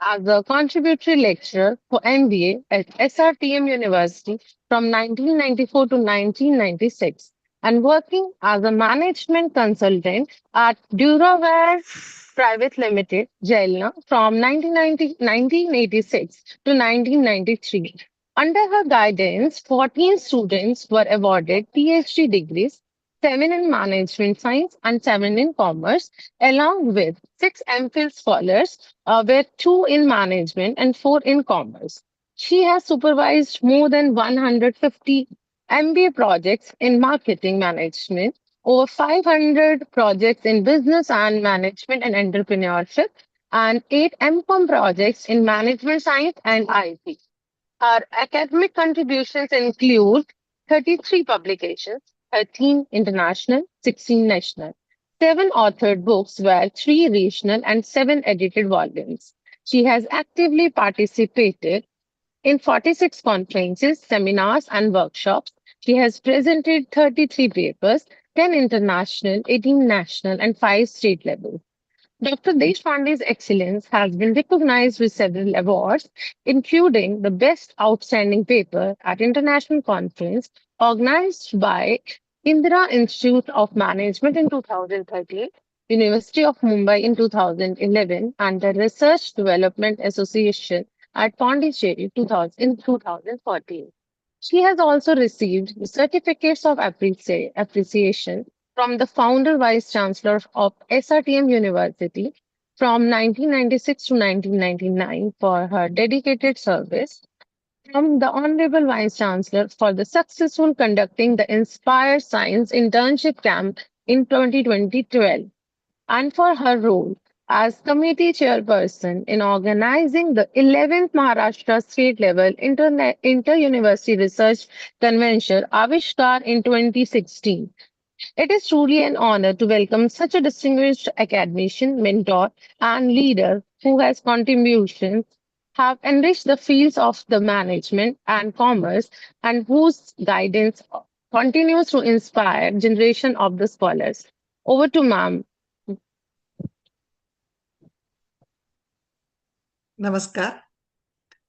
as a contributory lecturer for MBA at SRTM University from 1994 to 1996 and working as a management consultant at Duraware Private Limited, Jailna from 1986 to 1993. Under her guidance, 14 students were awarded PhD degrees, 7 in management science and 7 in commerce, along with 6 MPhil scholars, were 2 in management and 4 in commerce. She has supervised more than 150 MBA projects in marketing management, over 500 projects in business and management and entrepreneurship, and 8 MCOM projects in management science and IT. Her academic contributions include 33 publications, 13 international, 16 national. 7 authored books were 3 regional and 7 edited volumes. She has actively participated in 46 conferences, seminars, and workshops. She has presented 33 papers, 10 international, 18 national, and 5 state levels. Dr. Deshpande's excellence has been recognized with several awards, including the Best Outstanding Paper at International Conference organized by Indira Institute of Management in 2013, University of Mumbai in 2011, and the Research Development Association at Pondicherry 2000, in 2014. She has also received the certificates of appreciation from the founder vice chancellor of SRTM University from 1996 to 1999 for her dedicated service, from the honorable vice chancellor for the successful conducting the Inspire Science internship camp in 2012, and for her role as committee chairperson in organizing the 11th Maharashtra state level inter-university research convention Avishkar in 2016. It is truly an honor to welcome such a distinguished academician, mentor, and leader who has contributions have enriched the fields of the management and commerce and whose guidance continues to inspire generation of the scholars. Over to ma'am. नमस्कार.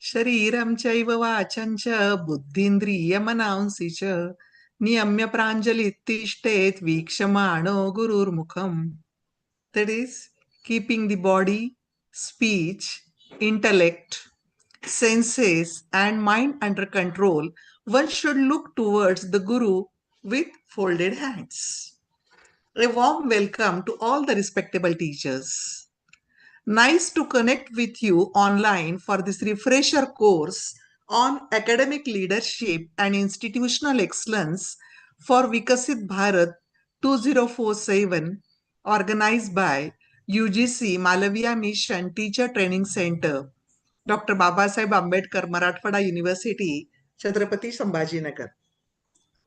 शरीरं चैव वाचं च बुद्धीन्द्रियमनांसि च नियम्य प्राञ्जलित्तिष्ठेत् वीक्षमाणो गुरुर्मुखम्. That is, keeping the body, speech, intellect, senses, and mind under control, one should look towards the Guru with folded hands. A warm welcome to all the respectable teachers. Nice to connect with you online for this refresher course on academic leadership and institutional excellence for Vikasit Bharat 2047, organized by UGC Malaviya Mission Teacher Training Center, Dr. Babasaheb Ambedkar, Marathwada University, Chhatrapati Sambhajinagar.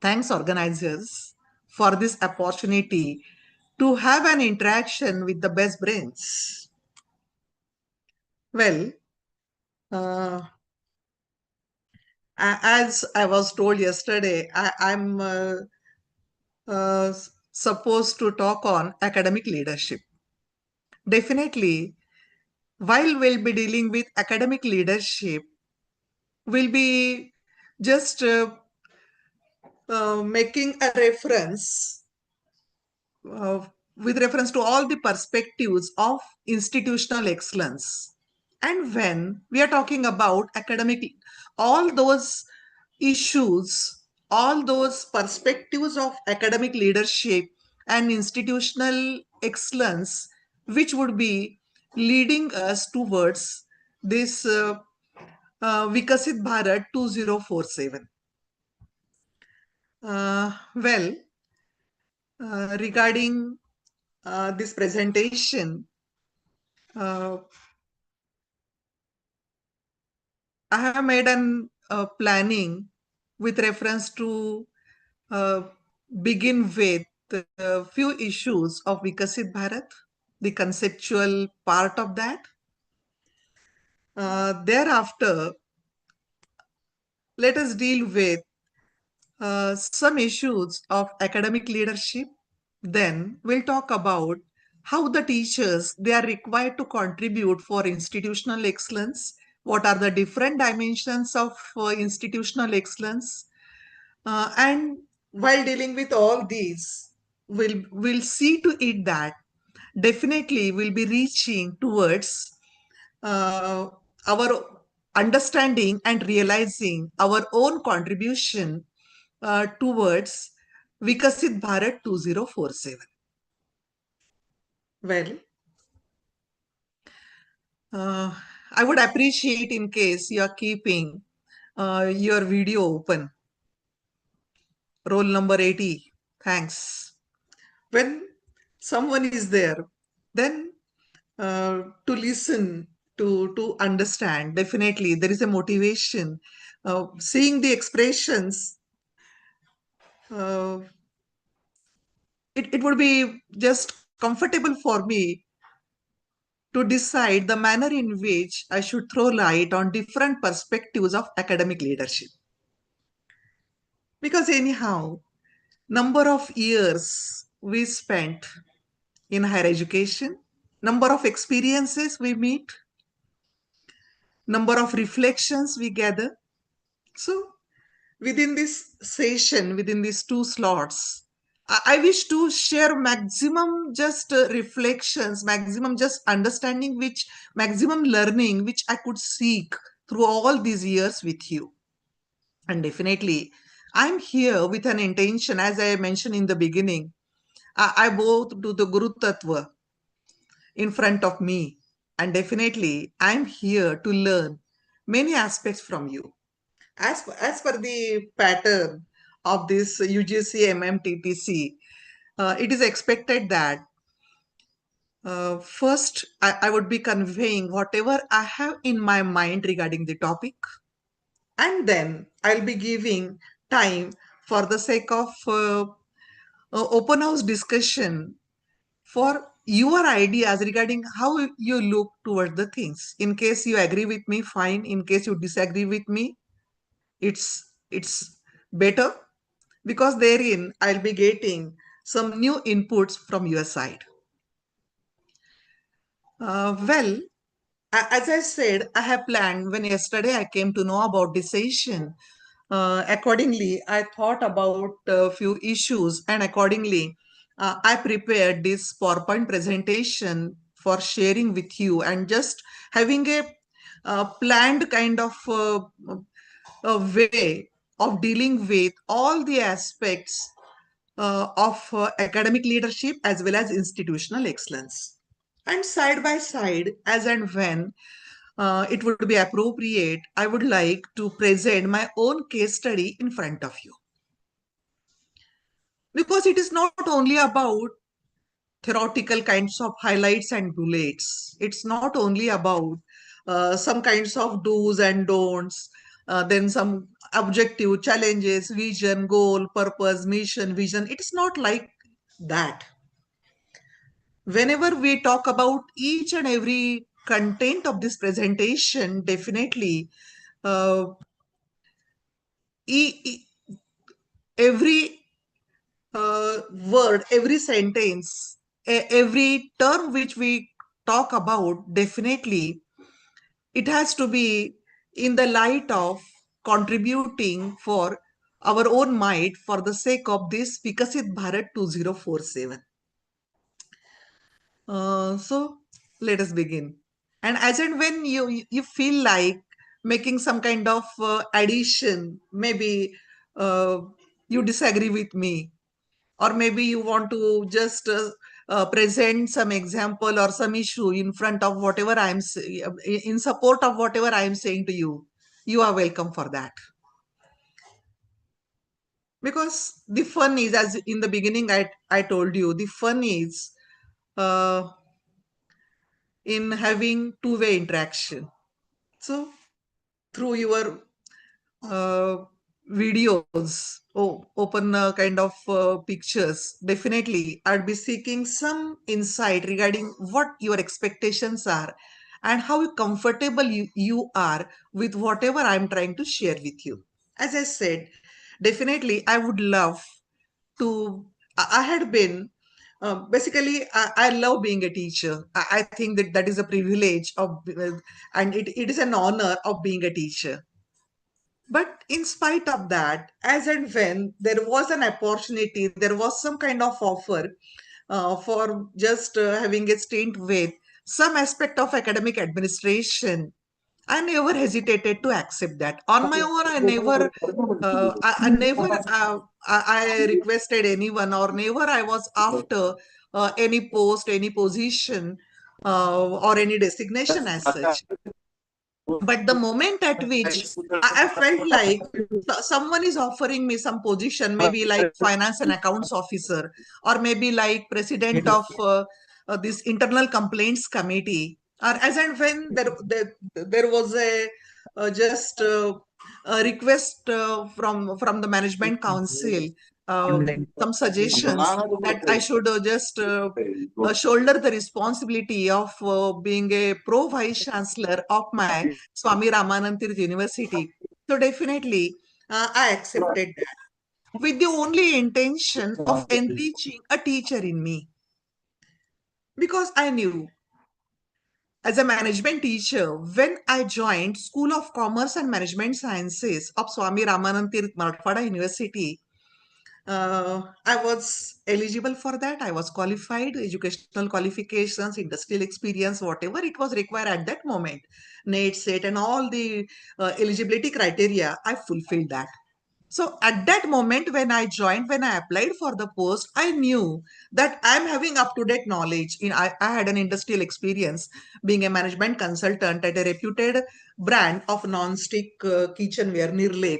Thanks, organizers, for this opportunity to have an interaction with the best brains. Well, as I was told yesterday, I'm supposed to talk on academic leadership. Definitely, while we'll be dealing with academic leadership, we'll be just making a reference with reference to all the perspectives of institutional excellence. And when we are talking about academic, all those issues, all those perspectives of academic leadership and institutional excellence, which would be leading us towards this Vikasit Bharat 2047. Regarding this presentation, I have made an planning with reference to begin with a few issues of Vikasit Bharat, the conceptual part of that. Thereafter, let us deal with some issues of academic leadership. Then we'll talk about how the teachers they are required to contribute for institutional excellence, what are the different dimensions of institutional excellence, and while dealing with all these, we'll see to it that definitely we'll be reaching towards uh, our understanding and realizing our own contribution towards Vikasit Bharat 2047. Well, uh, I would appreciate in case you are keeping your video open. Roll number 80. Thanks. When someone is there, then to listen, to understand, definitely there is a motivation. Seeing the expressions, uh, it would be just comfortable for me to decide the manner in which I should throw light on different perspectives of academic leadership. Because anyhow, number of years we spent in higher education, number of experiences we meet, number of reflections we gather. So within this session, within these two slots, I wish to share maximum just reflections, maximum just understanding, which maximum learning which I could seek through all these years with you. And definitely, I'm here with an intention, as I mentioned in the beginning. I both do the Guru Tattva in front of me, and definitely, I'm here to learn many aspects from you. As per the pattern of this UGC MMTTC, it is expected that first I would be conveying whatever I have in my mind regarding the topic, and then I'll be giving time for the sake of open house discussion for your ideas regarding how you look toward the things. In case you agree with me, fine. In case you disagree with me, it's better, because therein I'll be getting some new inputs from your side. Well, as I said, I have planned when yesterday I came to know about this session. Accordingly, I thought about a few issues, and accordingly, I prepared this PowerPoint presentation for sharing with you and just having a planned kind of a way of dealing with all the aspects of academic leadership as well as institutional excellence. And side by side, as and when it would be appropriate, I would like to present my own case study in front of you. Because it is not only about theoretical kinds of highlights and bullets, it's not only about some kinds of do's and don'ts, then some objective challenges, vision, goal, purpose, mission, vision. It is not like that. Whenever we talk about each and every content of this presentation, definitely uh, every word, every sentence, every term which we talk about, definitely it has to be in the light of contributing for our own might for the sake of this Vikasit Bharat 2047. So let us begin. And as and when you feel like making some kind of addition, maybe uh, you disagree with me, or maybe you want to just present some example or some issue in front of whatever in support of whatever I am saying to you, you are welcome for that. Because the fun is, as in the beginning I told you, the fun is uh, in having two-way interaction. So through your uh, videos, open kind of pictures, definitely I'd be seeking some insight regarding what your expectations are and how comfortable you are with whatever I'm trying to share with you. As I said, definitely I would love to. I had been Basically, I love being a teacher. I think that that is a privilege and it is an honor of being a teacher. But in spite of that, as and when there was an opportunity, there was some kind of offer for just having a stint with some aspect of academic administration, I never hesitated to accept that. On my own, I never, I requested anyone, or never I was after any post, any position, or any designation as such. But the moment at which I felt like someone is offering me some position, maybe like finance and accounts officer, or maybe like president of this internal complaints committee, or as and when there was just a request from the management council, uh, some suggestions that I should just shoulder the responsibility of being a pro vice chancellor of my Swami Ramanand Tirth University. So definitely, I accepted that with the only intention of enriching a teacher in me, because I knew as a management teacher when I joined School of Commerce and Management Sciences of Swami Ramanand Tirth Marathwada University. I was eligible for that. I was qualified, educational qualifications, industrial experience, whatever it was required at that moment, NET, SET, and all the eligibility criteria. I fulfilled that. So at that moment when I joined, when I applied for the post, I knew that I'm having up to date knowledge. I had an industrial experience being a management consultant at a reputed brand of non-stick kitchenware, Nirle.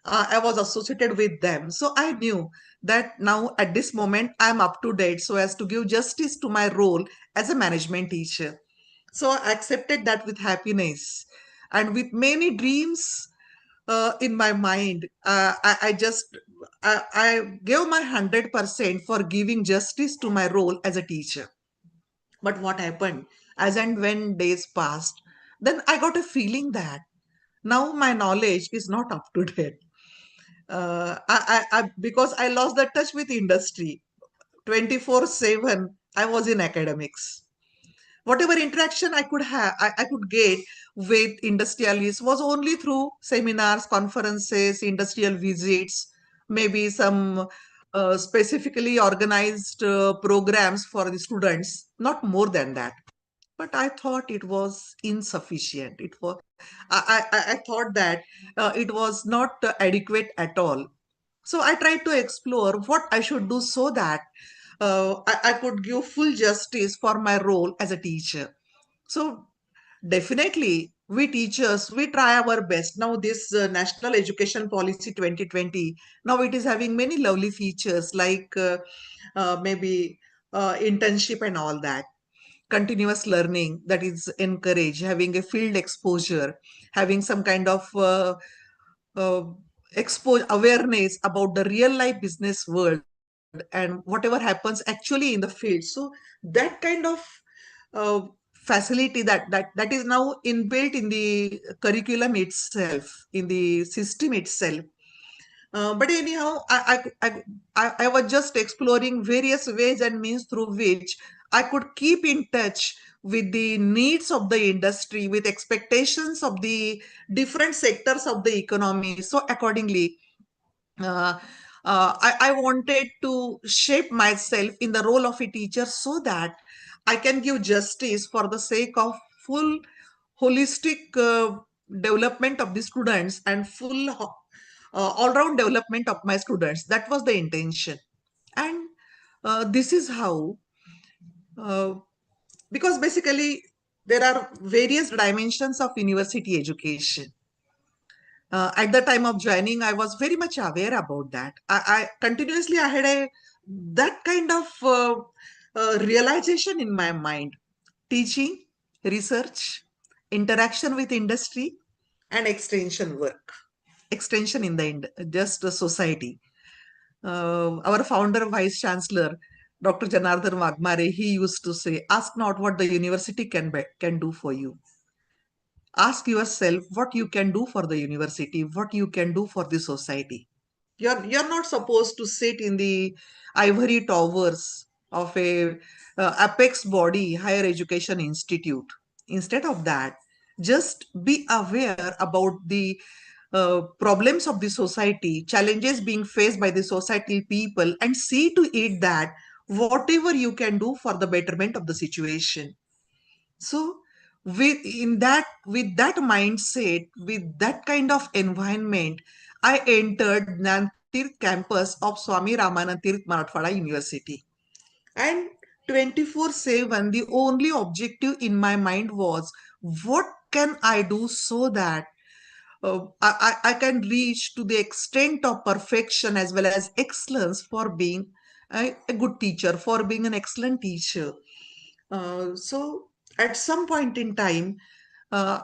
I was associated with them. So I knew that now at this moment I'm up to date so as to give justice to my role as a management teacher. So I accepted that with happiness and with many dreams in my mind. I gave my 100% for giving justice to my role as a teacher. But what happened? As and when days passed, then I got a feeling that now my knowledge is not up to date. Because I lost the touch with industry. 24/7, I was in academics. Whatever interaction I could have, I could get with industrialists was only through seminars, conferences, industrial visits, maybe some specifically organized programs for the students, not more than that. But I thought it was insufficient. I thought that it was not adequate at all. So I tried to explore what I should do so that I could give full justice for my role as a teacher. So definitely, we teachers, we try our best. Now, this National Education Policy 2020, now it is having many lovely features like maybe internship and all that, continuous learning that is encouraged, having a field exposure, having some kind of uh, awareness about the real life business world and whatever happens actually in the field. So that kind of uh, facility that is now inbuilt in the curriculum itself, in the system itself. But anyhow, I was just exploring various ways and means through which I could keep in touch with the needs of the industry, with expectations of the different sectors of the economy. So accordingly, uh, I wanted to shape myself in the role of a teacher so that I can give justice for the sake of full holistic development of the students and full all-round development of my students. That was the intention. And this is how, uh, because basically there are various dimensions of university education. At the time of joining, I was very much aware about that. I continuously I had a that kind of realization in my mind: teaching, research, interaction with industry, and extension work. Extension in the just the society. Our founder, vice chancellor, Dr. Janardhan Wagmare, he used to say, "Ask not what the university can do for you. Ask yourself what you can do for the university, what you can do for the society. You're not supposed to sit in the ivory towers of a apex body, higher education institute. Instead of that, just be aware about the problems of the society, challenges being faced by the societal people, and see to it that whatever you can do for the betterment of the situation. So with that mindset, with that kind of environment, I entered Nantirth campus of Swami Ramanand Tirth Marathwada University. And 24/7, the only objective in my mind was, what can I do so that I can reach to the extent of perfection as well as excellence for being a good teacher, for being an excellent teacher. So at some point in time, uh,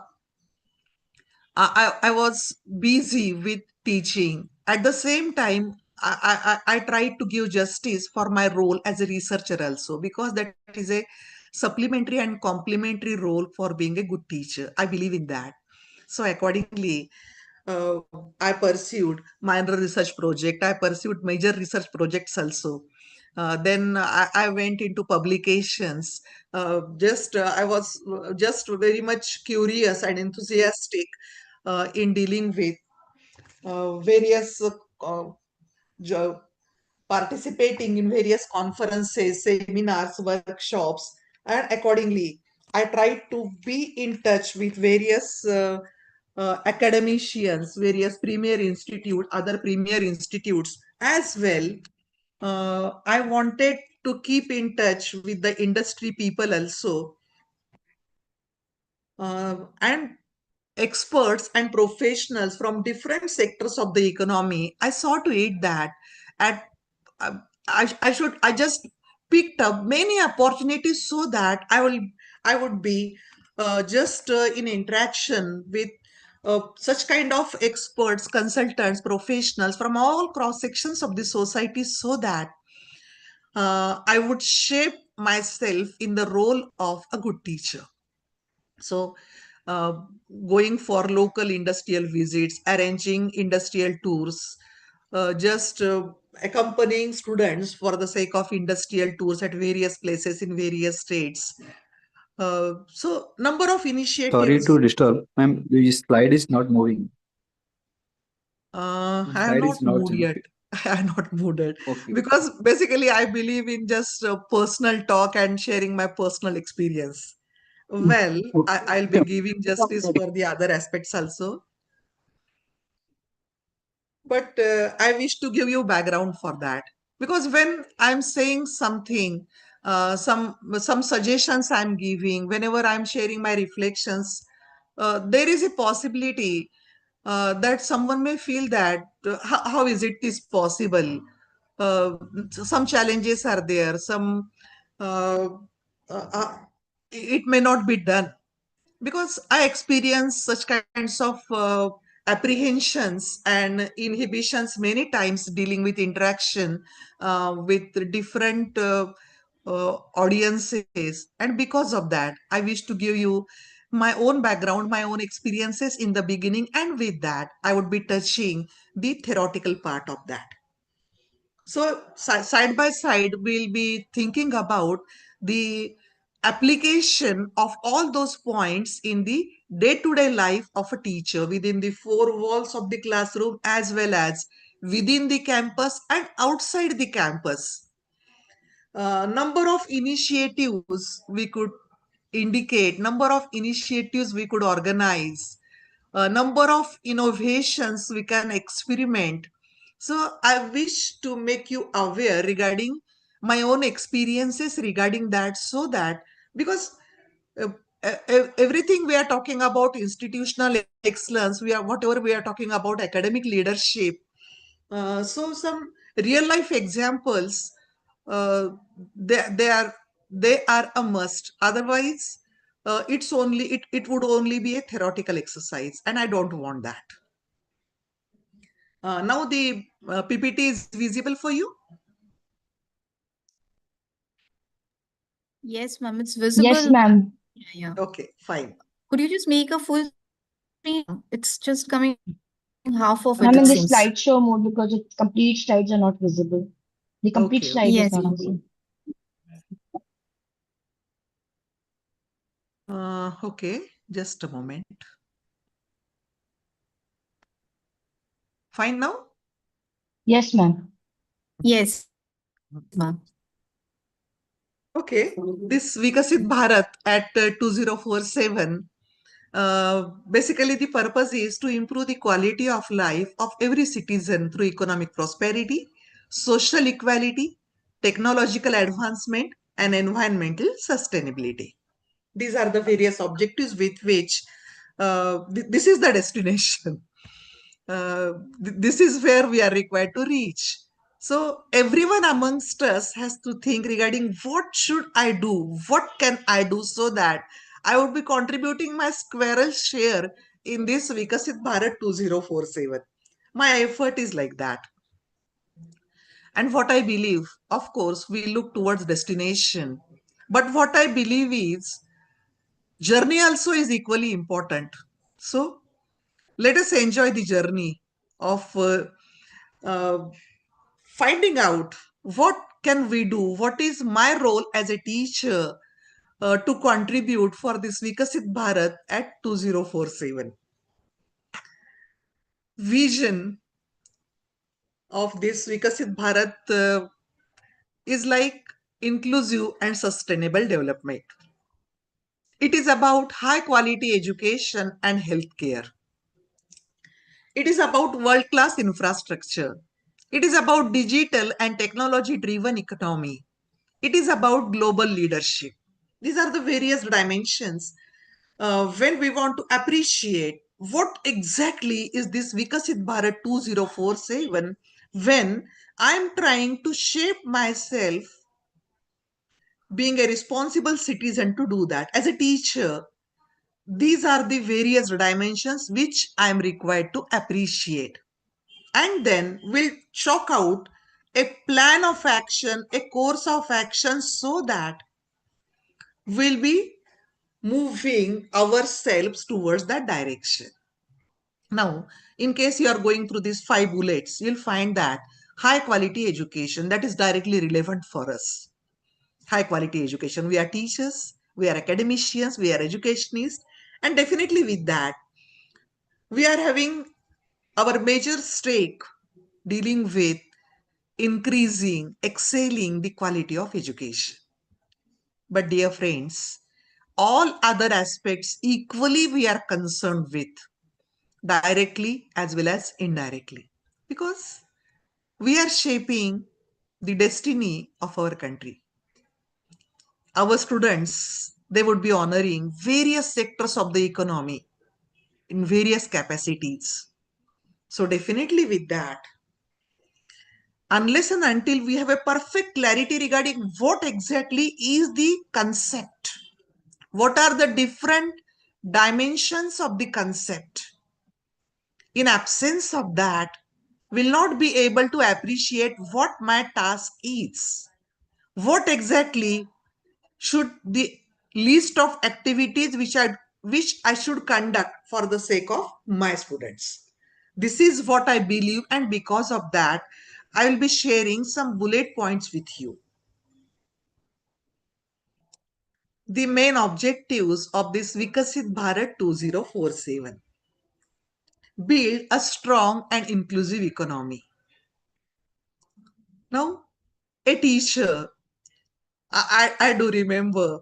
I was busy with teaching. At the same time, I tried to give justice for my role as a researcher also, because that is a supplementary and complementary role for being a good teacher. I believe in that. So accordingly, I pursued minor research project. I pursued major research projects also. Then I went into publications. I was just very much curious and enthusiastic in dealing with various jo- participating in various conferences, seminars, workshops, and accordingly, I tried to be in touch with various academicians, various premier institute, other premier institutes as well. I wanted to keep in touch with the industry people also, and experts and professionals from different sectors of the economy. I saw to it that at I just picked up many opportunities so that I would be just in interaction with such kind of experts, consultants, professionals from all cross sections of the society, so that I would shape myself in the role of a good teacher. So, uh, going for local industrial visits, arranging industrial tours, just accompanying students for the sake of industrial tours at various places in various states. So, number of Sorry initiatives. to disturb, ma'am. The slide is not moving. The I am slide not is not, moved yet. I am not moved yet okay. because basically I believe in just personal talk and sharing my personal experience. Well, I'll be giving justice for the other aspects also. But I wish to give you background for that, because when I'm saying something, some suggestions I'm giving, whenever I'm sharing my reflections, there is a possibility that someone may feel that how is it is possible? Some challenges are there. Some uh, it may not be done, because I experience such kinds of apprehensions and inhibitions many times dealing with interaction with different audiences. And because of that, I wish to give you my own background, my own experiences in the beginning, and with that, I would be touching the theoretical part of that. So, side by side, we'll be thinking about the application of all those points in the day to day life of a teacher within the four walls of the classroom, as well as within the campus and outside the campus. Number of initiatives we could indicate, number of initiatives we could organize, number of innovations we can experiment. So I wish to make you aware regarding my own experiences regarding that, so that, because uh, everything we are talking about institutional excellence, we are whatever we are talking about academic leadership, so some real life examples, uh, they are a must. Otherwise, it would only be a theoretical exercise, and I don't want that. Now the PPT is visible for you. Yes, ma'am, it's Yes, visible. ma'am. Yeah. Okay, fine. Could you just make a full screen? It's just coming half of it, it seems. I'm in the slideshow mode because its complete slides are not visible. The complete Okay, slide okay. is Yes, not ma'am. visible. Okay, just a moment. Fine now? Yes, ma'am. Yes, ma'am. Okay, this Vikasit Bharat at 2047, basically the purpose is to improve the quality of life of every citizen through economic prosperity, social equality, technological advancement, and environmental sustainability. These are the various objectives with which this is the destination. This is where we are required to reach. So everyone amongst us has to think regarding what should I do? What can I do so that I would be contributing my squirrel share in this Vikasit Bharat 2047. My effort is like that. And what I believe, of course, we look towards destination. But what I believe is journey also is equally important. So let us enjoy the journey of uh, finding out what can we do, what is my role as a teacher to contribute for this Vikasit Bharat at 2047. Vision of this Vikasit Bharat is like inclusive and sustainable development. It is about high quality education and healthcare. It is about world class infrastructure. It is about digital and technology driven economy. It is about global leadership. These are the various dimensions when we want to appreciate what exactly is this Vikasit Bharat 2047 when I'm trying to shape myself being a responsible citizen to do that. As a teacher, these are the various dimensions which I am required to appreciate. And then we'll chalk out a plan of action, a course of action so that we'll be moving ourselves towards that direction. Now, in case you are going through these 5 bullets, you'll find that high quality education that is directly relevant for us. High quality education. We are teachers, we are academicians, we are educationists, and definitely with that, we are having our major stake dealing with increasing, excelling the quality of education. But, dear friends, all other aspects equally we are concerned with, directly as well as indirectly, because we are shaping the destiny of our country. Our students, they would be honoring various sectors of the economy in various capacities. So, definitely with that, unless and until we have a perfect clarity regarding what exactly is the concept, what are the different dimensions of the concept, in absence of that, will not be able to appreciate what my task is. What exactly should the list of activities which I should conduct for the sake of my students. This is what I believe, and because of that, I will be sharing some bullet points with you. The main objectives of this Vikasit Bharat 2047. Build a strong and inclusive economy. Now, a teacher, I do remember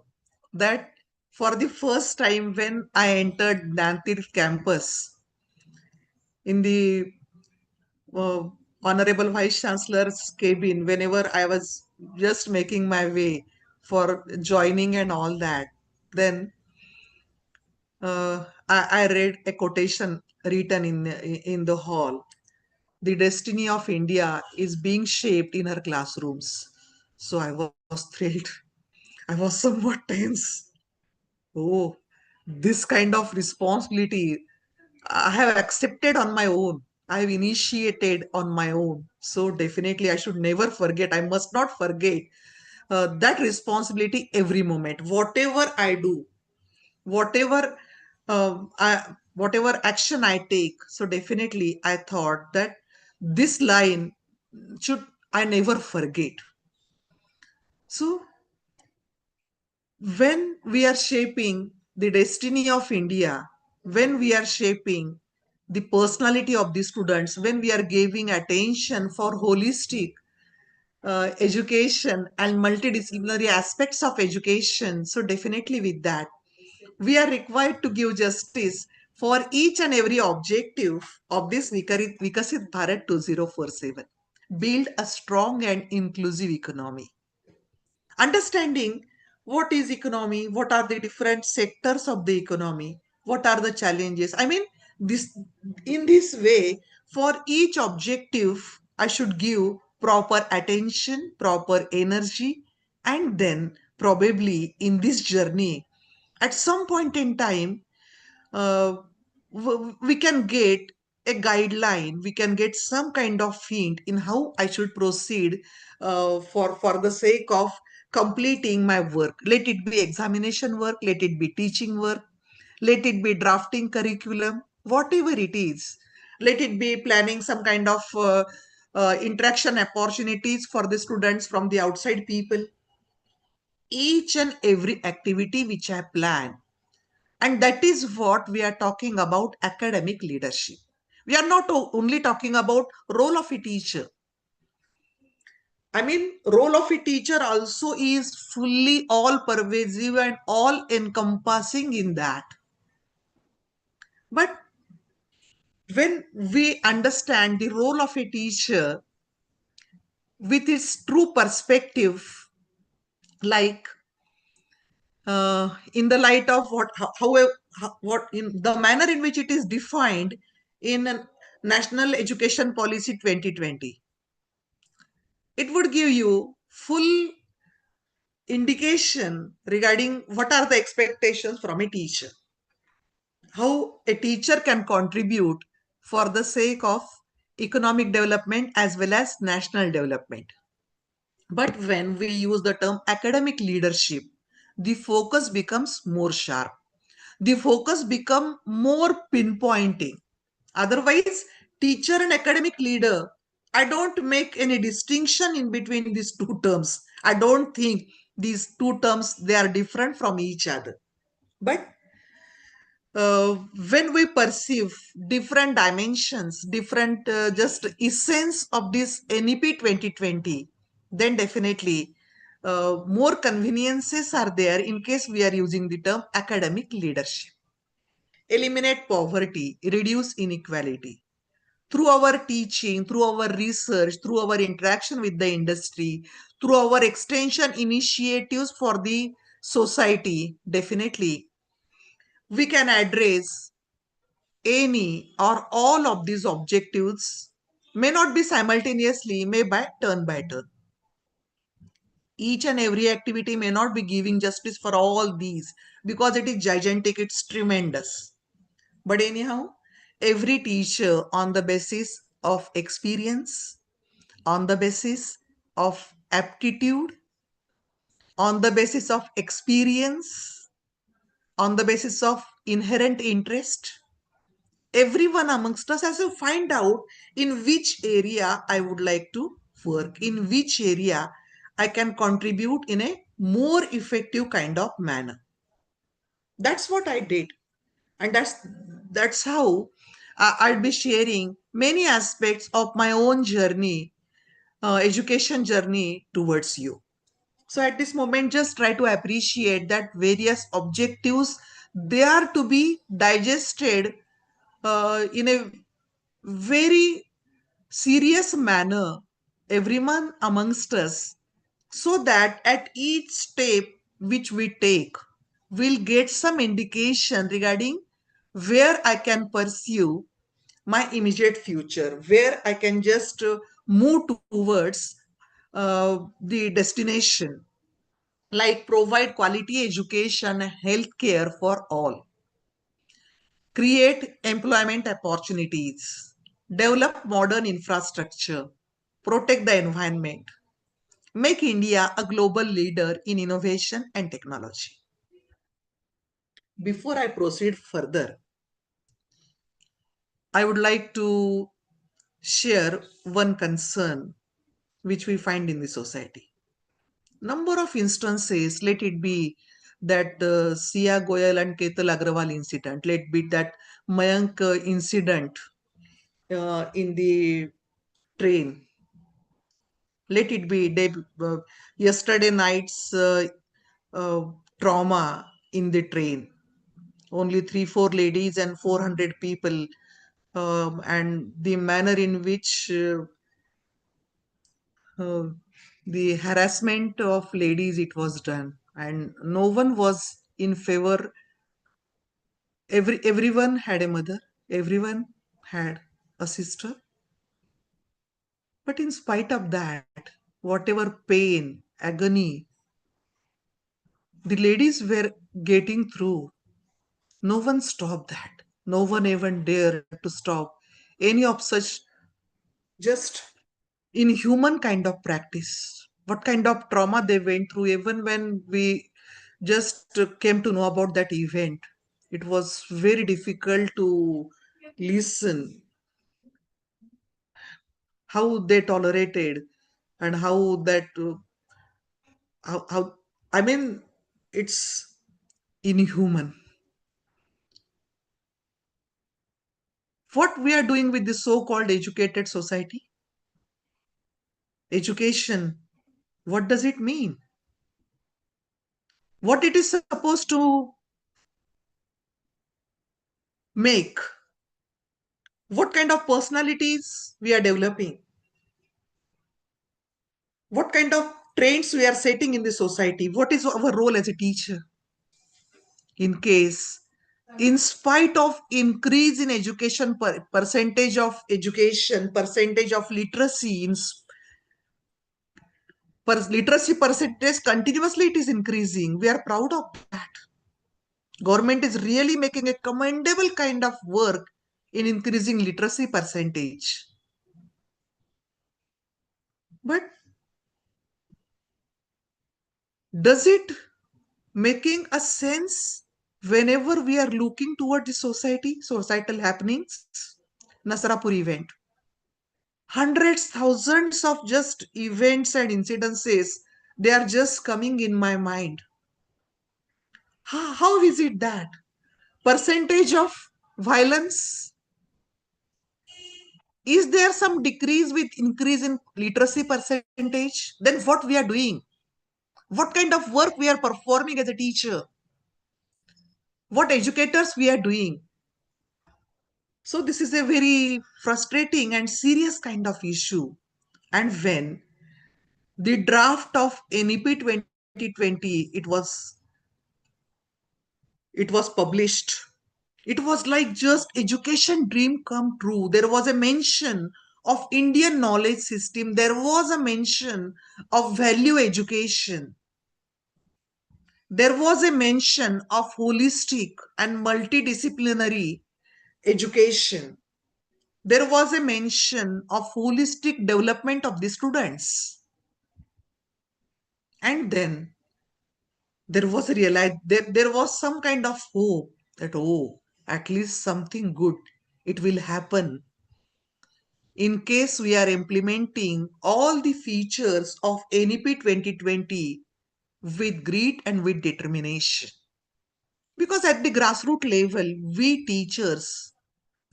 that for the first time when I entered Nantir campus in the uh, Honorable Vice Chancellor's cabin, whenever I was just making my way for joining and all that, then I read a quotation written in the hall. The destiny of India is being shaped in her classrooms. So I was thrilled. I was somewhat tense. Oh, this kind of responsibility I have accepted on my own. I have initiated on my own. So definitely I should never forget. I must not forget that responsibility every moment. Whatever I do, whatever whatever action I take. So definitely I thought that this line should I never forget. So when we are shaping the destiny of India, when we are shaping the personality of the students, when we are giving attention for holistic education and multidisciplinary aspects of education. So, definitely, with that, we are required to give justice for each and every objective of this Vikasit Bharat 2047. Build a strong and inclusive economy. Understanding what is economy, what are the different sectors of the economy, what are the challenges. I mean, this in this way, for each objective, I should give proper attention, proper energy, and then probably in this journey, at some point in time, uh, we can get a guideline, we can get some kind of hint in how I should proceed for the sake of completing my work. Let it be examination work, let it be teaching work, let it be drafting curriculum, whatever it is. Let it be planning some kind of interaction opportunities for the students from the outside people. Each and every activity which I plan, and that is what we are talking about academic leadership. We are not only talking about role of a teacher. I mean, role of a teacher also is fully all pervasive and all encompassing in that. But when we understand the role of a teacher with its true perspective, like in the light of what in the manner in which it is defined in National Education Policy 2020, it would give you full indication regarding what are the expectations from a teacher, how a teacher can contribute for the sake of economic development as well as national development. But when we use the term academic leadership, the focus becomes more sharp. The focus become more pinpointing. Otherwise, teacher and academic leader, I don't make any distinction in between these two terms. I don't think these two terms, they are different from each other. But when we perceive different dimensions, different just essence of this NEP 2020, then definitely more conveniences are there in case we are using the term academic leadership. Eliminate poverty, reduce inequality. Through our teaching, through our research, through our interaction with the industry, through our extension initiatives for the society, definitely we can address any or all of these objectives, may not be simultaneously, may by turn. Each and every activity may not be giving justice for all these because it is gigantic, it's tremendous. But anyhow, every teacher on the basis of experience, on the basis of aptitude, on the basis of experience, on the basis of inherent interest, everyone amongst us has to find out in which area I would like to work, in which area I can contribute in a more effective kind of manner. That's what I did. And that's how I'll be sharing many aspects of my own journey, education journey towards you. So at this moment, just try to appreciate that various objectives, they are to be digested in a very serious manner, everyone amongst us, so that at each step which we take, we'll get some indication regarding where I can pursue my immediate future, where I can just move towards the destination, like provide quality education, healthcare for all, create employment opportunities, develop modern infrastructure, protect the environment, make India a global leader in innovation and technology. Before I proceed further, I would like to share one concern which we find in the society. Number of instances, let it be that Sia Goyal and Ketal Agrawal incident. Let be that Mayank incident in the train. Let it be yesterday night's uh, trauma in the train. Only 3-4 ladies and 400 people, and the manner in which uh, the harassment of ladies it was done, and no one was in favor. Everyone had a mother, everyone had a sister, but in spite of that, whatever pain, agony the ladies were getting through, no one stopped that. No one even dared to stop any of such just inhuman kind of practice. What kind of trauma they went through, even when we just came to know about that event, it was very difficult to listen how they tolerated and how that how I mean it's inhuman. What we are doing with this so-called educated society? Education, what does it mean? What it is supposed to make? What kind of personalities we are developing? What kind of traits we are setting in the society? What is our role as a teacher? In case, in spite of increase in education percentage of education, percentage of literacy, literacy percentage continuously it is increasing. We are proud of that. Government is really making a commendable kind of work in increasing literacy percentage. But does it making a sense whenever we are looking toward the societal happenings? Nasrapur event. Hundreds, thousands of just events and incidences, they are just coming in my mind. How is it that percentage of violence, is there some decrease with increase in literacy percentage? Then what we are doing? What kind of work we are performing as a teacher? What educators we are doing? So this is a very frustrating and serious kind of issue. And when the draft of NEP 2020 it was published, it was like just education dream come true. There was a mention of Indian knowledge system. There was a mention of value education. There was a mention of holistic and multidisciplinary education. There was a mention of holistic development of the students. And then there was some kind of hope that, oh, at least something good, it will happen in case we are implementing all the features of NEP 2020 with grit and with determination. Because at the grassroots level, we teachers,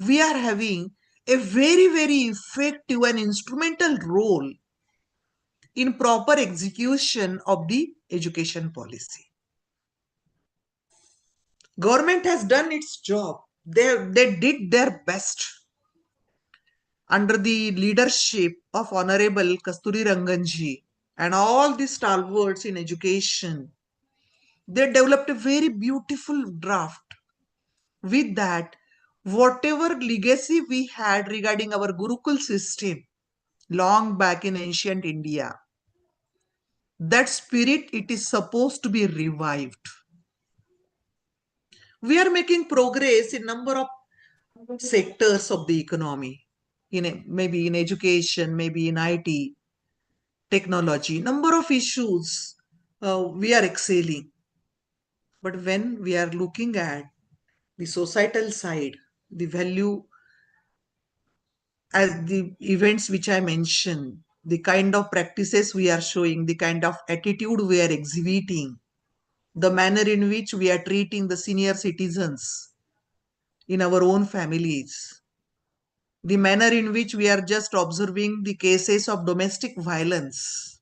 we are having a very, very effective and instrumental role in proper execution of the education policy. Government has done its job. They did their best under the leadership of Honorable Kasturi Ranganji and all the stalwarts in education. They developed a very beautiful draft. With that, whatever legacy we had regarding our Gurukul system long back in ancient India, that spirit it is supposed to be revived. We are making progress in number of sectors of the economy, maybe in education, maybe in IT, technology, number of issues we are excelling. But when we are looking at the societal side, the value as the events which I mentioned, the kind of practices we are showing, the kind of attitude we are exhibiting, the manner in which we are treating the senior citizens in our own families, the manner in which we are just observing the cases of domestic violence.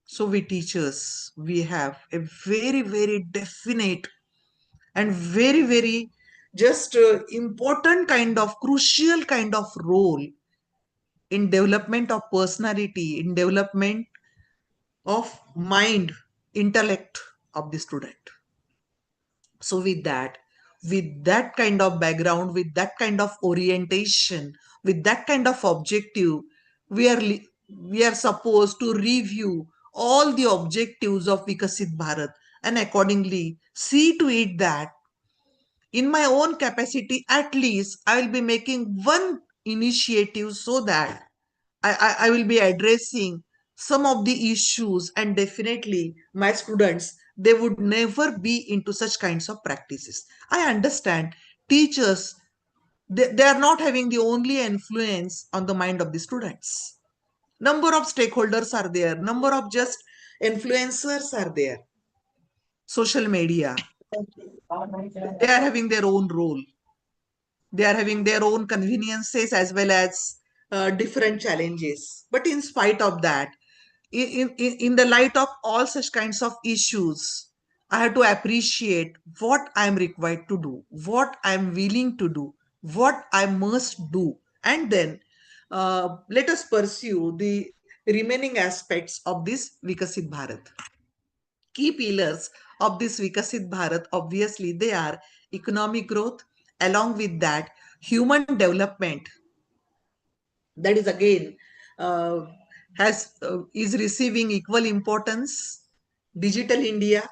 So we teachers, we have a very, very definite and very, very just important kind of crucial kind of role in development of personality, in development of mind, intellect of the student. So with that kind of background, with that kind of orientation, with that kind of objective, we are supposed to review all the objectives of Vikasit Bharat and accordingly see to it that in my own capacity, at least I will be making one initiative so that I will be addressing some of the issues, and definitely my students, they would never be into such kinds of practices. I understand teachers, they are not having the only influence on the mind of the students. Number of stakeholders are there, number of just influencers are there. Social media, they are having their own role. They are having their own conveniences as well as different challenges. But in spite of that, in the light of all such kinds of issues, I have to appreciate what I am required to do, what I am willing to do, what I must do. And then let us pursue the remaining aspects of this Vikasit Bharat. Key pillars of this Vikasit Bharat, obviously, they are economic growth, along with that, human development. That is again is receiving equal importance. Digital India,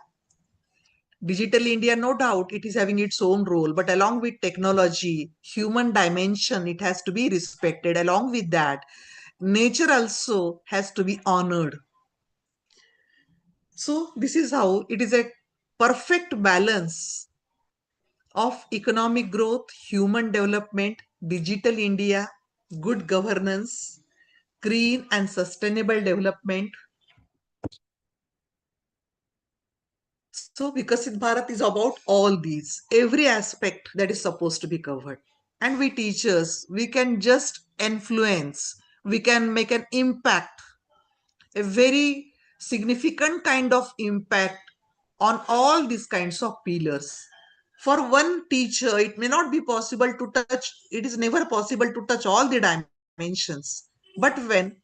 Digital India, no doubt, it is having its own role, but along with technology, human dimension, it has to be respected. Along with that, nature also has to be honored. So this is how it is a perfect balance of economic growth, human development, digital India, good governance, green and sustainable development. So Vikasit Bharat is about all these, every aspect that is supposed to be covered. And we teachers, we can just influence, we can make an impact, a very significant kind of impact on all these kinds of pillars. For one teacher, it may not be possible to touch, it is never possible to touch all the dimensions. But when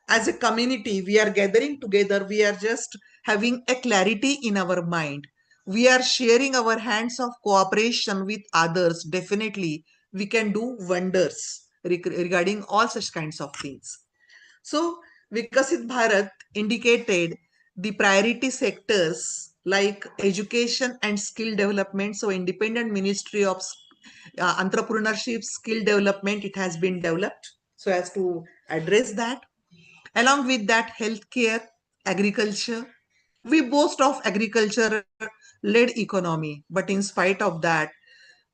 as a community we are gathering together, we are just having a clarity in our mind, we are sharing our hands of cooperation with others, definitely we can do wonders regarding all such kinds of things. So Vikasit Bharat indicated the priority sectors like education and skill development. So independent ministry of entrepreneurship, skill development, it has been developed so as to address that. Along with that, healthcare, agriculture. We boast of agriculture-led economy, but in spite of that,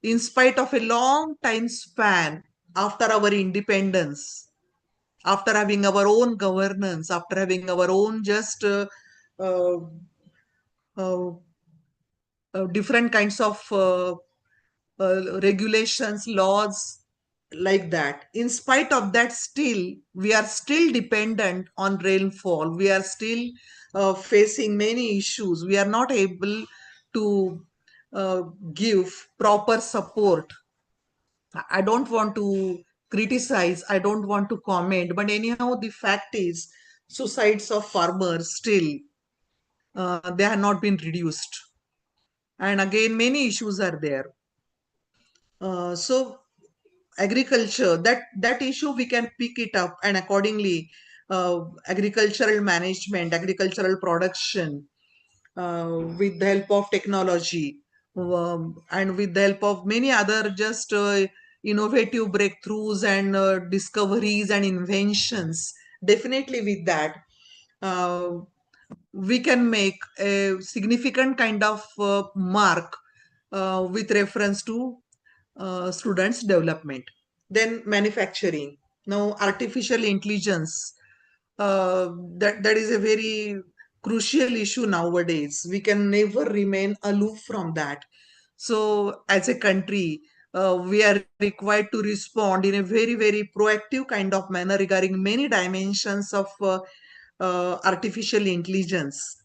in spite of a long time span after our independence, after having our own governance, after having our own just uh, uh, different kinds of regulations, laws, like that. In spite of that, still, we are still dependent on rainfall. We are still facing many issues. We are not able to uh, give proper support. I don't want to criticize, I don't want to comment, but anyhow, the fact is, suicides of farmers still, they have not been reduced. And again, many issues are there. So agriculture, that issue we can pick it up, and accordingly agricultural management, agricultural production, with the help of technology, and with the help of many other just innovative breakthroughs and discoveries and inventions, definitely with that uh, we can make a significant kind of mark with reference to students' development. Then manufacturing. Now, artificial intelligence. That is a very crucial issue nowadays. We can never remain aloof from that. So, as a country, we are required to respond in a very, very proactive kind of manner regarding many dimensions of artificial intelligence.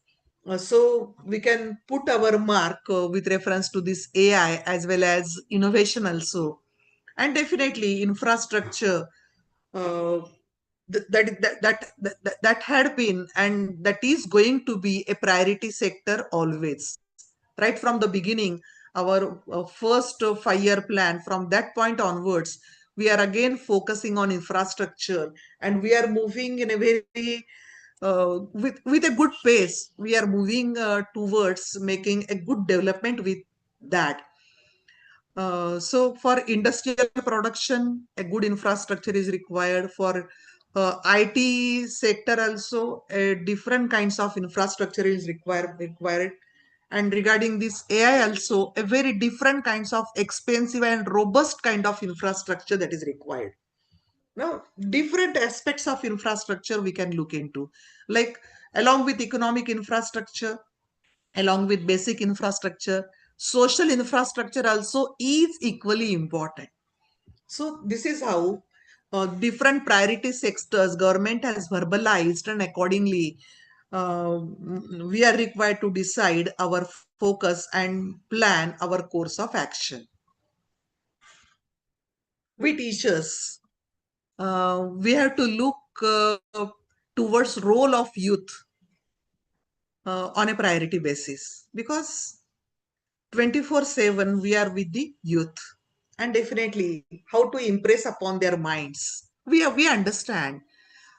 So, we can put our mark with reference to this AI as well as innovation also. And definitely, infrastructure. Uh, that had been and that is going to be a priority sector always, right from the beginning. Our first 5-year plan, from that point onwards, we are again focusing on infrastructure, and we are moving in a very with a good pace. We are moving towards making a good development with that. So for industrial production, a good infrastructure is required. For IT sector also, different kinds of infrastructure is required. And regarding this AI also, a very different kinds of expensive and robust kind of infrastructure that is required. Now, different aspects of infrastructure we can look into, like along with economic infrastructure, along with basic infrastructure, social infrastructure also is equally important. So this is how different priority sectors government has verbalized, and accordingly we are required to decide our focus and plan our course of action. We teachers, we have to look towards role of youth on a priority basis, because 24/7 we are with the youth, and definitely how to impress upon their minds. We understand,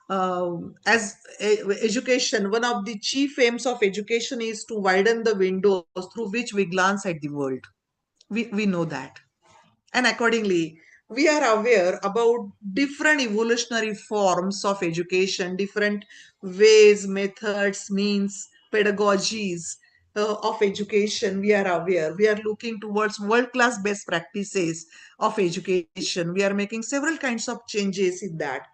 as education, one of the chief aims of education is to widen the windows through which we glance at the world. We know that. And accordingly, we are aware about different evolutionary forms of education, different ways, methods, means, pedagogies of education. We are aware. We are looking towards world-class best practices of education. We are making several kinds of changes in that.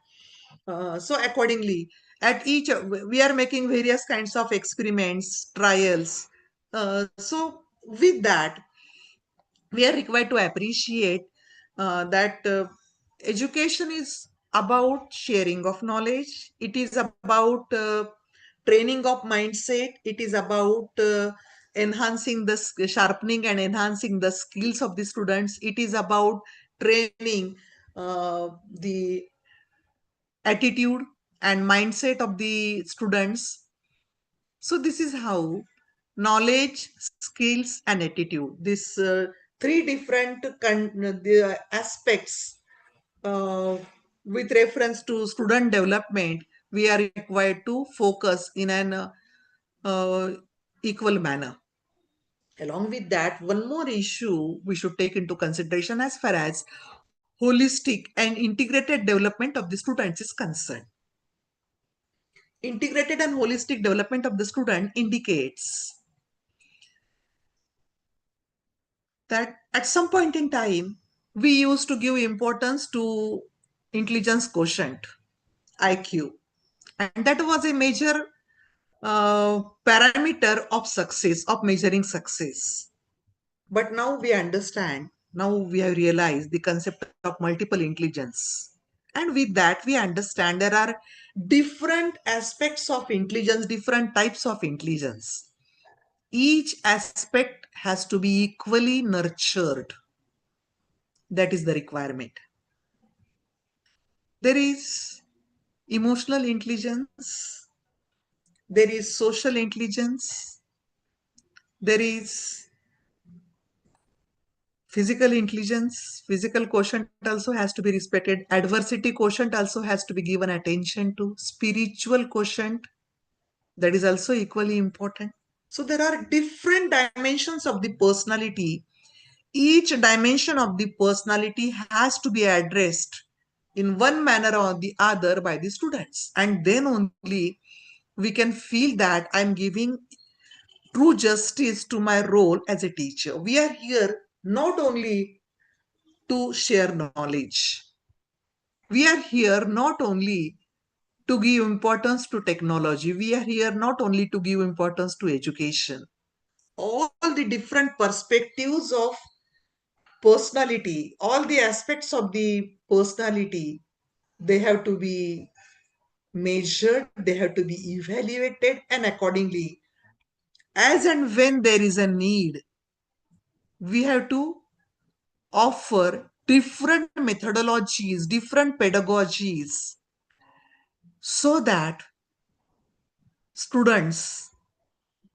So accordingly, at each, we are making various kinds of experiments, trials. So with that, we are required to appreciate that education is about sharing of knowledge. It is about training of mindset. It is about enhancing the sharpening and enhancing the skills of the students. It is about training the attitude and mindset of the students. So this is how knowledge, skills, and attitude, these three different the aspects uh, with reference to student development, we are required to focus in an uh, equal manner. Along with that, one more issue we should take into consideration as far as holistic and integrated development of the students is concerned. Integrated and holistic development of the student indicates that at some point in time, we used to give importance to intelligence quotient, IQ. And that was a major parameter of success, of measuring success. But now we understand, now we have realized the concept of multiple intelligence. And with that, we understand there are different aspects of intelligence, different types of intelligence. Each aspect has to be equally nurtured. That is the requirement. There is emotional intelligence, there is social intelligence, there is physical intelligence. Physical quotient also has to be respected. Adversity quotient also has to be given attention to. Spiritual quotient, that is also equally important. So there are different dimensions of the personality. Each dimension of the personality has to be addressed in one manner or the other by the students. And then only we can feel that I'm giving true justice to my role as a teacher. We are here not only to share knowledge, we are here not only to give importance to technology. We are here not only to give importance to education. All the different perspectives of personality, all the aspects of the personality, they have to be measured, they have to be evaluated, and accordingly, as and when there is a need, we have to offer different methodologies, different pedagogies, so that students,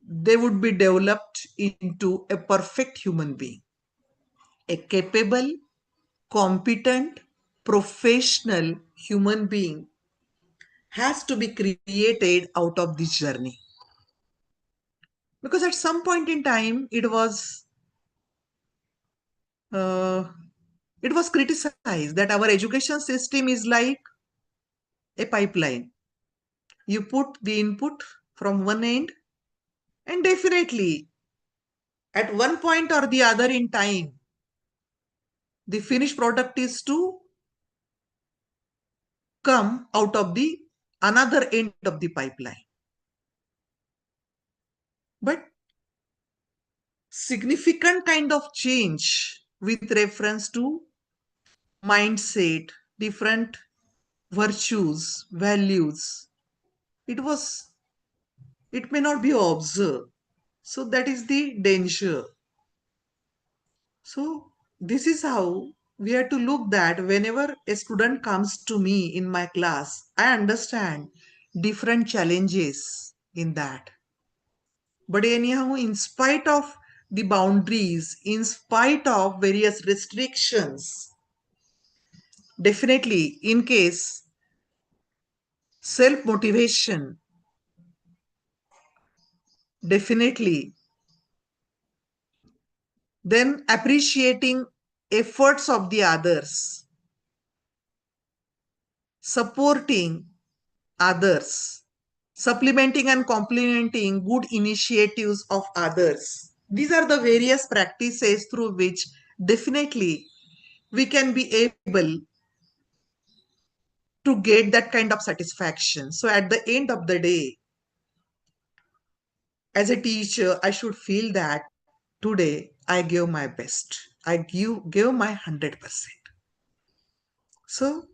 they would be developed into a perfect human being, a capable, competent, professional human being has to be created out of this journey. Because at some point in time, uh, it was criticized that our education system is like a pipeline. You put the input from one end, and definitely at one point or the other in time, the finished product is to come out of the another end of the pipeline. But significant kind of change with reference to mindset, different virtues, values, it was, it may not be observed. So that is the danger. So this is how we have to look that whenever a student comes to me in my class, I understand different challenges in that. But anyhow, in spite of the boundaries, in spite of various restrictions, definitely in case self motivation, definitely, then appreciating efforts of the others, supporting others, supplementing and complementing good initiatives of others. These are the various practices through which definitely we can be able to get that kind of satisfaction. So at the end of the day, as a teacher, I should feel that today I gave my best. I gave my 100%. So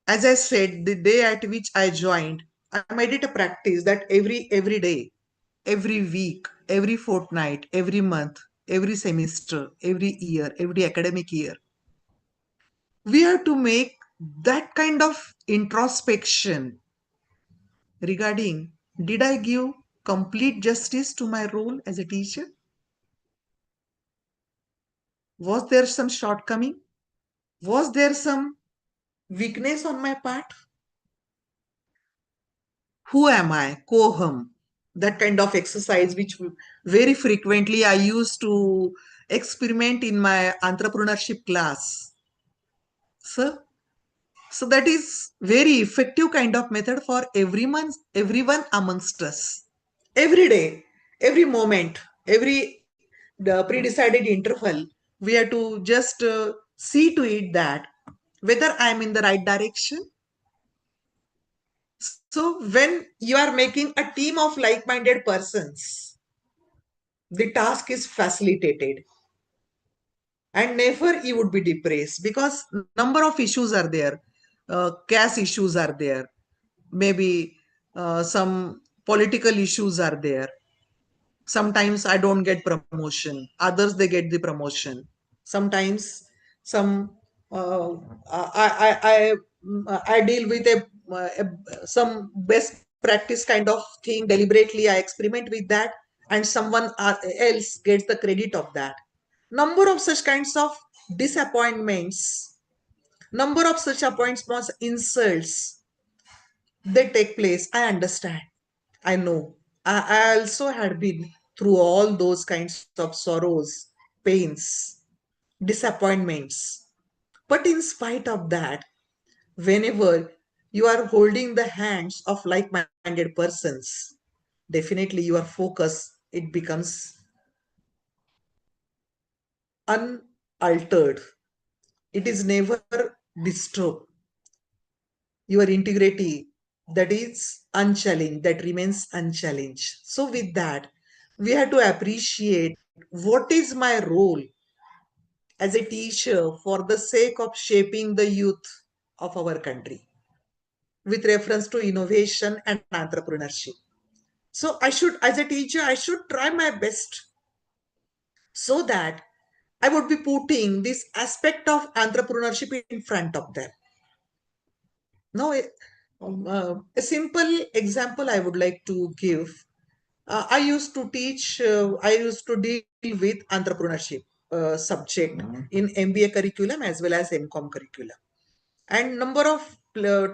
as I said, the day at which I joined, I made it a practice that every day, every week, every fortnight, every month, every semester, every year, every academic year, we have to make that kind of introspection regarding, did I give complete justice to my role as a teacher? Was there some shortcoming? Was there some weakness on my part? Who am I? Koham. That kind of exercise, which very frequently I used to experiment in my entrepreneurship class. So, so that is very effective kind of method for everyone amongst us. Every day, every moment, every the pre-decided interval, we have to just see to it that whether I am in the right direction. So when you are making a team of like-minded persons, the task is facilitated, and never you would be depressed because number of issues are there. Caste issues are there. Maybe some political issues are there. Sometimes I don't get promotion, others they get the promotion. Sometimes some I deal with some best practice kind of thing deliberately. I experiment with that, and someone else gets the credit of that. Number of such kinds of disappointments, number of such appointments, insults, they take place. I understand. I know. I also had been through all those kinds of sorrows, pains, disappointments. But in spite of that, whenever you are holding the hands of like-minded persons, definitely your focus, it becomes unaltered. It is never disturbed. Your integrity that is unchallenged, that remains unchallenged. So with that, we have to appreciate what is my role as a teacher for the sake of shaping the youth of our country with reference to innovation and entrepreneurship. So I should, as a teacher, I should try my best so that I would be putting this aspect of entrepreneurship in front of them. Now, a simple example I would like to give. I used to teach, I used to deal with entrepreneurship subject in MBA curriculum as well as MCOM curriculum. And number of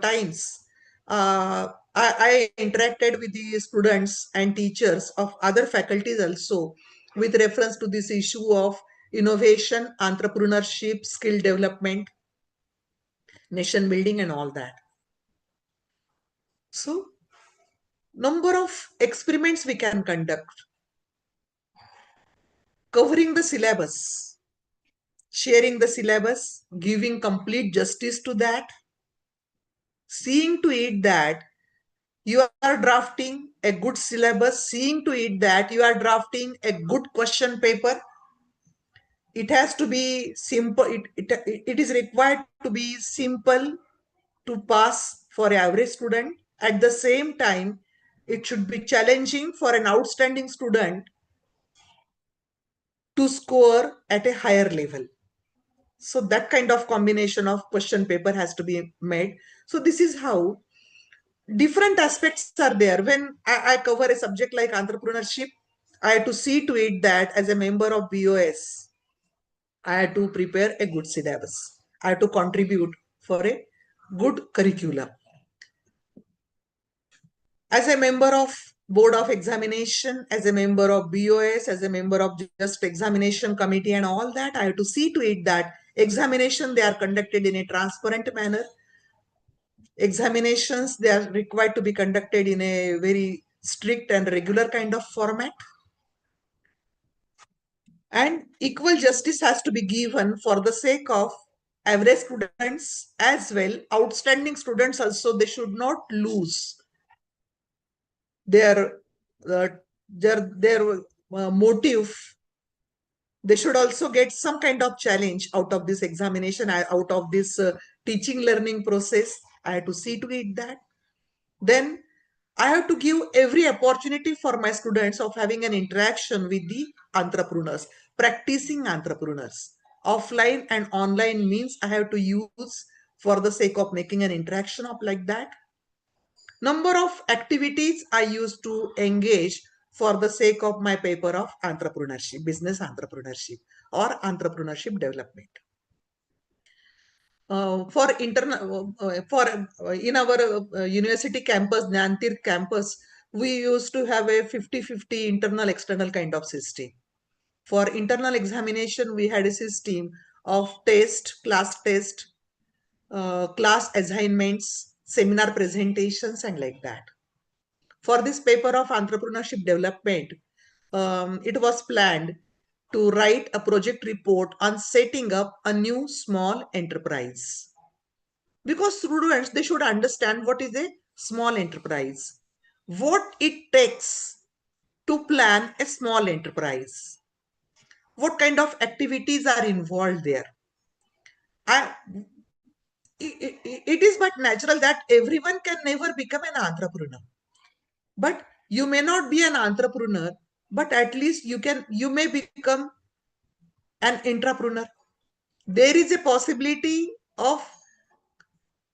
times I interacted with the students and teachers of other faculties also with reference to this issue of innovation, entrepreneurship, skill development, nation building and all that. So number of experiments we can conduct covering the syllabus, sharing the syllabus, giving complete justice to that, seeing to it that you are drafting a good syllabus, seeing to it that you are drafting a good question paper. It has to be simple. It is required to be simple to pass for an average student. At the same time, it should be challenging for an outstanding student to score at a higher level. So that kind of combination of question paper has to be made. So this is how different aspects are there. When I cover a subject like entrepreneurship, I have to see to it that as a member of BOS, I have to prepare a good syllabus. I have to contribute for a good curriculum. As a member of board of examination, as a member of BOS, as a member of just examination committee and all that, I have to see to it that examination, they are conducted in a transparent manner. Examinations, they are required to be conducted in a very strict and regular kind of format. And equal justice has to be given for the sake of average students as well. Outstanding students also, they should not lose their uh, motive. They should also get some kind of challenge out of this examination, out of this teaching learning process. I have to see to it that. Then I have to give every opportunity for my students of having an interaction with the entrepreneurs, practicing entrepreneurs. Offline and online means I have to use for the sake of making an interaction of like that. Number of activities I used to engage for the sake of my paper of entrepreneurship, business entrepreneurship or entrepreneurship development. For internal for in our university campus, Nantir campus, we used to have a 50-50 internal external kind of system. For internal examination, we had a system of test, class assignments, seminar presentations, and like that. For this paper of entrepreneurship development, it was planned to write a project report on setting up a new small enterprise. Because students, they should understand what is a small enterprise, what it takes to plan a small enterprise, what kind of activities are involved there. I, it is but natural that everyone can never become an entrepreneur, but you may not be an entrepreneur, but at least you may become an entrepreneur. There is a possibility of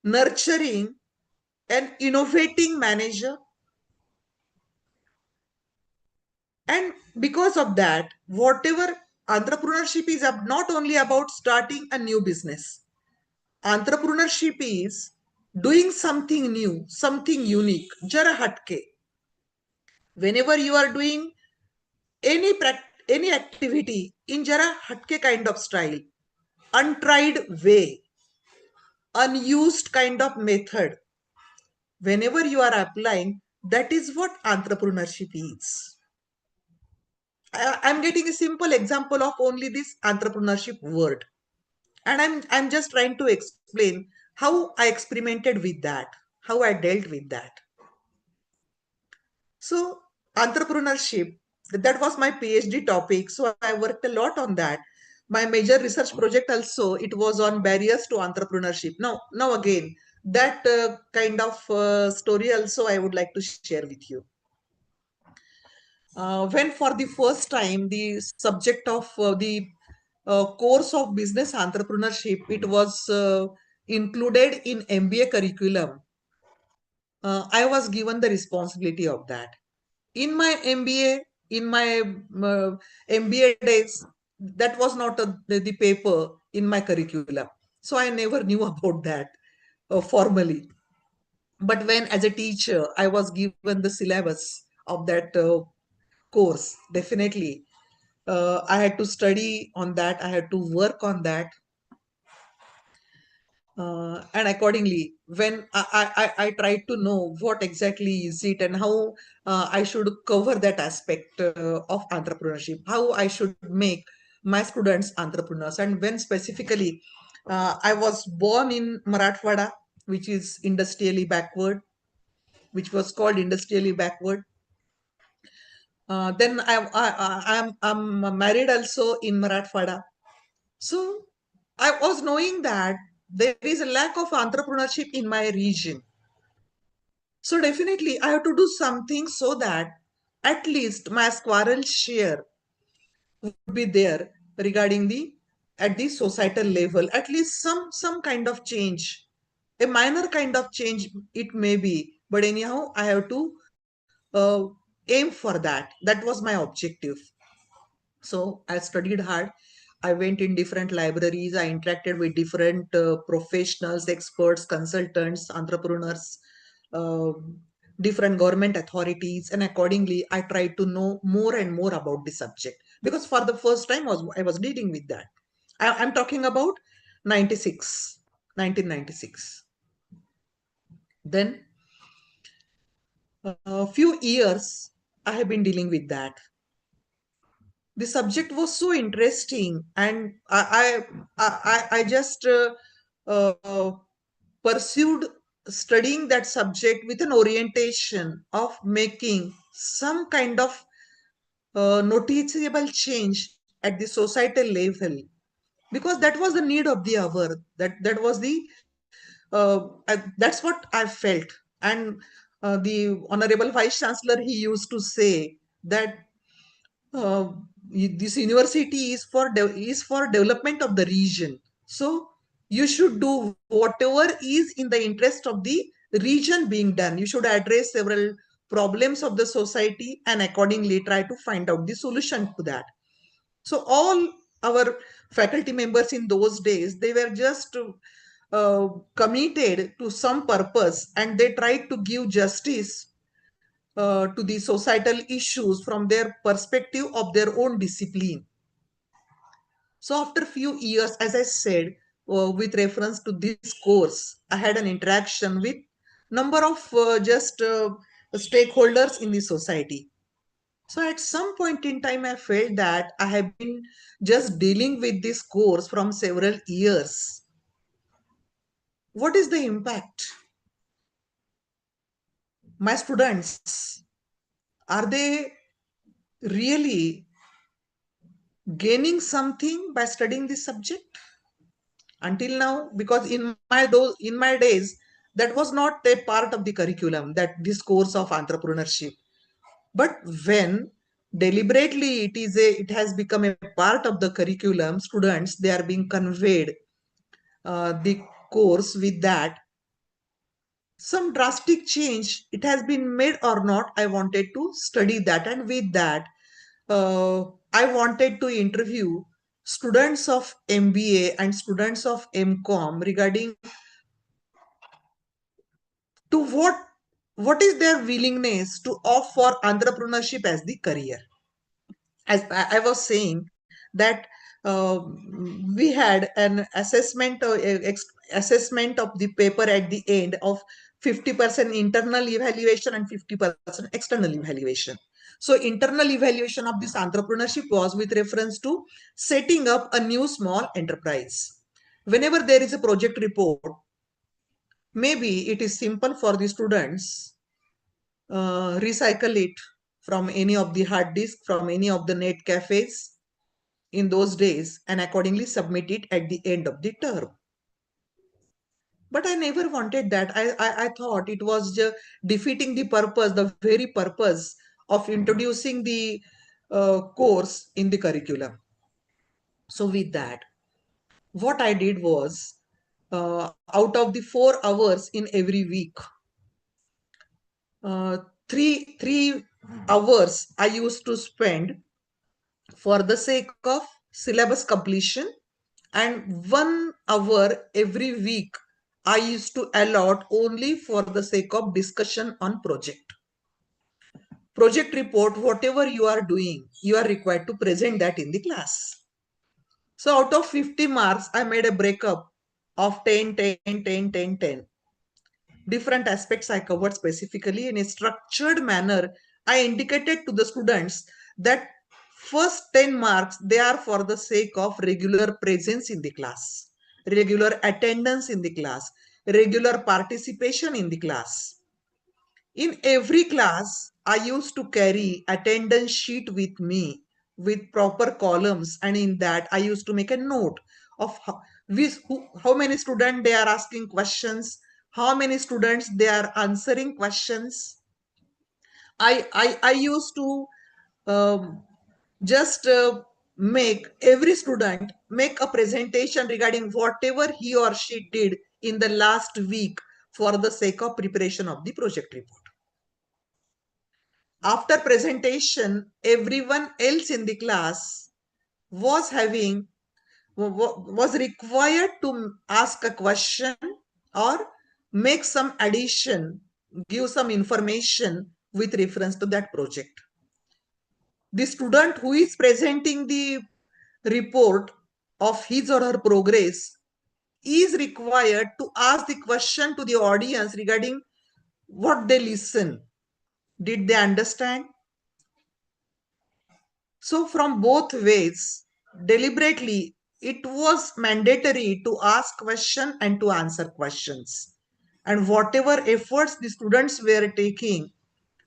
nurturing an innovating manager. And because of that, whatever entrepreneurship is not only about starting a new business. Entrepreneurship is doing something new, something unique, jara hatke. Whenever you are doing any activity in jara hatke kind of style, untried way, unused kind of method, whenever you are applying, that is what entrepreneurship is. I'm getting a simple example of only this entrepreneurship word. And I'm just trying to explain how I experimented with that. how I dealt with that. So entrepreneurship, that was my PhD topic. So I worked a lot on that. My major research project also, it was on barriers to entrepreneurship. Now again, that kind of story also I would like to share with you. When for the first time the subject of the course of business entrepreneurship, it was included in MBA curriculum, I was given the responsibility of that. In my MBA, in my MBA days, that was not the paper in my curriculum. So I never knew about that formally. But when, as a teacher, I was given the syllabus of that course, definitely I had to study on that, I had to work on that. And accordingly, when I tried to know what exactly is it and how I should cover that aspect of entrepreneurship, how I should make my students entrepreneurs. And when specifically I was born in Marathwada, which is industrially backward, which was called industrially backward. Then I'm married also in Marathwada. So I was knowing that there is a lack of entrepreneurship in my region. So definitely I have to do something so that at least my squirrel share would be there regarding the at the societal level, at least some kind of change, a minor kind of change it may be, but anyhow I have to aim for that. That was my objective. So I studied hard. I went in different libraries. I interacted with different professionals, experts, consultants, entrepreneurs, uh, different government authorities, and accordingly, I tried to know more and more about the subject because for the first time I was dealing with that. I'm talking about 96, 1996. Then a few years I have been dealing with that. The subject was so interesting, and I just uh, pursued studying that subject with an orientation of making some kind of noticeable change at the societal level, because that was the need of the hour. That was the that's what I felt. And the honorable vice chancellor, he used to say that uh, this university is for development of the region. So you should do whatever is in the interest of the region being done. You should address several problems of the society and accordingly try to find out the solution to that. So all our faculty members in those days, they were just committed to some purpose, and they tried to give justice to the societal issues from their perspective of their own discipline. So after a few years, as I said, with reference to this course, I had an interaction with number of just stakeholders in the society. So at some point in time, I felt that I have been just dealing with this course from several years. What is the impact? My students, are they really gaining something by studying this subject? Until now, because in my days, that was not a part of the curriculum, that this course of entrepreneurship. But when deliberately it has become a part of the curriculum, students, they are being conveyed the course with that, some drastic change it has been made or not, I wanted to study that. And with that, I wanted to interview students of MBA and students of MCOM regarding to what is their willingness to opt for entrepreneurship as the career. As I was saying that we had an assessment assessment of the paper at the end of 50% internal evaluation and 50% external evaluation. So internal evaluation of this entrepreneurship was with reference to setting up a new small enterprise. Whenever there is a project report, maybe it is simple for the students recycle it from any of the hard disk, from any of the net cafes in those days, and accordingly submit it at the end of the term. But I never wanted that. I thought it was just defeating the purpose, the very purpose of introducing the course in the curriculum. So with that, what I did was, out of the 4 hours in every week, uh, three hours I used to spend for the sake of syllabus completion, and 1 hour every week I used to allot only for the sake of discussion on project report. Whatever you are doing, you are required to present that in the class. So out of 50 marks, I made a breakup of 10, 10, 10, 10, 10. Different aspects I covered specifically in a structured manner. I indicated to the students that first 10 marks, they are for the sake of regular presence in the class, regular attendance in the class, regular participation in the class. In every class, I used to carry attendance sheet with me with proper columns, and in that I used to make a note of how many students they are asking questions, how many students they are answering questions. I used to just make every student make a presentation regarding whatever he or she did in the last week for the sake of preparation of the project report. After presentation, everyone else in the class was having was required to ask a question or make some addition, give some information with reference to that project. The student who is presenting the report of his or her progress is required to ask the question to the audience regarding what they listen. Did they understand? So from both ways, deliberately, it was mandatory to ask question and to answer questions. And whatever efforts the students were taking,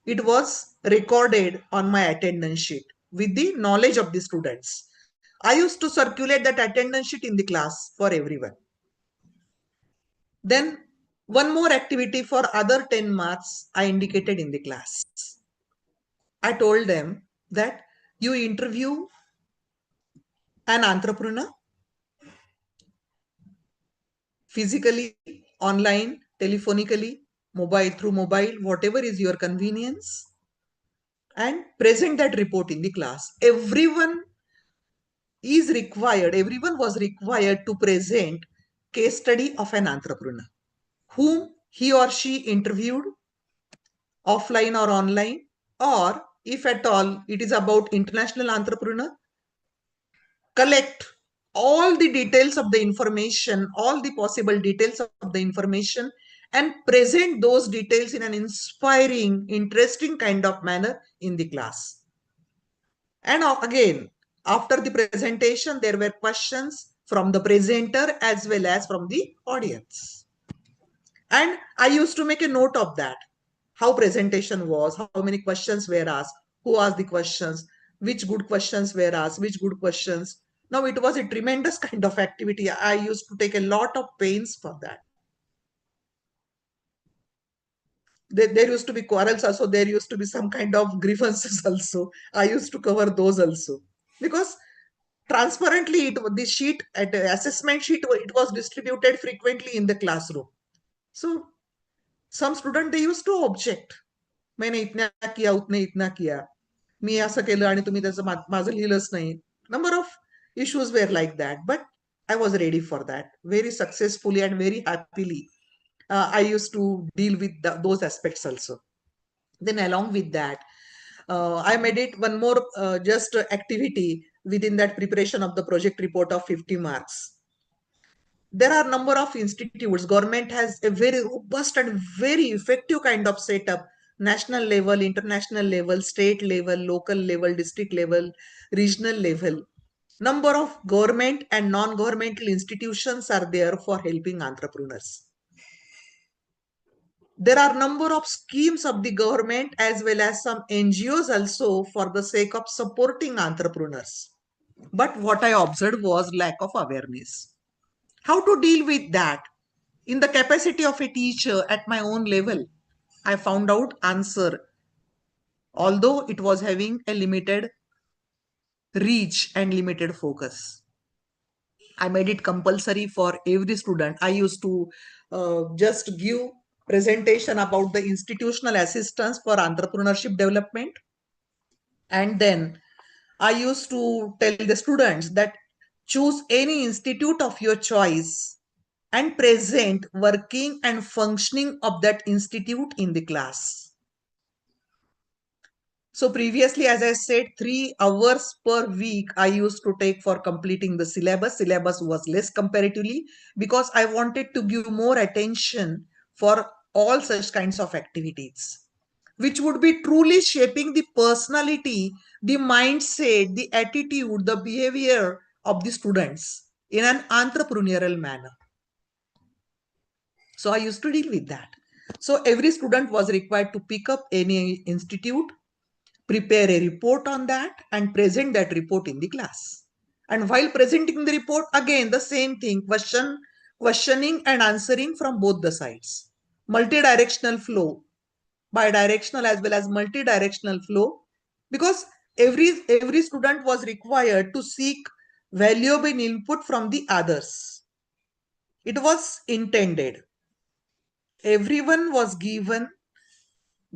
it was recorded on my attendance sheet with the knowledge of the students. I used to circulate that attendance sheet in the class for everyone. Then one more activity for other 10 marks I indicated in the class. I told them that you interview an entrepreneur physically, online, telephonically, through mobile, whatever is your convenience, and present that report in the class. Everyone was required to present case study of an entrepreneur whom he or she interviewed offline or online, or if at all it is about international entrepreneur, collect all the details of the information, all the possible details of the information, and present those details in an inspiring, interesting kind of manner in the class. And again, after the presentation, there were questions from the presenter as well as from the audience. And I used to make a note of that, how presentation was, how many questions were asked, who asked the questions, which good questions were asked, which good questions. Now it was a tremendous kind of activity. I used to take a lot of pains for that. There used to be quarrels also. There used to be some kind of grievances also. I used to cover those also. Because transparently, the sheet, assessment sheet, it was distributed frequently in the classroom. So some student, they used to object. मैंने इतना किया उतने इतना किया मी असं केलं आणि तुम्ही त्याचं माझं लिहिलंच नाही number of issues were like that, but I was ready for that very successfully and very happily. I used to deal with those aspects also. Then along with that, I made it one more just activity within that preparation of the project report of 50 marks. There are number of institutes. Government has a very robust and very effective kind of setup: national level, international level, state level, local level, district level, regional level. Number of government and non-governmental institutions are there for helping entrepreneurs. There are number of schemes of the government as well as some NGOs also for the sake of supporting entrepreneurs. But what I observed was lack of awareness. How to deal with that? In the capacity of a teacher at my own level, I found out answer, although it was having a limited reach and limited focus. I made it compulsory for every student. I used to just give presentation about the institutional assistance for entrepreneurship development. And then I used to tell the students that choose any institute of your choice and present working and functioning of that institute in the class. So previously, as I said, 3 hours per week I used to take for completing the syllabus. Syllabus was less comparatively because I wanted to give more attention for all such kinds of activities, which would be truly shaping the personality, the mindset, the attitude, the behavior of the students in an entrepreneurial manner. So I used to deal with that. So every student was required to pick up any institute, prepare a report on that, and present that report in the class. And while presenting the report, again the same thing, questioning and answering from both the sides. Multidirectional flow, bidirectional as well as multidirectional flow, because every student was required to seek valuable input from the others. It was intended. Everyone was given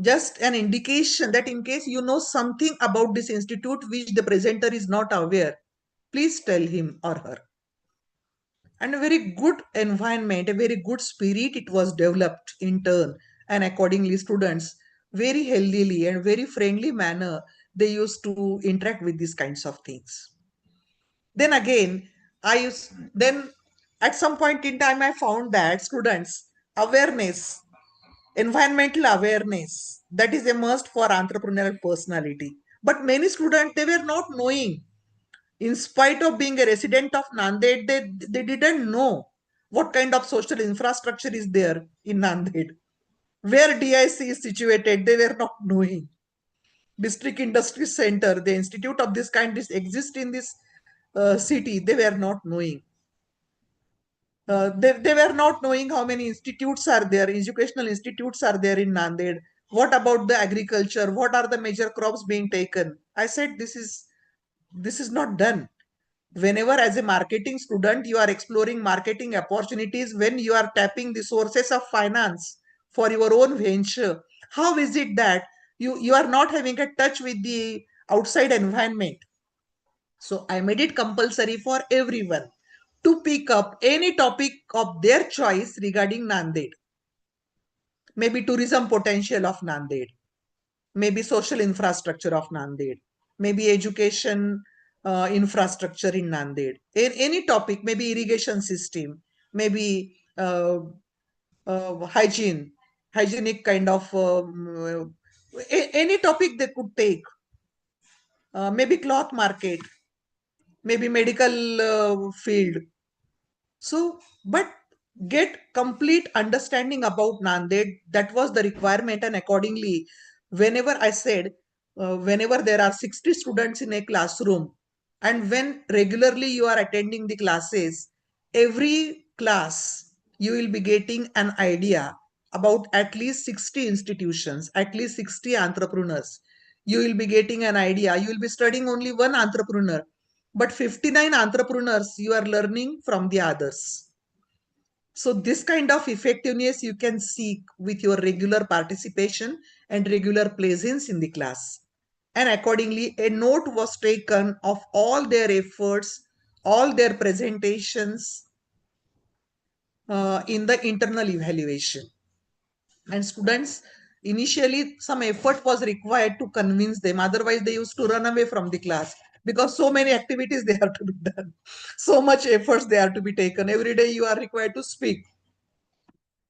just an indication that in case you know something about this institute which the presenter is not aware, please tell him or her. And a very good environment, a very good spirit, it was developed in turn, and accordingly students very healthily and very friendly manner they used to interact with these kinds of things. Then again, then at some point in time I found that students awareness, environmental awareness, that is a must for entrepreneurial personality. But many students, they were not knowing. In spite of being a resident of Nanded, they didn't know what kind of social infrastructure is there in Nanded. Where DIC is situated, they were not knowing. District Industry Center, the institute of this kind exists in this city, they were not knowing. They were not knowing how many institutes are there, educational institutes are there in Nanded. What about the agriculture? What are the major crops being taken? I said this is not done. Whenever as a marketing student you are exploring marketing opportunities, when you are tapping the sources of finance for your own venture, how is it that you are not having a touch with the outside environment? So I made it compulsory for everyone to pick up any topic of their choice regarding Nanded. Maybe tourism potential of Nanded, maybe social infrastructure of Nanded, maybe education infrastructure in Nanded. In any topic, maybe irrigation system, maybe hygienic kind of any topic they could take. Maybe cloth market, maybe medical field. So, but get complete understanding about Nanded, that was the requirement. And accordingly, whenever I said, whenever there are 60 students in a classroom, and when regularly you are attending the classes, every class you will be getting an idea about at least 60 institutions, at least 60 entrepreneurs. You will be getting an idea. You will be studying only one entrepreneur, but 59 entrepreneurs you are learning from the others. So this kind of effectiveness you can seek with your regular participation and regular presence in the class. And accordingly, a note was taken of all their efforts, all their presentations in the internal evaluation. And students, initially some effort was required to convince them, otherwise they used to run away from the class because so many activities they have to be done, so much efforts they have to be taken. Every day you are required to speak.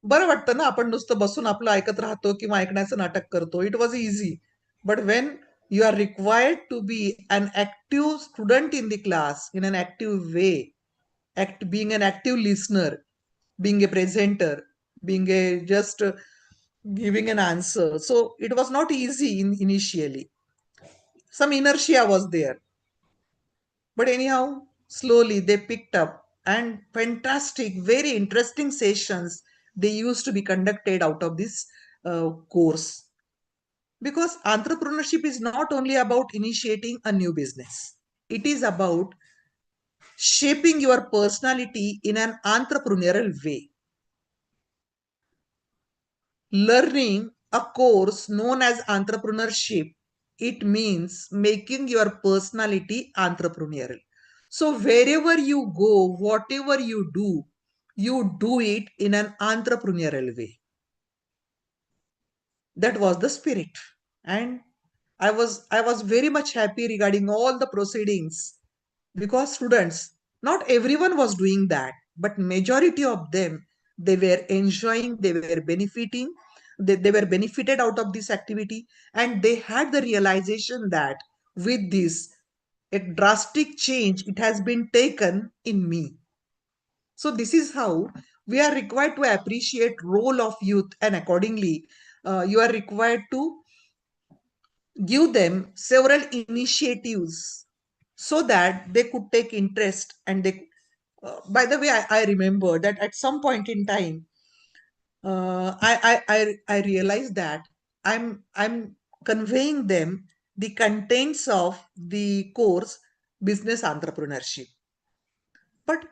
बरं वाटतं ना आपण नुसतं बसून आपलं ऐकत राहतो किंवा ऐकण्याचं नाटक करतो. It was easy. But when you are required to be an active student in the class in an active way, being an active listener, being a presenter, being a just giving an answer. So it was not easy initially. Some inertia was there. But anyhow, slowly they picked up, and fantastic, very interesting sessions they used to be conducted out of this course. Because entrepreneurship is not only about initiating a new business, it is about shaping your personality in an entrepreneurial way. Learning a course known as entrepreneurship, it means making your personality entrepreneurial. So wherever you go, whatever you do it in an entrepreneurial way. That was the spirit. And I was very much happy regarding all the proceedings, because students, not everyone was doing that, but majority of them, they were enjoying, they were benefiting, they were benefited out of this activity, and they had the realization that with this, a drastic change it has been taken in me. So this is how we are required to appreciate role of youth, and accordingly you are required to give them several initiatives so that they could take interest. And they by the way, I remember that at some point in time, I realized that I'm conveying them the contents of the course business entrepreneurship. But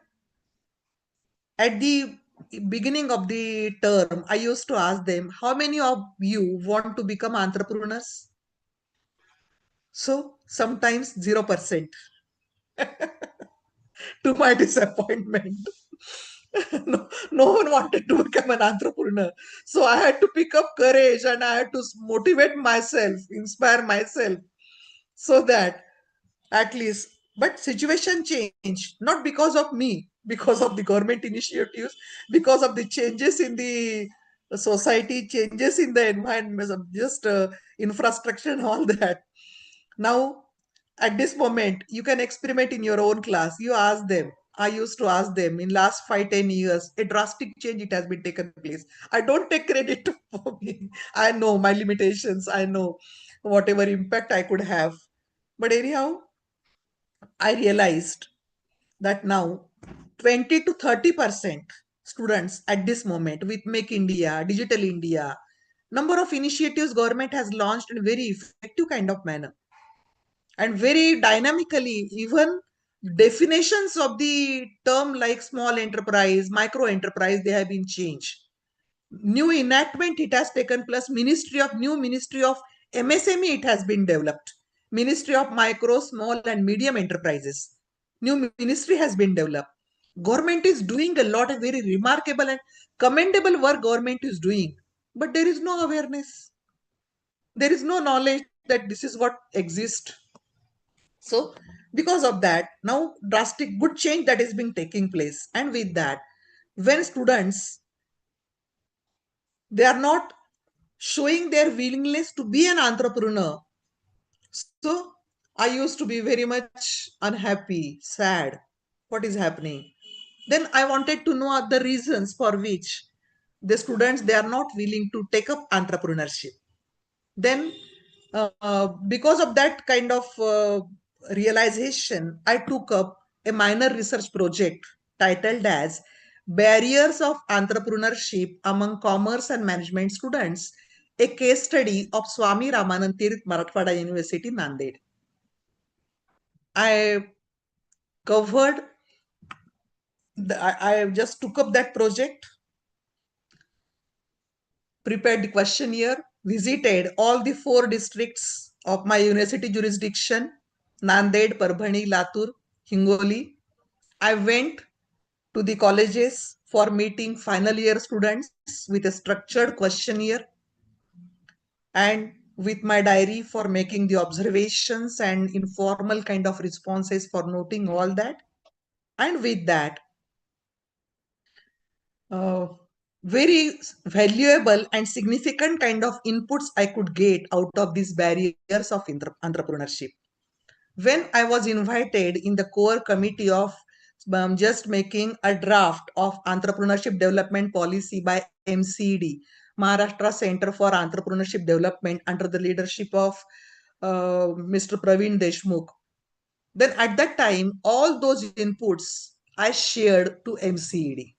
at the beginning of the term, I used to ask them, how many of you want to become entrepreneurs? So sometimes 0%. To my disappointment, no one wanted to become an entrepreneur. So I had to pick up courage, and I had to motivate myself, inspire myself, so that at least. But situation changed, not because of me, because of the government initiatives, because of the changes in the society, changes in the environment, just infrastructure and all that. Now, at this moment, you can experiment in your own class. You ask them. I used to ask them in last 5-10 years, a drastic change it has been taken place. I don't take credit for me. I know my limitations. I know whatever impact I could have. But anyhow, I realized that now 20 to 30% students at this moment with Make India, Digital India, number of initiatives government has launched in a very effective kind of manner, and very dynamically. Even definitions of the term like small enterprise, micro enterprise, they have been changed. New enactment it has taken, plus ministry of MSME it has been developed. Ministry of micro, small and medium enterprises, new ministry has been developed. Government is doing a lot of very remarkable and commendable work government is doing, but there is no awareness, there is no knowledge that this is what exists. So because of that, now drastic good change that is being taking place. And with that, when students, they are not showing their willingness to be an entrepreneur, so I used to be very much unhappy, sad. What is happening? Then I wanted to know the reasons for which the students, they are not willing to take up entrepreneurship. Then because of that kind of realization, I took up a minor research project titled as Barriers of Entrepreneurship Among Commerce and Management Students, a case study of Swami Ramanand Tirth, Marathwada University, Nanded. I covered, I just took up that project, prepared the questionnaire, visited all the 4 districts of my university jurisdiction: Nanded, Parbhani, Latur, Hingoli. I went to the colleges for meeting final year students with a structured questionnaire, and with my diary for making the observations and informal kind of responses for noting all that. And with that, uh, very valuable and significant kind of inputs I could get out of these barriers of entrepreneurship. When I was invited in the core committee of just making a draft of entrepreneurship development policy by MCD Maharashtra Center for Entrepreneurship Development under the leadership of Mr. Praveen Deshmukh. Then at that time, all those inputs I shared to MCED.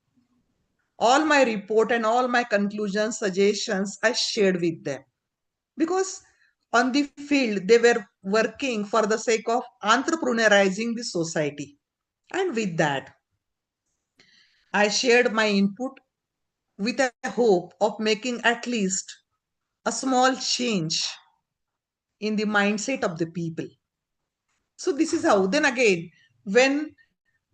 All my report and all my conclusions, suggestions, I shared with them. Because on the field, they were working for the sake of entrepreneurizing the society. And with that, I shared my input with a hope of making at least a small change in the mindset of the people. So this is how. Then again, when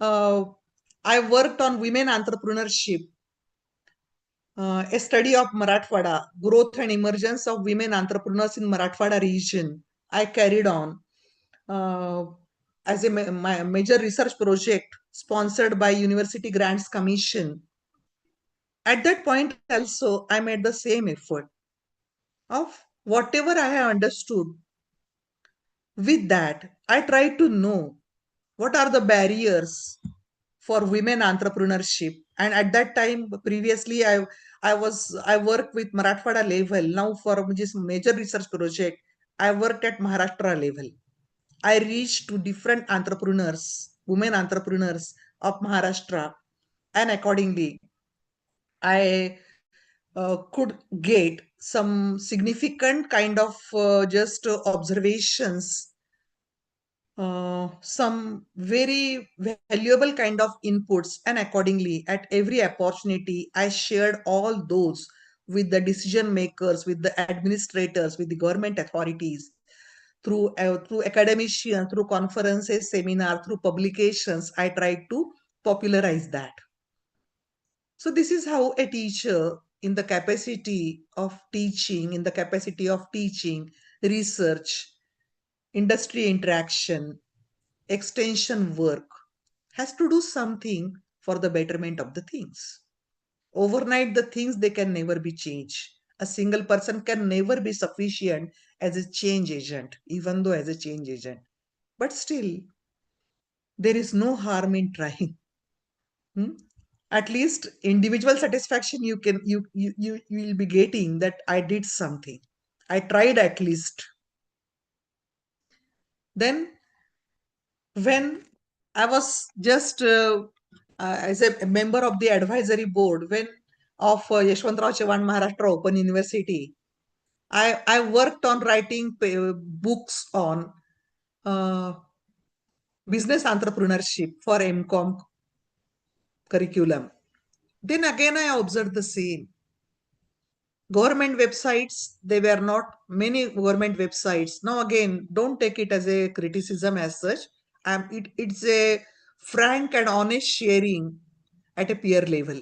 I worked on women entrepreneurship, a study of Marathwada, growth and emergence of women entrepreneurs in Marathwada region, I carried on uh, as a major research project sponsored by University Grants Commission. At that point also, I made the same effort of whatever I have understood. With that, I try to know what are the barriers for women entrepreneurship. And at that time, previously, I worked with Marathwada level. Now for this major research project, I worked at Maharashtra level. I reached to different entrepreneurs, women entrepreneurs of Maharashtra, and accordingly, I could get some significant kind of just observations, some very valuable kind of inputs, and accordingly, at every opportunity, I shared all those with the decision makers, with the administrators, with the government authorities, through academicians, through conferences, seminar, through publications. I tried to popularize that. So this is how a teacher, in the capacity of teaching, research, industry interaction, extension work, has to do something for the betterment of the things. Overnight, the things they can never be changed. A single person can never be sufficient as a change agent, even though as a change agent. But still, there is no harm in trying. Hmm? At least individual satisfaction you will be getting that I did something. I tried at least. Then when I was just as a member of the advisory board when of Yashwantrao Chavan Maharashtra Open University, I worked on writing books on uh, business entrepreneurship for MCOM curriculum. Then again, I observed the same. Government websites, they were not many government websites. Now, again, don't take it as a criticism as such. It's a frank and honest sharing at a peer level.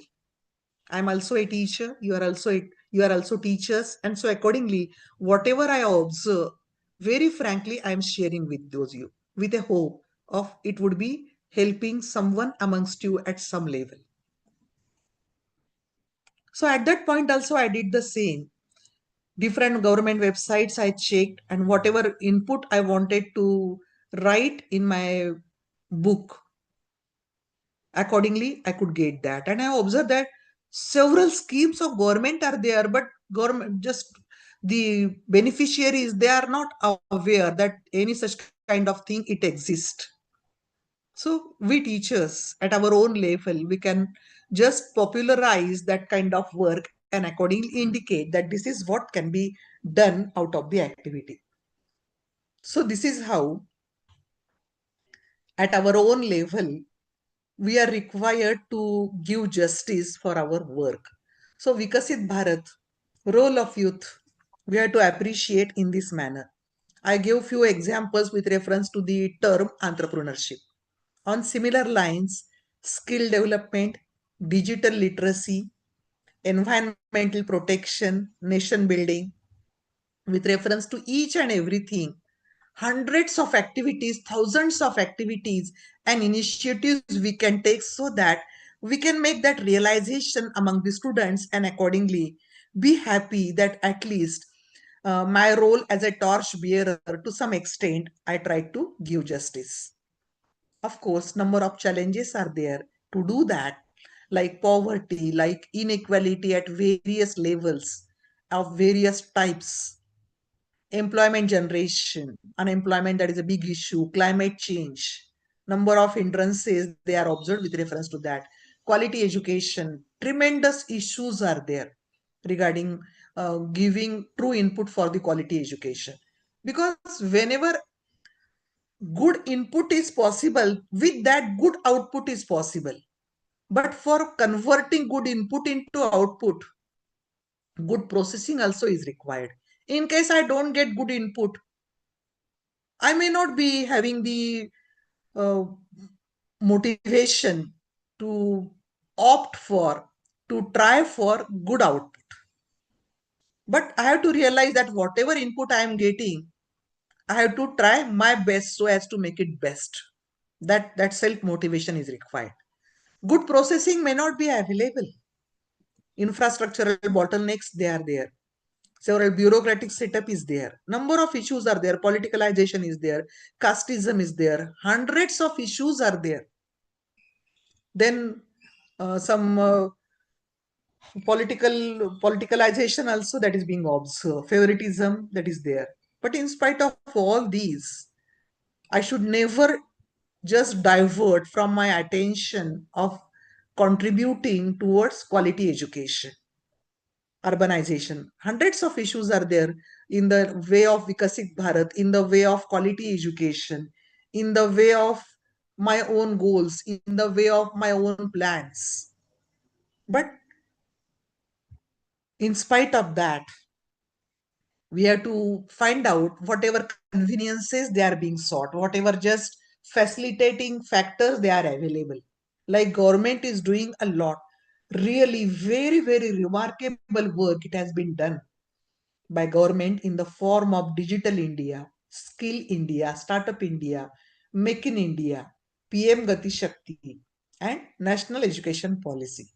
I'm also a teacher. You are also teachers, and so accordingly, whatever I observe, very frankly, I'm sharing with those you with a hope of it would be helping someone amongst you at some level. So at that point also, I did the same. Different government websites I checked, and whatever input I wanted to write in my book, accordingly I could get that. And I observed that several schemes of government are there, but government, just the beneficiaries, they are not aware that any such kind of thing it exists. So we teachers at our own level, we can just popularize that kind of work and accordingly indicate that this is what can be done out of the activity. So this is how at our own level, we are required to give justice for our work. So Vikasit Bharat, role of youth, we have to appreciate in this manner. I give few examples with reference to the term entrepreneurship. On similar lines, skill development, digital literacy, environmental protection, nation building, with reference to each and everything, hundreds of activities, thousands of activities and initiatives we can take so that we can make that realization among the students and accordingly be happy that at least my role as a torch bearer to some extent, I try to give justice. Of course, number of challenges are there to do that, like poverty, like inequality at various levels. of various types. Employment generation, unemployment, that is a big issue. Climate change, number of hindrances they are observed with reference to that. Quality education, tremendous issues are there regarding giving true input for the quality education. Because whenever good input is possible, with that good output is possible. But for converting good input into output, good processing also is required. In case I don't get good input, I may not be having the uh, motivation to opt for, to try for good output. But I have to realize that whatever input I am getting, I have to try my best so as to make it best. That self motivation is required. Good processing may not be available. Infrastructural bottlenecks, they are there. Several bureaucratic setup is there. Number of issues are there. Politicalization is there. Casteism is there. Hundreds of issues are there. Then some politicalization also that is being observed. Favoritism that is there. But in spite of all these, I should never just divert from my attention of contributing towards quality education. Urbanization, hundreds of issues are there in the way of Vikasit Bharat, in the way of quality education, in the way of my own goals, in the way of my own plans. But in spite of that, we have to find out whatever conveniences they are being sought, whatever just facilitating factors they are available. Like government is doing a lot, really very, very remarkable work it has been done by government in the form of Digital India, Skill India, Startup India, Make in India, PM Gati Shakti, and National Education Policy.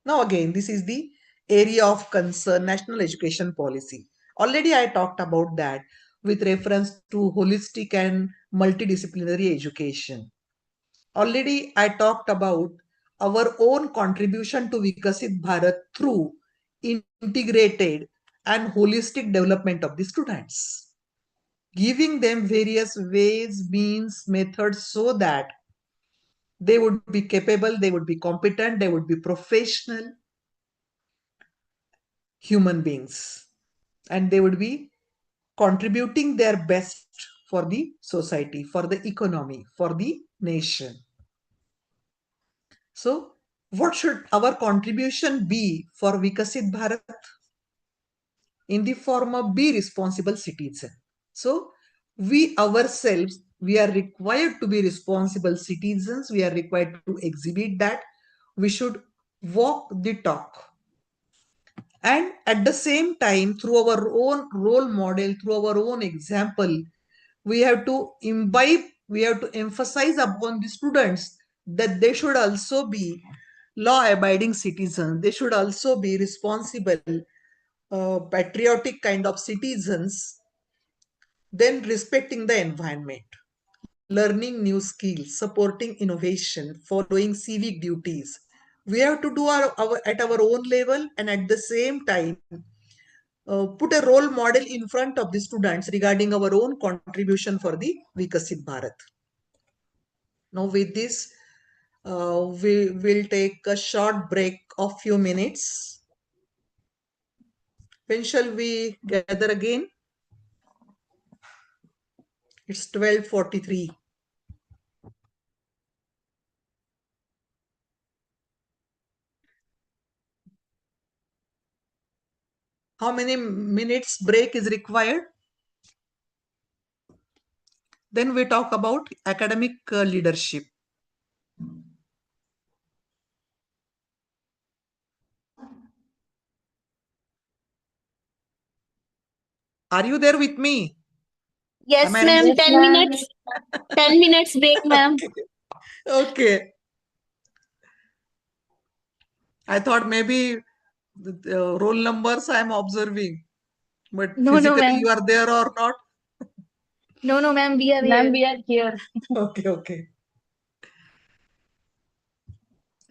Now again, this is the area of concern, National Education Policy. Already I talked about that with reference to holistic and multidisciplinary education. Already I talked about our own contribution to Vikasit Bharat through integrated and holistic development of the students, giving them various ways, means, methods so that they would be capable, they would be competent, they would be professional human beings, and they would be contributing their best for the society, for the economy, for the nation. So, what should our contribution be for Vikasit Bharat? In the form of be responsible citizen. So, we ourselves, we are required to be responsible citizens. We are required to exhibit that. We should walk the talk. And at the same time, through our own role model, through our own example, we have to imbibe, we have to emphasize upon the students that they should also be law-abiding citizens. They should also be responsible, patriotic kind of citizens. Then respecting the environment, learning new skills, supporting innovation, following civic duties. We have to do our at our own level, and at the same time put a role model in front of the students regarding our own contribution for the Vikasit Bharat. Now with this, we will take a short break of few minutes. When shall we gather again? It's 12:43. How many minutes break is required? Then we talk about academic leadership. Are you there with me? Yes, Am I ma'am. right? 10 minutes. 10 minutes break, ma'am. Okay. I thought maybe the roll numbers I am observing, but No, no, physically ma'am. you are there or not? No, no, ma'am. We are Ma'am, here. we are here. Okay, okay.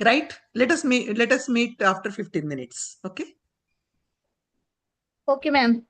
Right? Let us meet after 15 minutes. Okay. Okay, ma'am.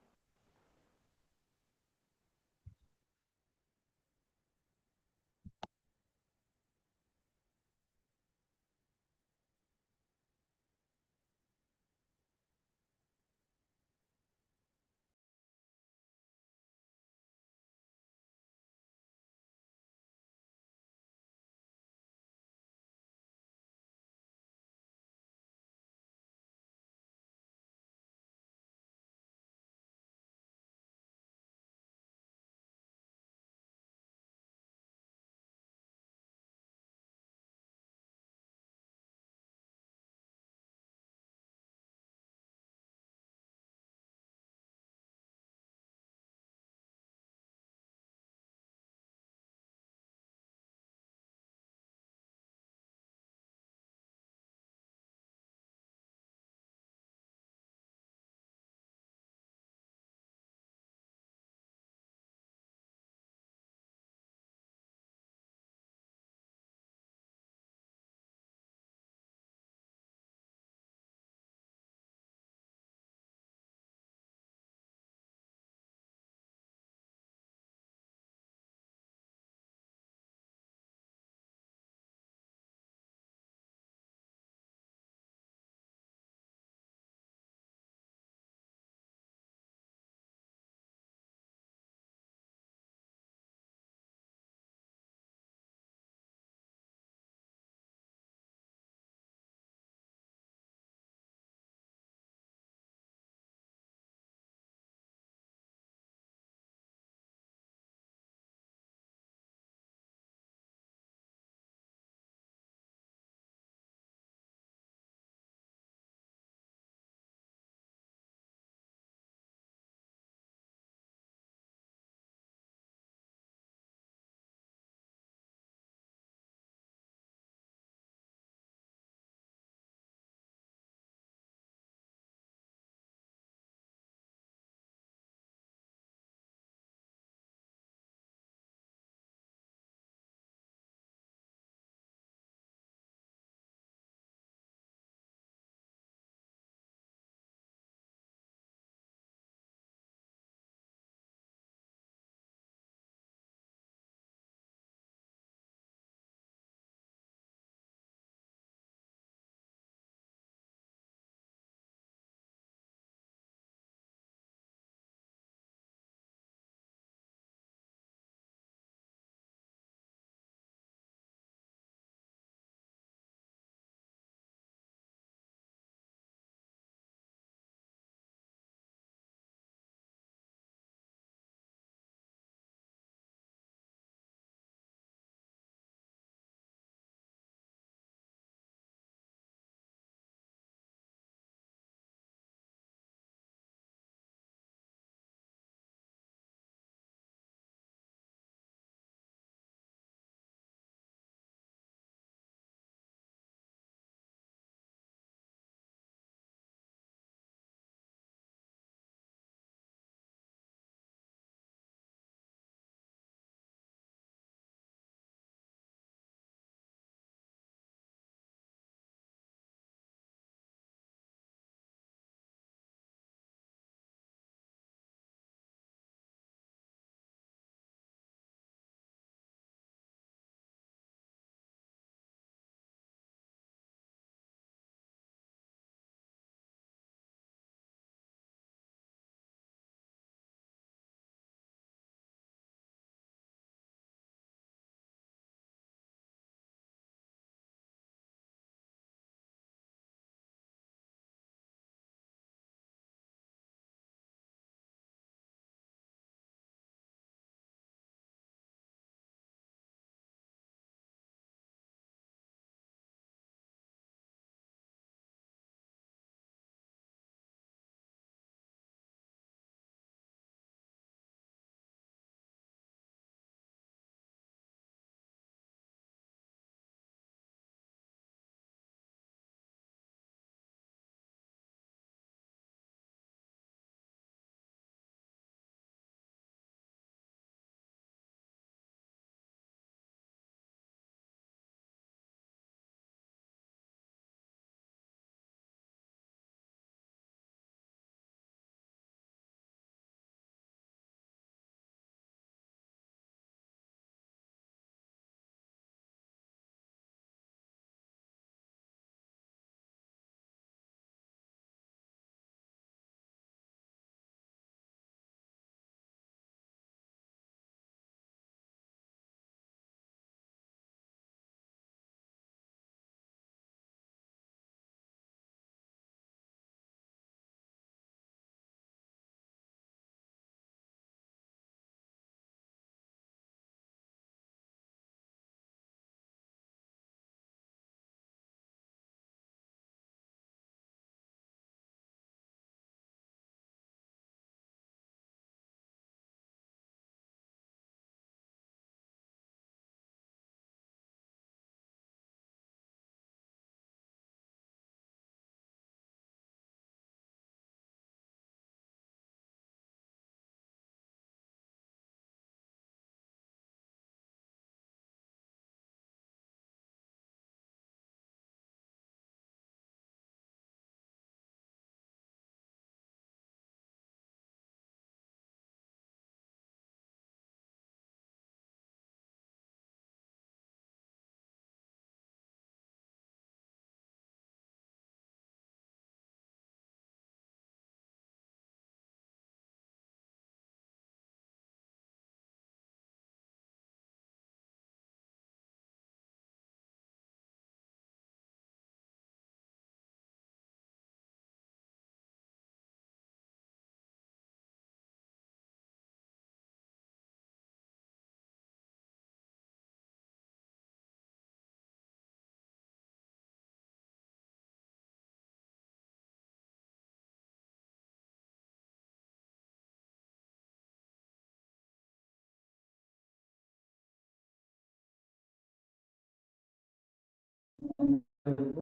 Hmm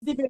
Hello.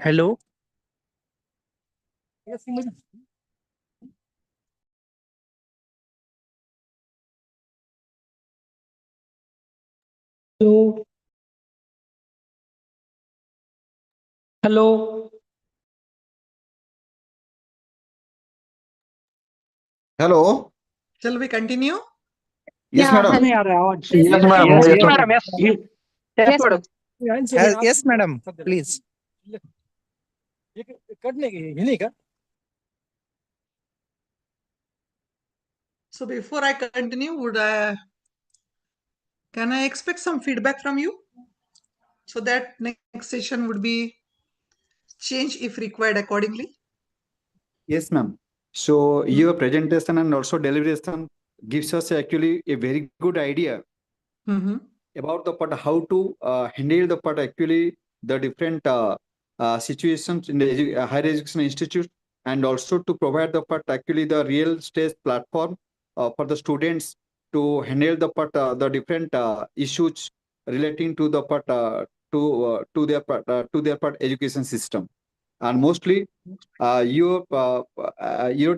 Hello. Hello. Hello. Shall we continue? Yes, Yeah, madam. नहीं आ रहा है आवाज Yes, madam. Yes, Yes, yes, madam. madam. Yes, yes, madam. Yes, madam. Please. So before I continue, can I expect some feedback from you? So that next session would be changed if required accordingly. Yes, ma'am. So your presentation and also deliberation gives us actually a very good idea Mm-hmm. about the part how to handle the part actually the different situations in the higher education institute, and also to provide the part actually the real stage platform for the students to handle the part the different issues relating to the part to their part education system. And mostly your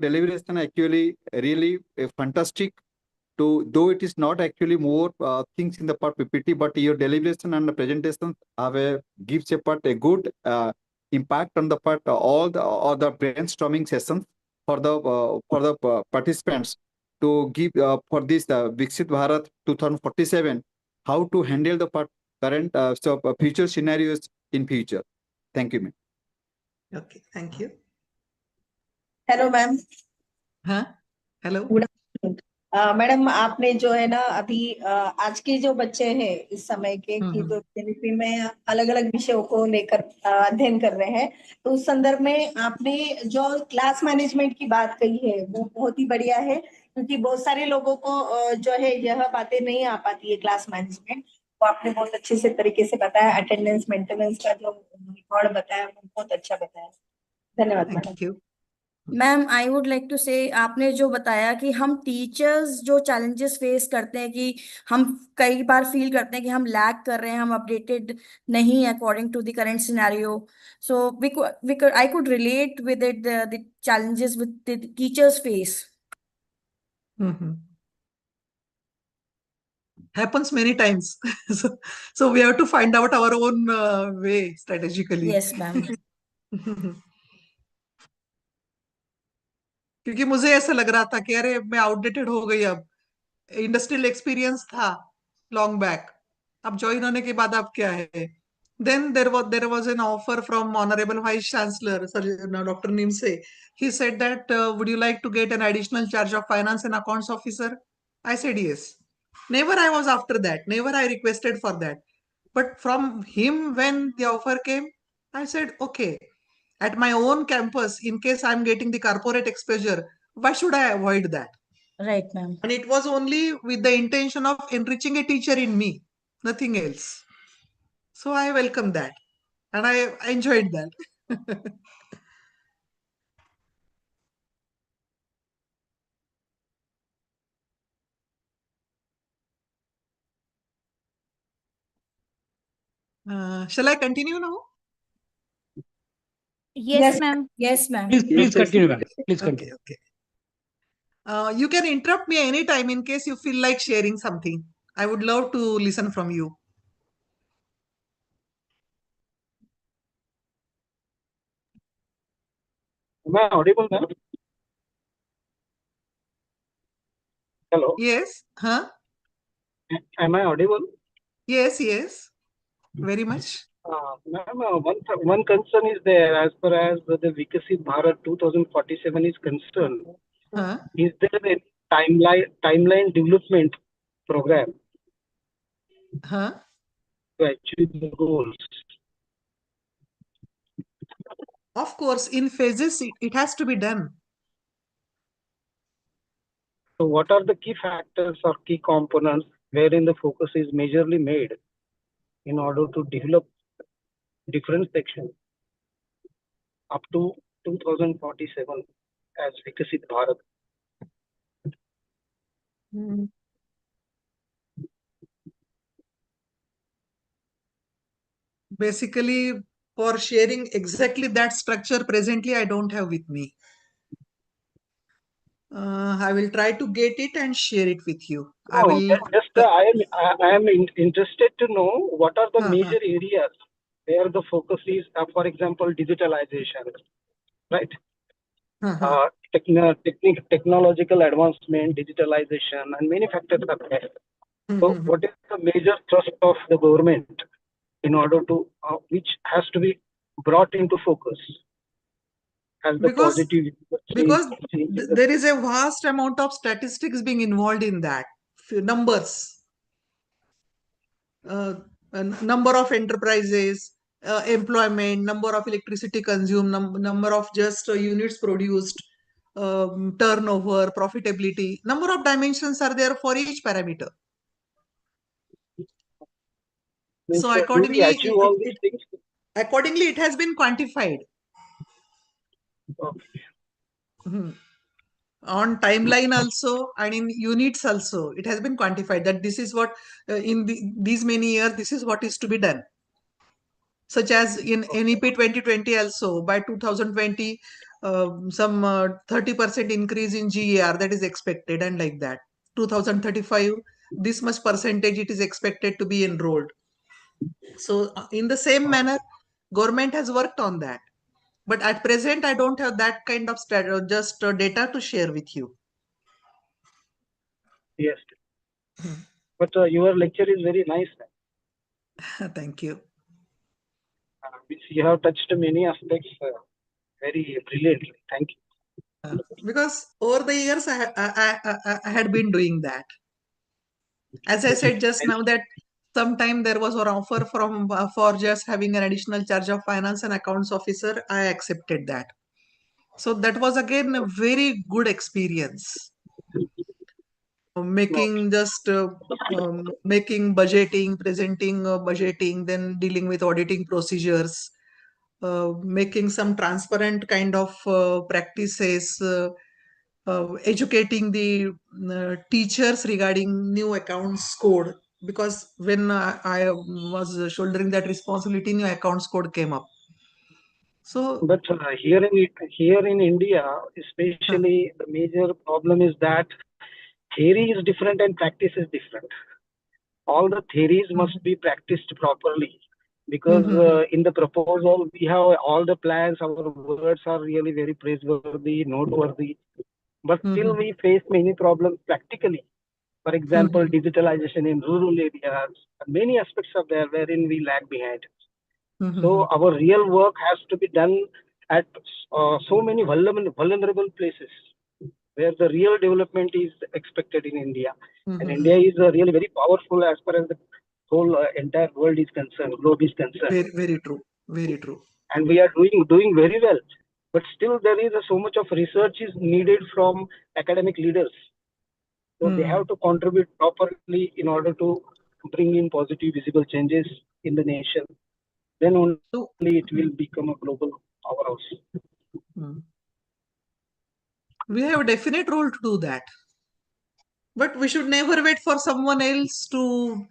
deliberation actually really fantastic to, though it is not actually more things in the part PPT, but your deliberation and the presentation have a gives a part a good impact on the part all the brainstorming sessions for the participants to give for this Viksit Bharat 2047 how to handle the part current future scenarios in future. Thank you, ma'am. Okay, thank you. Hello ma'am. Huh? Hello. Good afternoon madam. आपने जो है ना अभी आज के जो बच्चे हैं इस समय के की जो जेनेपी में अलग अलग विषयों को लेकर अध्ययन कर रहे हैं, तो उस संदर्भ में आपने जो क्लास मैनेजमेंट की बात कही है वो बहुत ही बढ़िया है, क्योंकि बहुत सारे लोगों को जो है यह बातें नहीं आ पाती है क्लास मैनेजमेंट। वो आपने बहुत अच्छे से तरीके से बताया, अटेंडेंस मेंटेनेंस का जो रिकॉर्ड बताया वो बहुत अच्छा बताया। धन्यवाद madam. Thank you. Ma'am I would like to say आपने जो बताया कि हम टीचर्स जो चैलेंजेस फेस करते हैं कि हम कई बार फील करते हैं कि हम लैग कर रहे हैं, हम अपडेटेड नहीं according to the current scenario. So we I could relate with it the challenges with the teachers face. Mm-hmm. Happens many times. So we have to find out our own way strategically. Yes ma'am. क्योंकि मुझे ऐसा लग रहा था कि अरे मैं outdated हो गई अब, इंडस्ट्रियल एक्सपीरियंस था लॉन्ग बैक, अब ज्वाइन होने के बाद अब क्या है. Then there was an offer from Honorable Vice Chancellor, Sir Dr. Nimse. He said that would you like to get an additional charge of finance and accounts officer? I said yes. Never I was after that. Never I requested for that. But from him, when the offer came, I said okay. At my own campus, in case I'm getting the corporate exposure, why should I avoid that? Right, ma'am. And it was only with the intention of enriching a teacher in me, nothing else. So I welcome that. And I enjoyed that. Shall I continue now? Yes, ma'am. Yes, ma'am. Please continue, ma'am. Please Okay, continue. okay. You can interrupt me anytime in case you feel like sharing something. I would love to listen from you. Am I audible, ma'am? Hello. Yes? Huh? Am I audible? Yes, yes. Very much. Ma'am, one concern is there as far as the Vikasit Bharat 2047 is concerned. Huh? Is there any timeline development program Huh? to achieve the goals? Of course, in phases, it has to be done. So what are the key factors or key components wherein the focus is majorly made in order to develop different sections up to 2047 as Vikasit Bharat? Basically, for sharing exactly that structure presently, I don't have with me. I will try to get it and share it with you. I No, will. I am interested to know what are the Huh, major areas where the focus is, for example, digitalization, right? huh. Technological advancement, digitalization, and many factors are there. So, what is the major thrust of the government in order to, which has to be brought into focus as the because positive because change in the there is a vast amount of statistics being involved in that. Numbers, number of enterprises, employment, number of electricity consumed, number of just units produced, turnover, profitability. Number of dimensions are there for each parameter. means, So do we achieve all these things? accordingly, it has been quantified. Okay. On timeline also and in units also, it has been quantified that this is what in these many years, this is what is to be done. Such as in NEP 2020 also, by 2020, some 30% increase in GER that is expected, and like that. 2035, this much percentage it is expected to be enrolled. So in the same manner, government has worked on that. But at present, I don't have that kind of data to share with you. Yes. But your lecture is very nice. Thank you. You have touched many aspects very brilliantly. Thank you. Because over the years, I had been doing that. As I said just now, that sometime there was an offer from for just having an additional charge of finance and accounts officer. I accepted that. So that was again a very good experience. Making just making budgeting, presenting budgeting, then dealing with auditing procedures, making some transparent kind of practices, educating the teachers regarding new accounts code. Because when I was shouldering that responsibility, new accounts code came up. So, but here in India, especially, the major problem is that theory is different and practice is different. All the theories must be practiced properly, because in the proposal we have all the plans, our words are really very praiseworthy, noteworthy, but still we face many problems practically. For example, digitalization in rural areas, many aspects are there wherein we lag behind. So our real work has to be done at so many vulnerable places where the real development is expected in India. And India is really very powerful as far as the whole entire world is concerned, globe is concerned. Very, very true. Very true. And we are doing very well. But still there is so much of research is needed from academic leaders. So they have to contribute properly in order to bring in positive visible changes in the nation. Then only it will become a global powerhouse. We have a definite role to do that. But we should never wait for someone else to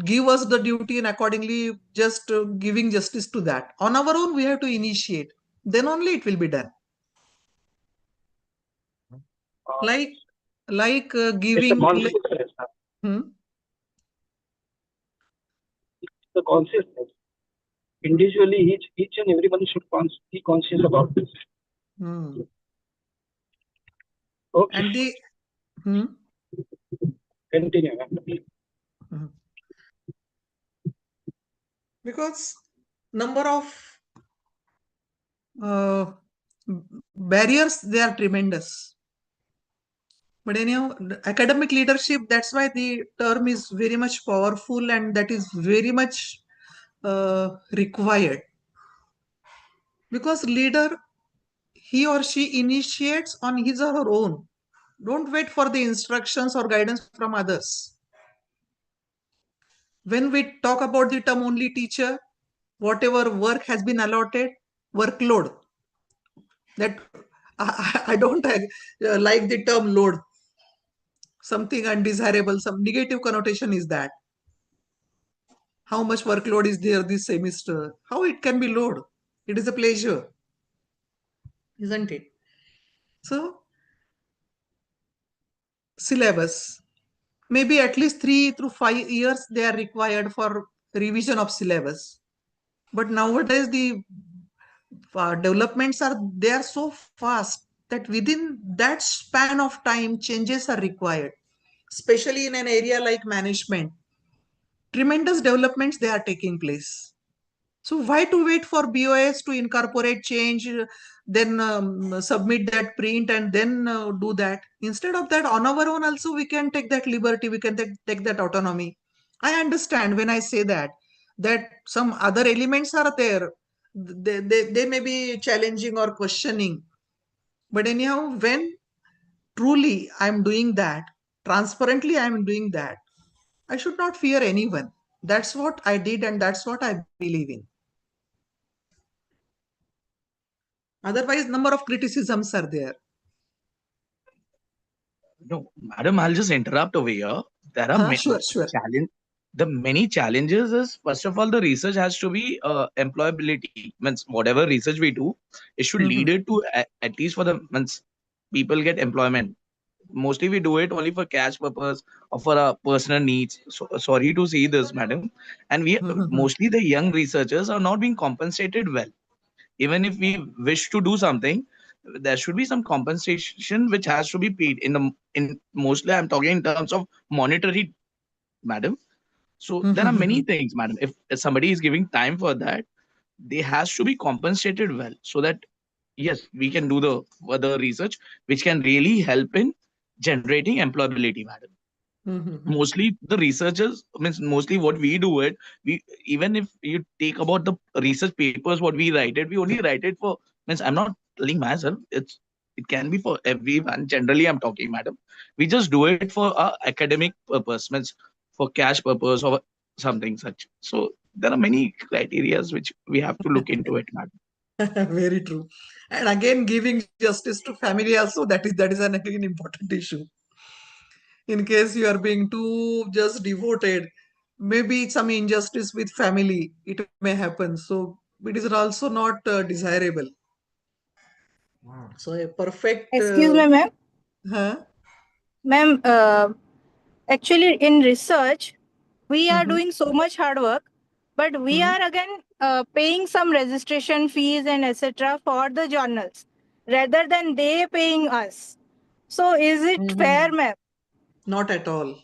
give us the duty and accordingly just giving justice to that. On our own, we have to initiate. Then only it will be done. Like It's a giving. consciousness. It's a consciousness. Individually, each and everyone should be conscious about this. Okay. And the continue. Because number of barriers, they are tremendous. But anyhow, academic leadership, that's why the term is very much powerful and that is very much required. Because leader, he or she initiates on his or her own. Don't wait for the instructions or guidance from others. When we talk about the term only teacher, whatever work has been allotted, workload. That I don't like the term load. Something undesirable, some negative connotation is that. How much workload is there this semester? How it can be load? It is a pleasure, isn't it? So, syllabus. Maybe at least 3 to 5 years they are required for revision of syllabus. But nowadays the developments are so fast that within that span of time changes are required, especially in an area like management. Tremendous developments they are taking place. So why to wait for BOS to incorporate change, then submit that print and then do that? Instead of that, on our own also we can take that liberty, we can take that autonomy. I understand when I say that some other elements are there. They may be challenging or questioning. But anyhow, when truly I'm doing that, transparently I'm doing that, I should not fear anyone. That's what I did and that's what I believe in. Otherwise, number of criticisms are there. No, madam, I'll just interrupt over here. There are many Sure. The many challenges is, first of all, the research has to be employability. Means whatever research we do, it should lead it to at least for the means people get employment. Mostly we do it only for cash purpose or for our personal needs. So, sorry to say this, madam. And we mostly the young researchers are not being compensated well. Even if we wish to do something, there should be some compensation which has to be paid in mostly I'm talking in terms of monetary, madam. So there are many things, madam. If somebody is giving time for that, they has to be compensated well so that yes, we can do the further research which can really help in generating employability, madam. Mostly the researchers means mostly what we do it, we even if you take about the research papers what we write it, we only write it for means I'm not telling myself, it can be for everyone. Generally I'm talking, madam, we just do it for our academic purpose, means for cash purpose or something such. So there are many criterias which we have to look into it, madam. Very true. And again, giving justice to family also, that is an again important issue. In case you are being too just devoted, maybe some injustice with family, it may happen. So it is also not desirable. So a perfect. Excuse me, ma'am. Ma'am, actually in research, we are doing so much hard work, but we are again paying some registration fees and etc. for the journals rather than they paying us. So is it fair, ma'am? Not at all.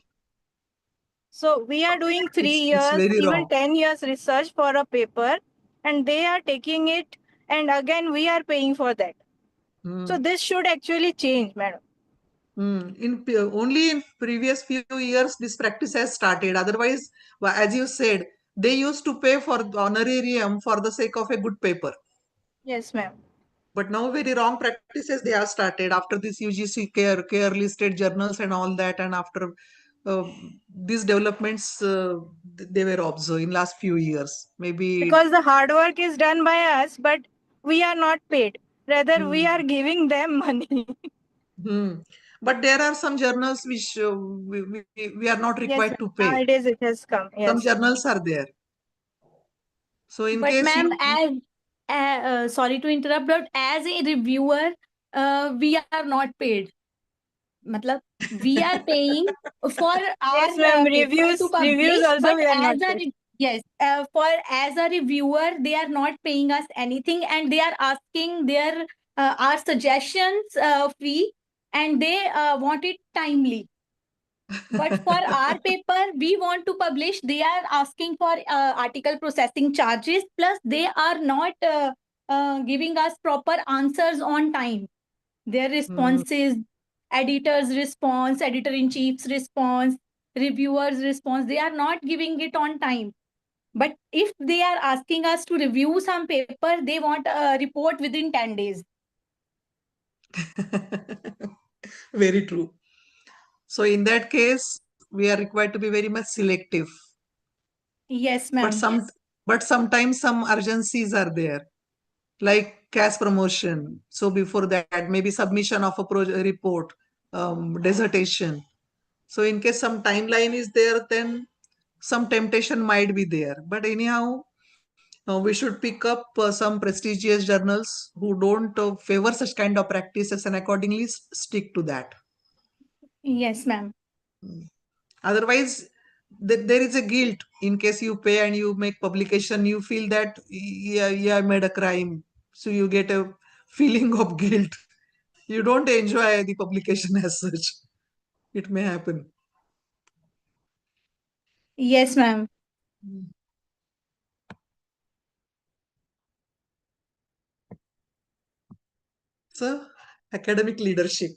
So we are doing 3 It's years, very even wrong. 10 years research for a paper, and they are taking it, and again we are paying for that. So this should actually change, madam. Only in previous few years this practice has started. Otherwise, as you said, they used to pay for honorarium for the sake of a good paper. Yes, ma'am. But now very wrong practices they have started after this UGC care listed journals and all that, and after these developments they were observed in last few years. Maybe Because the hard work is done by us, but we are not paid. Rather, we are giving them money. But there are some journals which we are not Yes, required to ma'am. pay. Nowadays it has come. Some Yes. journals are there. So in But case ma'am, you as sorry to interrupt, but as a reviewer, we are not paid. Matlab, we are paying for our Yes, ma'am. paper to Reviews publish, also but we are as not a paid. yes, for as a reviewer, they are not paying us anything, and they are asking their our suggestions fee, and they want it timely. But for our paper, we want to publish. They are asking for article processing charges. Plus, they are not giving us proper answers on time. Their responses, editor's response, editor in chief's response, reviewers' response, they are not giving it on time. But if they are asking us to review some paper, they want a report within 10 days. very true. So in that case, we are required to be very much selective. Yes, But ma'am. but sometimes some urgencies are there, like cash promotion. So before that, maybe submission of a report, dissertation. So in case some timeline is there, then some temptation might be there. But anyhow, we should pick up some prestigious journals who don't favor such kind of practices and accordingly stick to that. Yes, ma'am. Otherwise, there is a guilt in case you pay and you make publication. You feel that yeah, I made a crime, so you get a feeling of guilt. You don't enjoy the publication as such. It may happen. Yes, ma'am. So, academic leadership.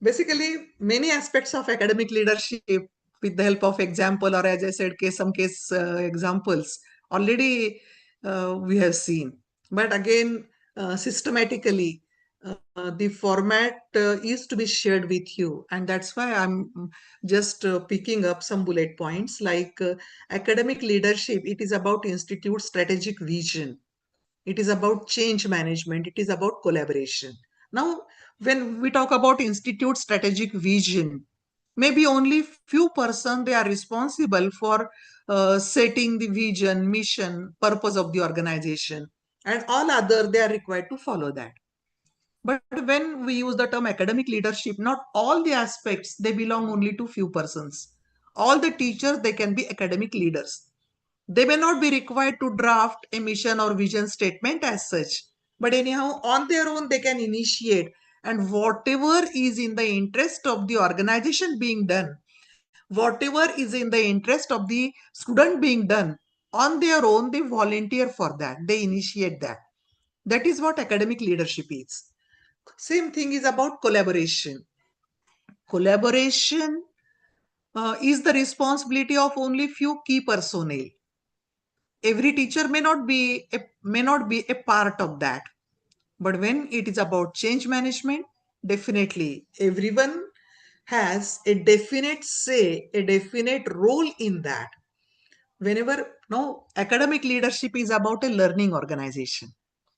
Basically, many aspects of academic leadership with the help of example, or as I said, some case examples already we have seen. But again, systematically, the format is to be shared with you, and that's why I'm just picking up some bullet points like academic leadership. It is about institute strategic vision, it is about change management, it is about collaboration. Now, when we talk about institute strategic vision, maybe only few person they are responsible for setting the vision, mission, purpose of the organization, and all other they are required to follow that. But when we use the term academic leadership, not all the aspects they belong only to few persons. All the teachers they can be academic leaders. They may not be required to draft a mission or vision statement as such, but anyhow, on their own, they can initiate, and whatever is in the interest of the organization being done, whatever is in the interest of the student being done, on their own, they volunteer for that, they initiate that. That is what academic leadership is. Same thing is about collaboration. Collaboration is the responsibility of only few key personnel. Every teacher may not be a part of that, but when it is about change management, definitely everyone has a definite say, a definite role in that. Whenever no, academic leadership is about a learning organization.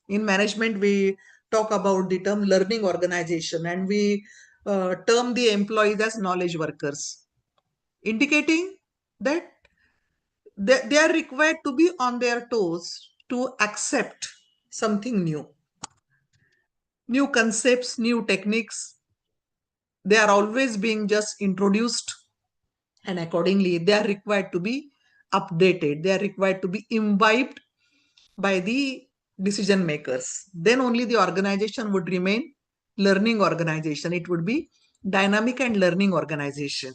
In management we talk about the term learning organization, and we term the employees as knowledge workers, indicating that they are required to be on their toes to accept something new concepts, new techniques. They are always being just introduced, and accordingly they are required to be updated, they are required to be imbibed by the decision makers. Then only the organization would remain learning organization, it would be dynamic and learning organization.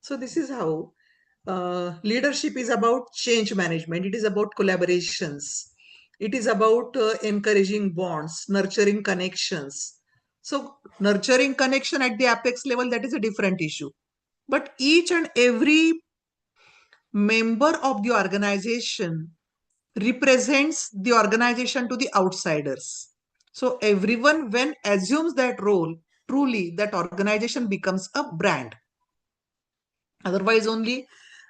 So this is how leadership is about change management. It is about collaborations. It is about encouraging bonds, nurturing connections. So nurturing connection at the apex level, that is a different issue. But each and every member of the organization represents the organization to the outsiders. So everyone, when assumes that role, truly that organization becomes a brand. Otherwise, only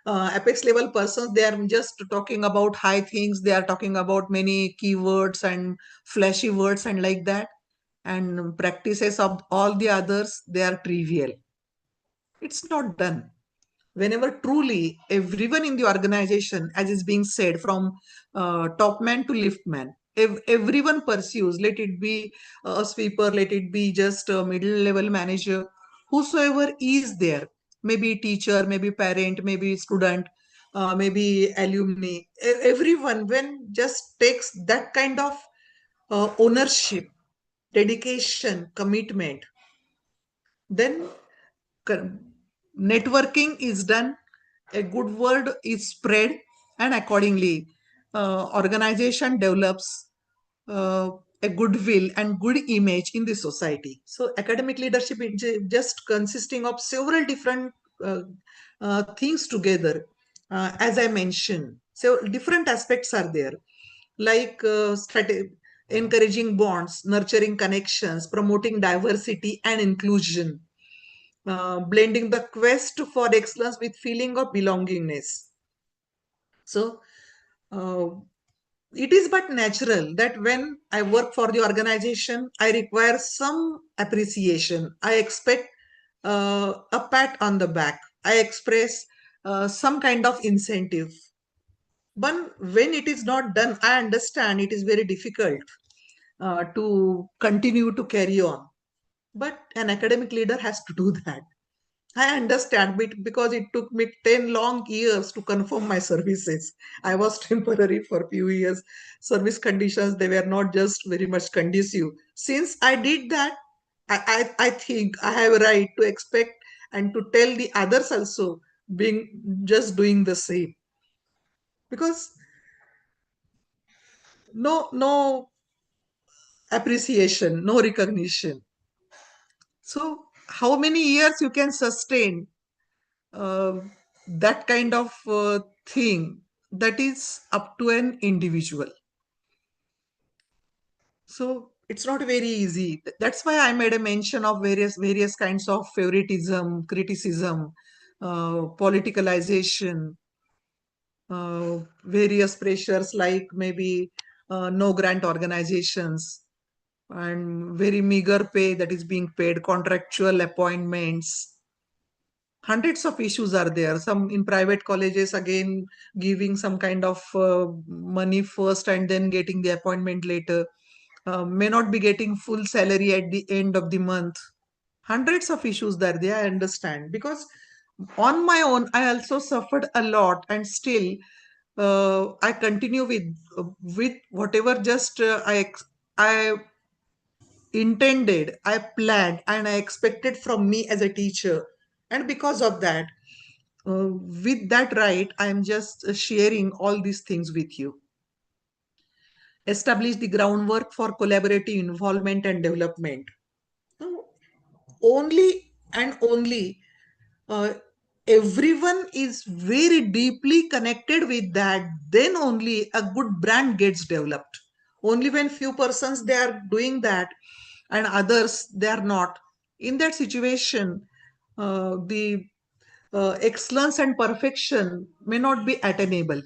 apex level persons, they are just talking about high things. They are talking about many keywords and flashy words and like that. And practices of all the others, they are trivial. It's not done. Whenever truly everyone in the organization, as is being said, from top man to lift man, everyone pursues, let it be a sweeper, let it be just a middle level manager, whosoever is there, maybe teacher, maybe parent, maybe student, maybe alumni, everyone, when just takes that kind of ownership, dedication, commitment, then networking is done, a good word is spread, and accordingly organization develops a goodwill and good image in the society. So academic leadership is just consisting of several different things together, as I mentioned. So different aspects are there, like encouraging bonds, nurturing connections, promoting diversity and inclusion, blending the quest for excellence with feeling of belongingness. So it is but natural that when I work for the organization, I require some appreciation. I expect a pat on the back. I express some kind of incentive. But when it is not done, I understand it is very difficult to continue to carry on. But an academic leader has to do that. I understand because it took me 10 long years to confirm my services. I was temporary for a few years. Service conditions, they were not just very much conducive. Since I did that, I think I have a right to expect and to tell the others also being just doing the same. Because no appreciation, no recognition. So how many years you can sustain uh, that kind of thing, that is up to an individual. So it's not very easy. That's why I made a mention of various kinds of favoritism, criticism, politicalization, various pressures like maybe no grant organizations and very meager pay that is being paid, contractual appointments. Hundreds of issues are there. Some in private colleges, again, giving some kind of money first and then getting the appointment later. May not be getting full salary at the end of the month. Hundreds of issues there, I understand. Because on my own, I also suffered a lot, and still I continue with whatever just I intended, I planned, and I expected from me as a teacher. And because of that, with that right, I am just sharing all these things with you. Establish the groundwork for collaborative involvement and development. Now, only and only uh, everyone is very deeply connected with that, then only a good brand gets developed. Only when few persons they are doing that and others they are not, in that situation the excellence and perfection may not be attainable.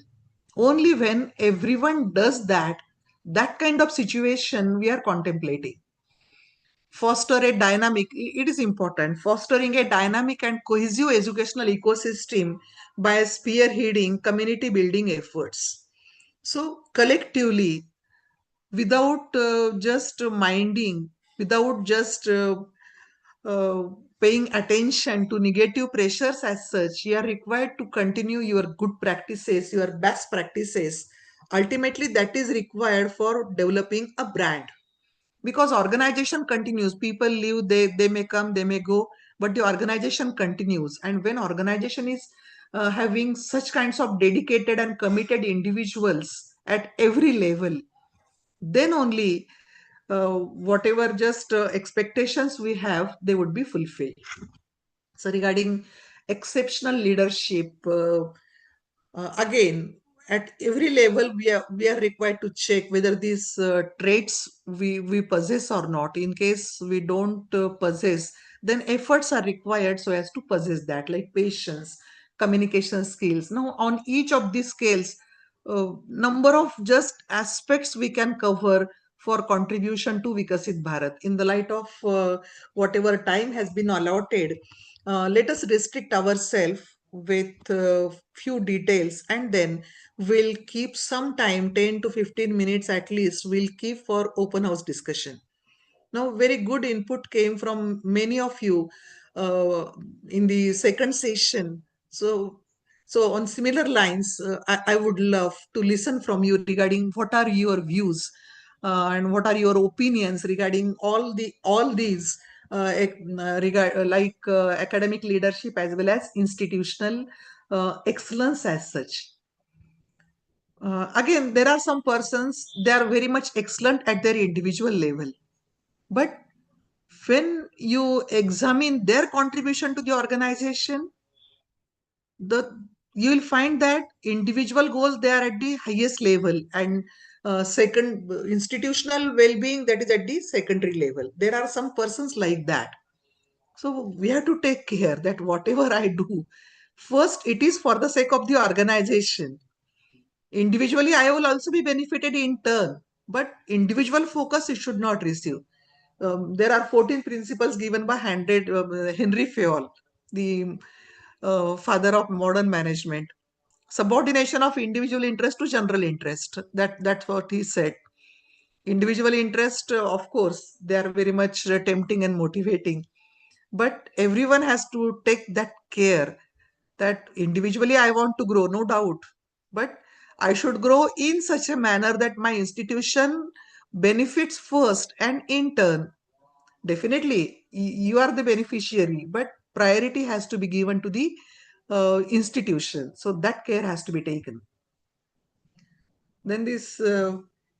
Only when everyone does that, that kind of situation we are contemplating. Foster a dynamic, it is important, fostering a dynamic and cohesive educational ecosystem by spearheading community building efforts. So collectively, without just minding, without just uh, paying attention to negative pressures as such, you are required to continue your good practices, your best practices. Ultimately, that is required for developing a brand. because organization continues. People leave, they may come, they may go, but the organization continues. And when organization is having such kinds of dedicated and committed individuals at every level, then only whatever just expectations we have, they would be fulfilled. So regarding exceptional leadership, again, at every level, we are required to check whether these traits we possess or not. In case we don't possess, then efforts are required so as to possess that, like patience, communication skills. Now, on each of these scales, number of just aspects we can cover for contribution to Vikasit Bharat. In the light of whatever time has been allotted, let us restrict ourselves with few details, and then we'll keep some time, 10 to 15 minutes at least, we'll keep for open house discussion. Now, very good input came from many of you in the second session. So on similar lines, I would love to listen from you regarding what are your views and what are your opinions regarding all these academic leadership as well as institutional excellence as such. Again, there are some persons, they are very much excellent at their individual level, but when you examine their contribution to the organization, you will find that individual goals, they are at the highest level, and second, institutional well-being, that is at the secondary level. There are some persons like that. So we have to take care that whatever I do, first it is for the sake of the organization. Individually, I will also be benefited in turn, but individual focus it should not receive. There are 14 principles given by Henry Fayol, the father of modern management. Subordination of individual interest to general interest. That's what he said. Individual interest, of course, they are very much tempting and motivating, but everyone has to take that care that individually I want to grow, no doubt, but I should grow in such a manner that my institution benefits first, and in turn, definitely you are the beneficiary, but priority has to be given to the institution. So that care has to be taken. Then this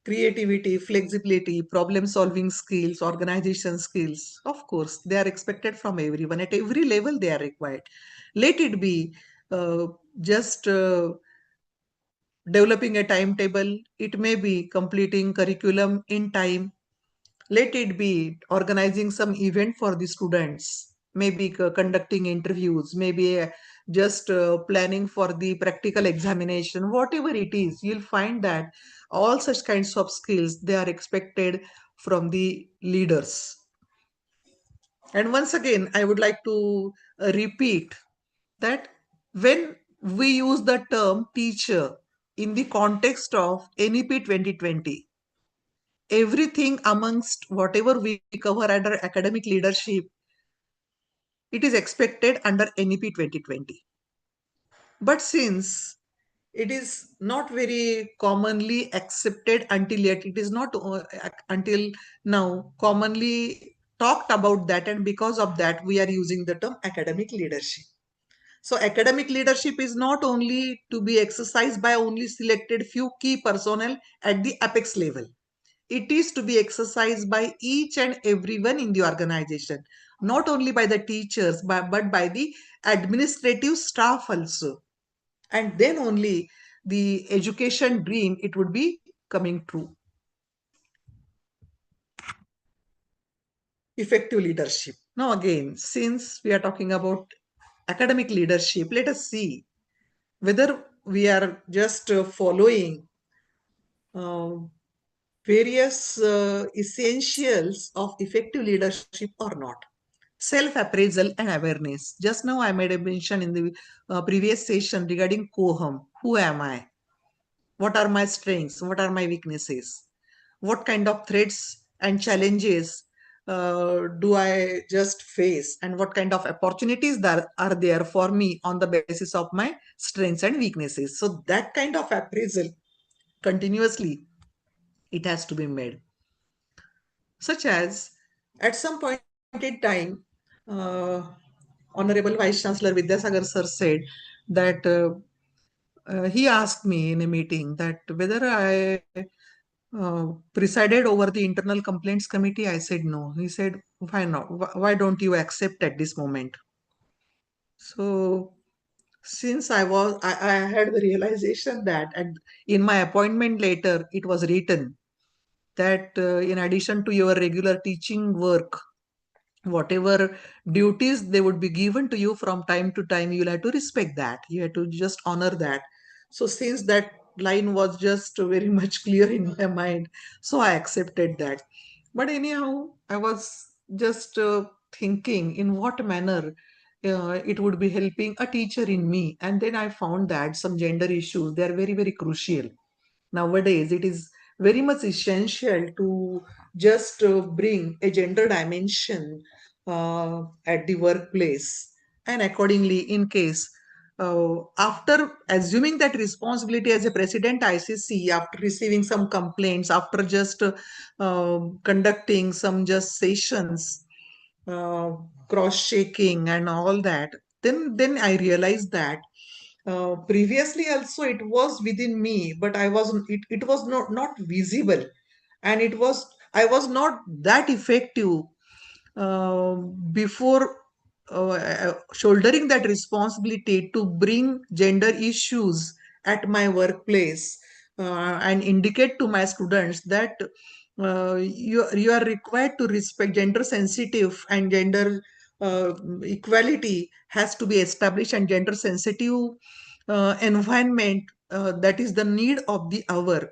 creativity, flexibility, problem solving skills, organization skills, of course, they are expected from everyone. At every level, they are required. Let it be uh, just developing a timetable. It may be completing curriculum in time. Let it be organizing some event for the students, maybe conducting interviews, maybe just planning for the practical examination, whatever it is, you'll find that all such kinds of skills, they are expected from the leaders. And once again, I would like to repeat that when we use the term teacher in the context of NEP 2020, everything amongst whatever we cover under academic leadership, it is expected under NEP 2020. But since it is not very commonly accepted until yet, it is not until now commonly talked about that, and because of that, we are using the term academic leadership. So academic leadership is not only to be exercised by only selected few key personnel at the apex level. It is to be exercised by each and everyone in the organization, not only by the teachers, but by the administrative staff also. And then only the education dream, it would be coming true. Effective leadership. Now again, since we are talking about academic leadership, let us see whether we are just following uh, various essentials of effective leadership or not. Self-appraisal and awareness. Just now I made a mention in the previous session regarding Koham. Who am I? What are my strengths? What are my weaknesses? What kind of threats and challenges do I just face? And what kind of opportunities that are there for me on the basis of my strengths and weaknesses? So that kind of appraisal continuously, it has to be made. such as at some point in time, Honorable Vice Chancellor Vidyasagar sir said that he asked me in a meeting that whether I presided over the internal complaints committee. I said no. He said, why not? Why don't you accept at this moment? So since I had the realization that in my appointment letter, it was written that in addition to your regular teaching work, whatever duties they would be given to you from time to time, you'll have to respect that. You have to just honor that. So since that line was just very much clear in my mind, so I accepted that. But anyhow, I was just thinking in what manner it would be helping a teacher in me. And then I found that some gender issues, they are very, very crucial. Nowadays, it is very much essential to just bring a gender dimension at the workplace. And accordingly, in case after assuming that responsibility as a president ICC, after receiving some complaints, after just conducting some just sessions, uh, cross checking and all that, then I realized that previously also it was within me, but it was not visible, and I was not that effective uh, before shouldering that responsibility to bring gender issues at my workplace and indicate to my students that you are required to respect gender sensitive, and gender equality has to be established, and gender sensitive environment, that is the need of the hour.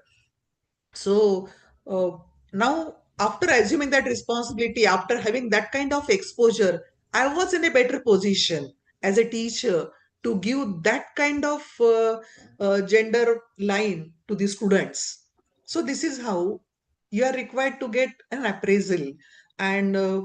So uh, now, after assuming that responsibility, after having that kind of exposure, I was in a better position as a teacher to give that kind of gender line to the students. So this is how you are required to get an appraisal and uh,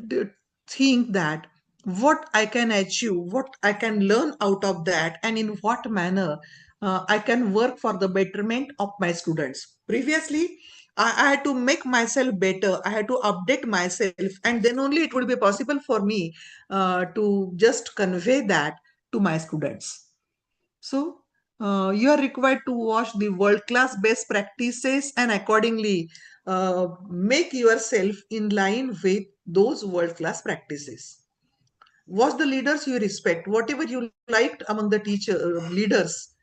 d- think that what I can achieve, what I can learn out of that, and in what manner I can work for the betterment of my students. Previously, I had to make myself better. I had to update myself, and then only it would be possible for me to just convey that to my students. So, you are required to watch the world-class best practices and accordingly make yourself in line with those world-class practices. Watch the leaders you respect, whatever you liked among the teacher leaders,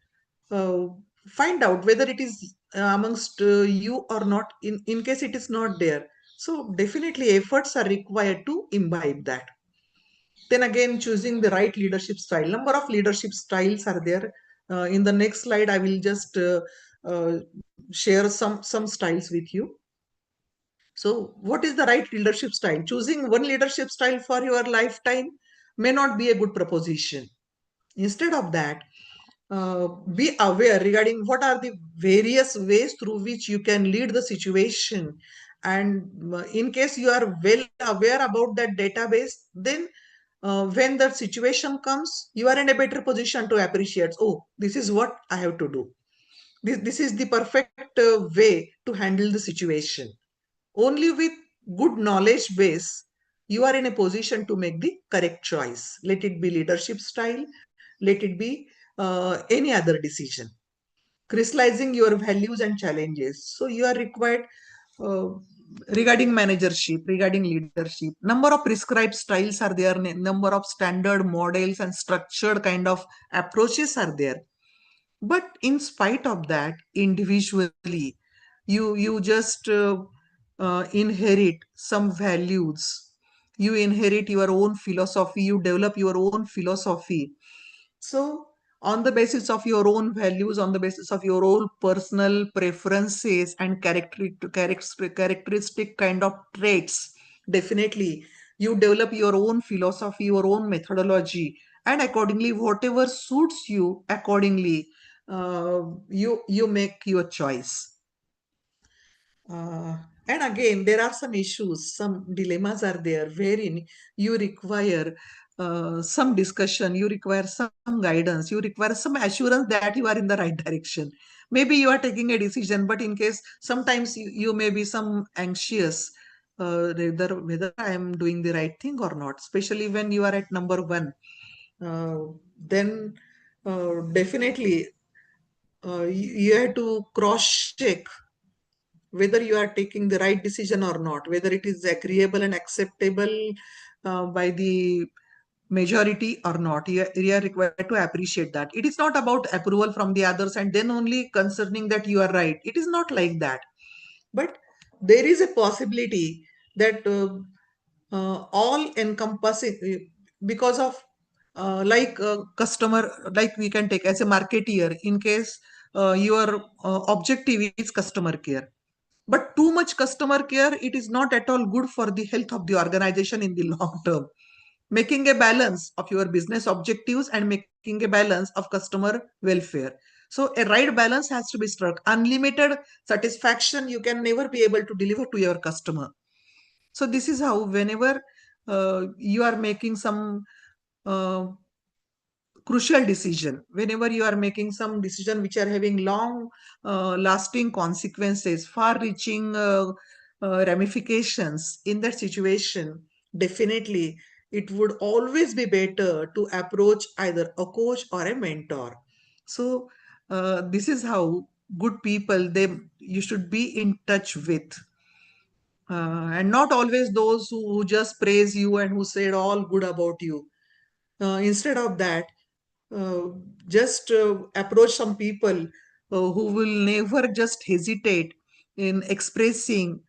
uh, find out whether it is amongst you or not, in case it is not there. So definitely efforts are required to imbibe that. Then again, choosing the right leadership style. Number of leadership styles are there. In the next slide, I will just uh, share some styles with you. So what is the right leadership style? Choosing one leadership style for your lifetime may not be a good proposition. Instead of that, be aware regarding what are the various ways through which you can lead the situation. And in case you are well aware about that database, then when that situation comes, you are in a better position to appreciate, oh, this is what I have to do. This is the perfect way to handle the situation. Only with good knowledge base, you are in a position to make the correct choice. Let it be leadership style, let it be any other decision. Crystallizing your values and challenges. So you are required uh, regarding managership, regarding leadership. Number of prescribed styles are there, number of standard models and structured kind of approaches are there. But in spite of that, individually, you just inherit some values, you inherit your own philosophy, you develop your own philosophy. So on the basis of your own values, on the basis of your own personal preferences and characteristic kind of traits, definitely you develop your own philosophy, your own methodology, and accordingly whatever suits you, accordingly you make your choice. And again, there are some issues, some dilemmas are there wherein you require some discussion, you require some guidance, you require some assurance that you are in the right direction. Maybe you are taking a decision, but in case sometimes you may be some anxious whether I am doing the right thing or not, especially when you are at number one. Then definitely you have to cross check whether you are taking the right decision or not, whether it is agreeable and acceptable by the majority or not. You are required to appreciate that. It is not about approval from the others and then only concerning that you are right. It is not like that. But there is a possibility that all encompassing, because of like customer, like we can take as a marketeer, in case your objective is customer care, but too much customer care, it is not at all good for the health of the organization in the long term. Making a balance of your business objectives and making a balance of customer welfare. So a right balance has to be struck. Unlimited satisfaction you can never be able to deliver to your customer. So this is how, whenever you are making some uh, crucial decision, whenever you are making some decision which are having long lasting consequences, far reaching ramifications, in that situation, definitely it would always be better to approach either a coach or a mentor. So this is how good people, they you should be in touch with, and not always those who just praise you and who said all good about you. Instead of that, uh, just approach some people who will never just hesitate in expressing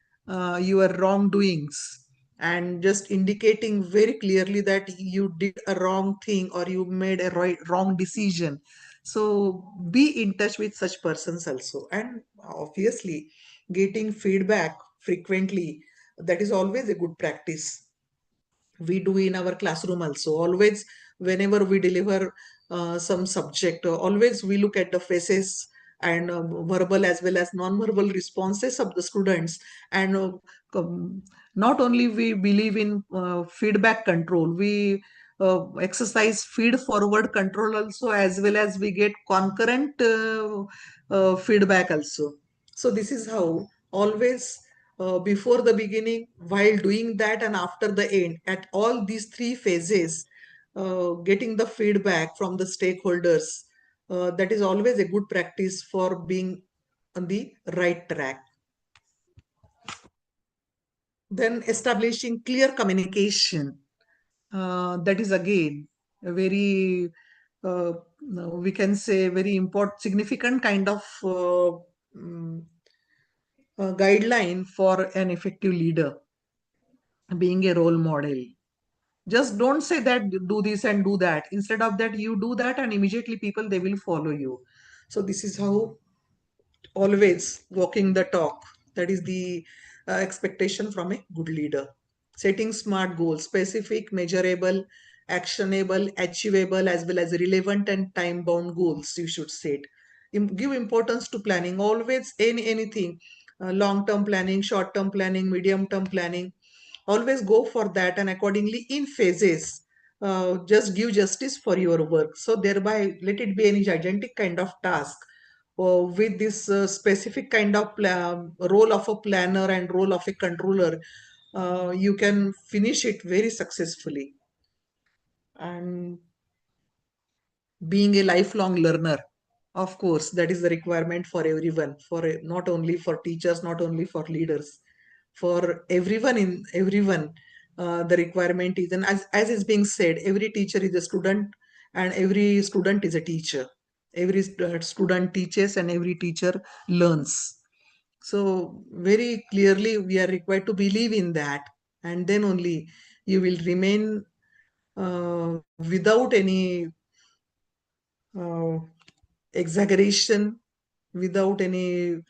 your wrongdoings and just indicating very clearly that you did a wrong thing or you made a wrong decision. So be in touch with such persons also. And obviously, getting feedback frequently, that is always a good practice. We do in our classroom also. Always, whenever we deliver some subject, always we look at the faces and verbal as well as non-verbal responses of the students. And not only we believe in feedback control, we exercise feed forward control also, as well as we get concurrent feedback also. So this is how, always before the beginning, while doing that, and after the end, at all these three phases, getting the feedback from the stakeholders, that is always a good practice for being on the right track. Then establishing clear communication, that is again a very we can say very important, significant kind of guideline for an effective leader, being a role model. Just don't say that do this and do that. Instead of that, you do that and immediately people, they will follow you. So this is how, always walking the talk. That is the expectation from a good leader. Setting smart goals, specific, measurable, actionable, achievable, as well as relevant and time bound goals you should set. Give importance to planning. Always, anything, long term planning, short term planning, medium term planning. Always go for that, and accordingly in phases. Just give justice for your work. So thereby, let it be any gigantic kind of task, with this specific kind of role of a planner and role of a controller, you can finish it very successfully. And being a lifelong learner, of course, that is the requirement for everyone, not only for teachers, not only for leaders, for everyone. In everyone, the requirement is, and as is being said, every teacher is a student and every student is a teacher. Every student teaches and every teacher learns. So very clearly we are required to believe in that, and then only you will remain without any uh, exaggeration, without any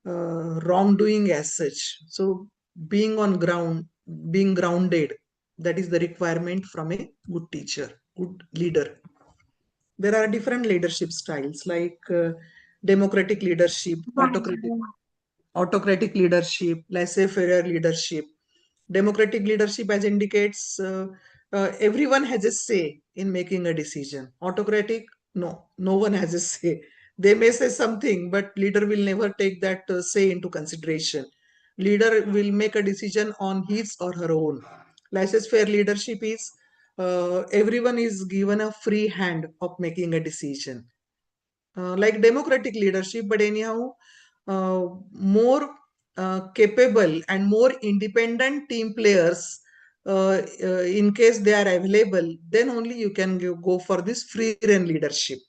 wrongdoing as such. So being on ground, being grounded, that is the requirement from a good teacher, good leader. There are different leadership styles, like democratic leadership, autocratic leadership, laissez-faire leadership. Democratic leadership, as indicates, everyone has a say in making a decision. Autocratic, no one has a say. They may say something, but leader will never take that say into consideration. Leader will make a decision on his or her own. Laissez-faire leadership is everyone is given a free hand of making a decision, like democratic leadership, but anyhow, more capable and more independent team players, in case they are available, then only you can go for this free reign leadership.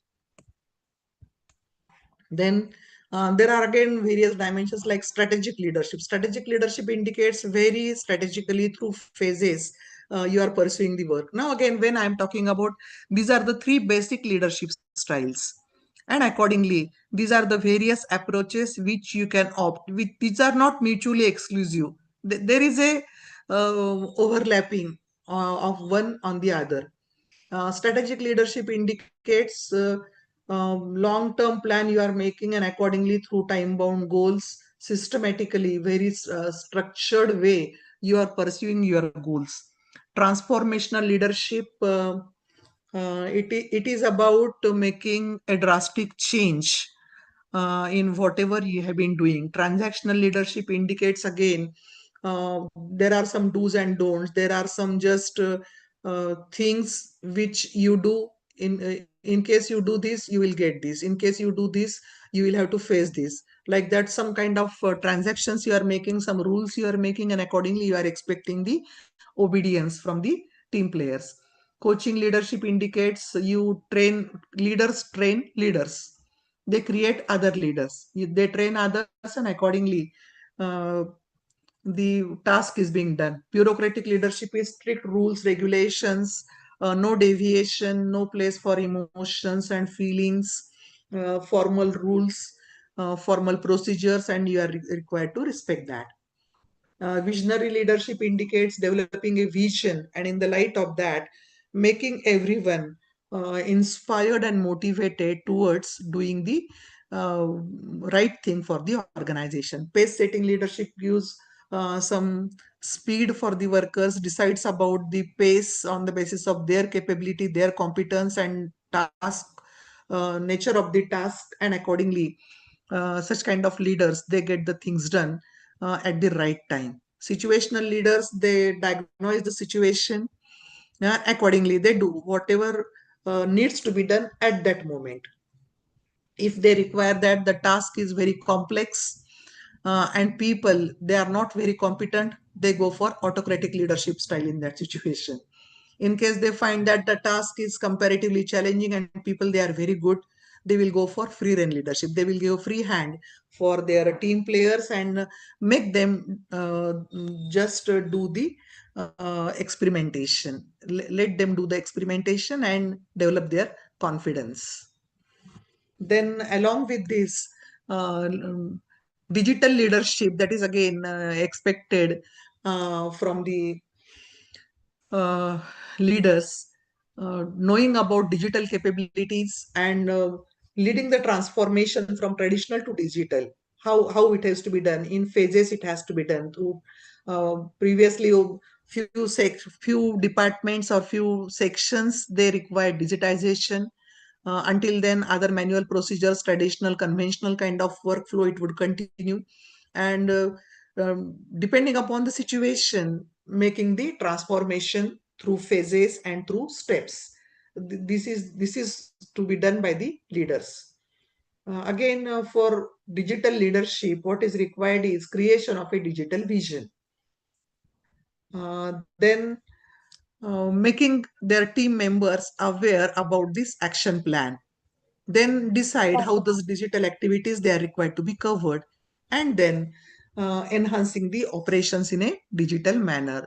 Then there are again various dimensions like strategic leadership. Strategic leadership indicates very strategically through phases you are pursuing the work. Now, again, when I am talking about, these are the three basic leadership styles. And accordingly, these are the various approaches which you can opt. These are not mutually exclusive. There is a overlapping of one on the other. Strategic leadership indicates long-term plan you are making, and accordingly through time-bound goals, systematically, very structured way you are pursuing your goals. Transformational leadership, it is about making a drastic change in whatever you have been doing. Transactional leadership indicates again, there are some do's and don'ts. There are some just things which you do. In case you do this, you will get this. In case you do this, you will have to face this. Like that, some kind of transactions you are making, some rules you are making, and accordingly you are expecting the obedience from the team players. Coaching leadership indicates you train leaders. They create other leaders. They train others, and accordingly, uh, the task is being done. Bureaucratic leadership is strict rules, regulations, no deviation, no place for emotions and feelings, formal rules, formal procedures, and you are required to respect that. Visionary leadership indicates developing a vision, and in the light of that, making everyone inspired and motivated towards doing the right thing for the organization. Pace setting leadership gives some speed for the workers, decides about the pace on the basis of their capability, their competence, and task nature of the task, and accordingly, such kind of leaders, they get the things done at the right time. Situational leaders, they diagnose the situation, accordingly they do whatever needs to be done at that moment. If they require that the task is very complex and people, they are not very competent, they go for autocratic leadership style in that situation. In case they find that the task is comparatively challenging and people, they are very good, they will go for free reign leadership. They will give free hand for their team players and make them just do the experimentation. Let them do the experimentation and develop their confidence. Then along with this, digital leadership, that is again expected from the leaders, knowing about digital capabilities and leading the transformation from traditional to digital. How it has to be done in phases. It has to be done through previously few departments or few sections, they require digitization. Until then, other manual procedures, traditional, conventional kind of workflow, it would continue. And depending upon the situation, making the transformation through phases and through steps. This is to be done by the leaders. Again, for digital leadership, what is required is creation of a digital vision. Then making their team members aware about this action plan, then decide how those digital activities they are required to be covered, and then enhancing the operations in a digital manner.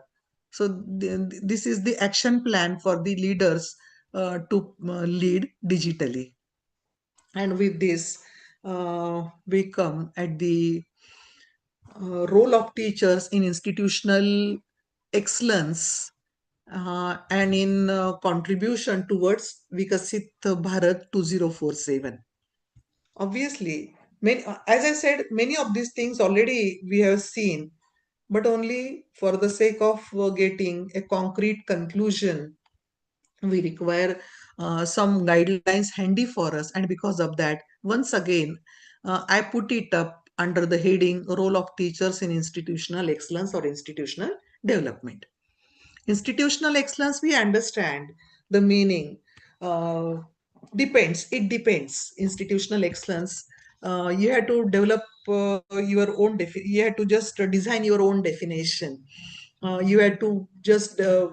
So this is the action plan for the leaders to lead digitally. And with this, we come at the role of teachers in institutional excellence and in contribution towards Vikasit Bharat 2047. Obviously, as I said, many of these things already we have seen. but only for the sake of getting a concrete conclusion. We require some guidelines handy for us, and because of that, once again, I put it up under the heading Role of Teachers in Institutional Excellence or Institutional Development. Institutional excellence, we understand the meaning. Uh, Depends. It depends. Institutional excellence. You have to develop your own. You have to just design your own definition. You have to just uh,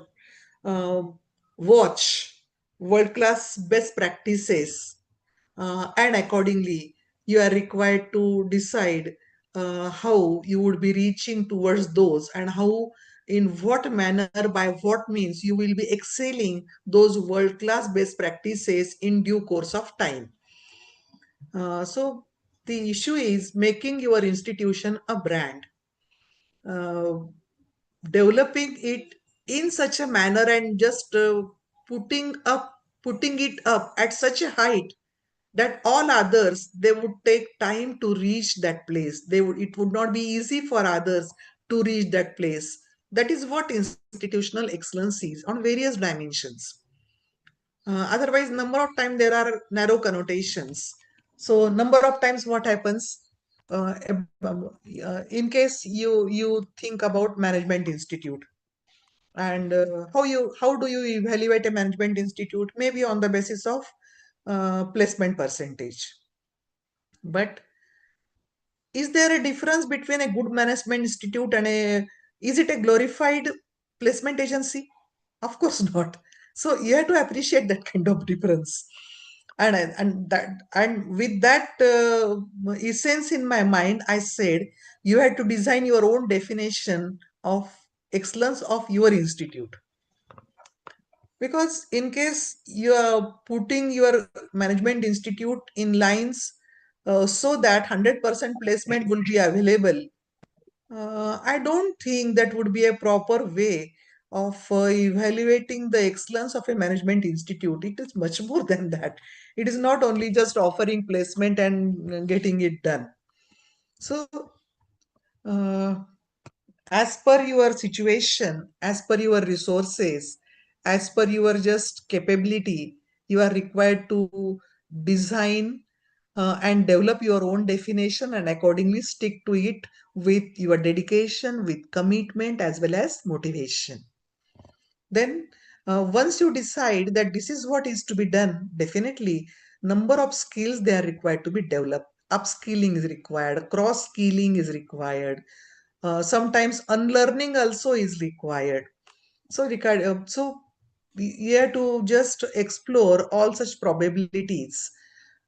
watch world class best practices, and accordingly you are required to decide how you would be reaching towards those, and how, in what manner, by what means you will be excelling those world class best practices in due course of time. So the issue is making your institution a brand, uh, developing it in such a manner, and just putting it up at such a height that all others, they would take time to reach that place. It would not be easy for others to reach that place. That is what institutional excellence is on various dimensions. Otherwise, number of times there are narrow connotations. So number of times what happens, in case you think about management institute, and how do you evaluate a management institute? Maybe on the basis of placement percentage. But is there a difference between a good management institute and is it a glorified placement agency? Of course not. So you have to appreciate that kind of difference. And with that essence in my mind, I said you had to design your own definition of excellence of your institute. Because in case you are putting your management institute in lines so that 100% placement will be available, I don't think that would be a proper way of evaluating the excellence of a management institute. It is much more than that. It is not only just offering placement and getting it done. So, uh, as per your situation, as per your resources, as per your just capability, you are required to design and develop your own definition, and accordingly stick to it with your dedication, with commitment, as well as motivation. Then once you decide that this is what is to be done, definitely number of skills they are required to be developed. Upskilling is required, cross skilling is required, sometimes unlearning also is required. So you have to just explore all such probabilities,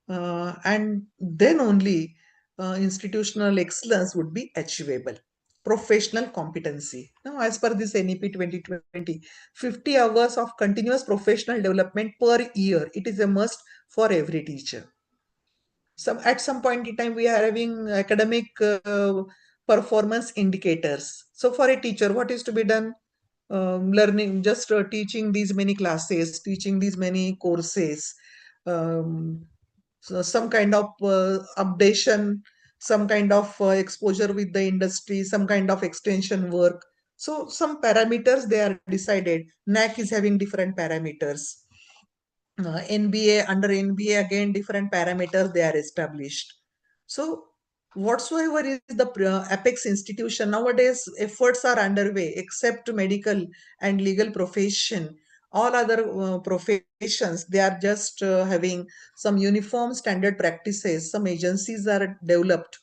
and then only institutional excellence would be achievable. Professional competency. Now, as per this NEP 2020, 50 hours of continuous professional development per year. It is a must for every teacher. At some point in time, we are having academic performance indicators. So for a teacher, what is to be done? Learning, just teaching these many classes, teaching these many courses, um, so some kind of updation, some kind of exposure with the industry, some kind of extension work. So some parameters they are decided. NAC is having different parameters. NBA, under NBA again different parameters they are established. So whatsoever is the apex institution, nowadays efforts are underway, except medical and legal profession. All other professions, they are just having some uniform standard practices. Some agencies are developed,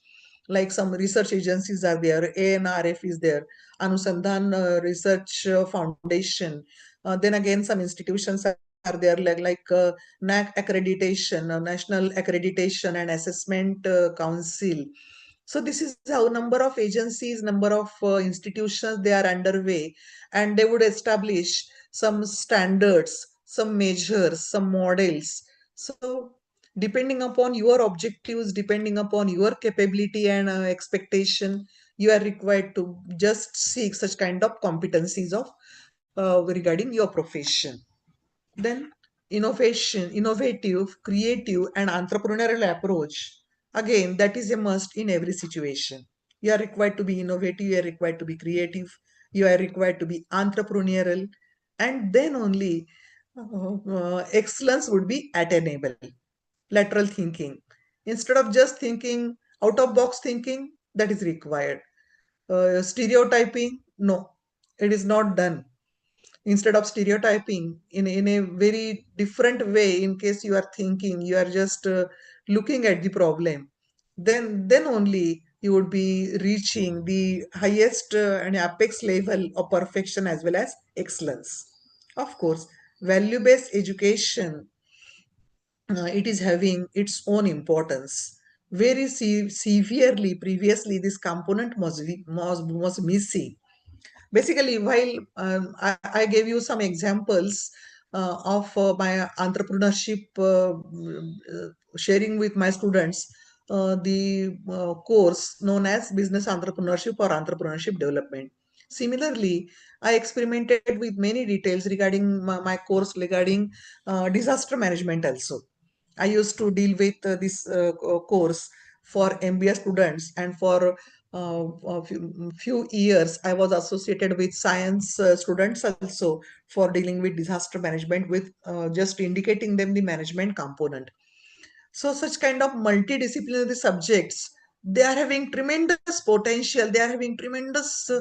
like some research agencies are there, ANRF is there, Anusandhan Research Foundation. Then again, some institutions are there, like NAC accreditation, National Accreditation and Assessment Council. So this is how number of agencies, number of institutions they are underway, and they would establish some standards, some measures, some models. So depending upon your objectives, depending upon your capability and expectation, you are required to just seek such kind of competencies of regarding your profession. Then innovation, innovative, creative, and entrepreneurial approach. Again, that is a must in every situation. You are required to be innovative, you are required to be creative, you are required to be entrepreneurial, and then only excellence would be attainable. Lateral thinking. Instead of just thinking out of box thinking, that is required. Stereotyping, no, it is not done. Instead of stereotyping in a very different way, in case you are thinking, you are just looking at the problem, then only you would be reaching the highest and apex level of perfection as well as excellence. Of course, value based education, it is having its own importance. Very severely previously, this component was missing. Basically, while I gave you some examples of my entrepreneurship, sharing with my students the course known as business entrepreneurship or entrepreneurship development. Similarly, I experimented with many details regarding my course regarding disaster management also. I used to deal with this course for MBA students, and for a few years I was associated with science students also for dealing with disaster management, with just indicating them the management component. So such kind of multidisciplinary subjects, they are having tremendous potential, they are having tremendous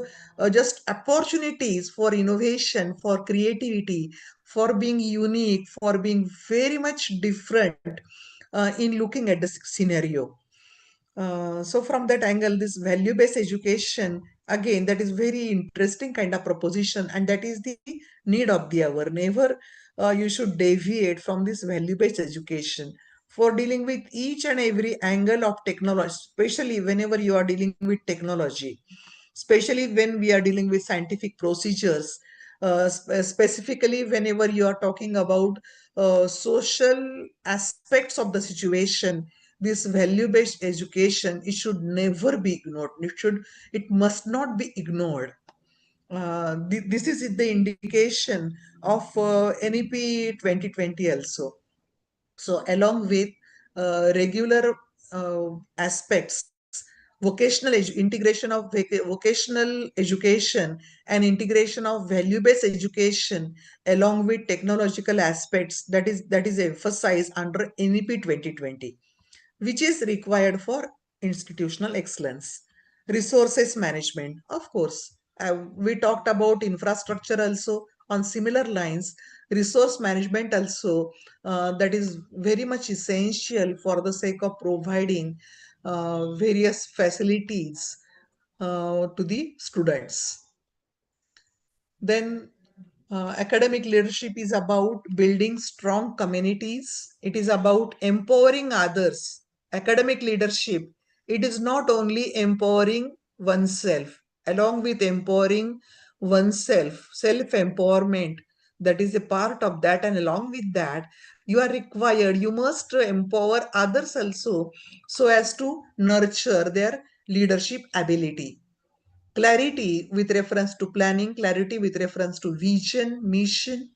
just opportunities for innovation, for creativity, for being unique, for being very much different in looking at the scenario. So from that angle, this value-based education, again, that is very interesting kind of proposition, and that is the need of the hour. Never you should deviate from this value-based education for dealing with each and every angle of technology, especially whenever you are dealing with technology, especially when we are dealing with scientific procedures, specifically whenever you are talking about social aspects of the situation. This value-based education, it should never be ignored. It must not be ignored. This is the indication of NEP 2020 also. So along with regular aspects, integration of vocational education and integration of value-based education along with technological aspects, that is emphasized under NEP 2020, which is required for institutional excellence. Resources management, of course. We talked about infrastructure also on similar lines. Resource management also, that is very much essential for the sake of providing various facilities to the students. Then academic leadership is about building strong communities. It is about empowering others. Academic leadership, it is not only empowering oneself. Along with empowering oneself, self-empowerment, that is a part of that. And along with that, you must empower others also, so as to nurture their leadership ability. Clarity with reference to planning, clarity with reference to vision, mission,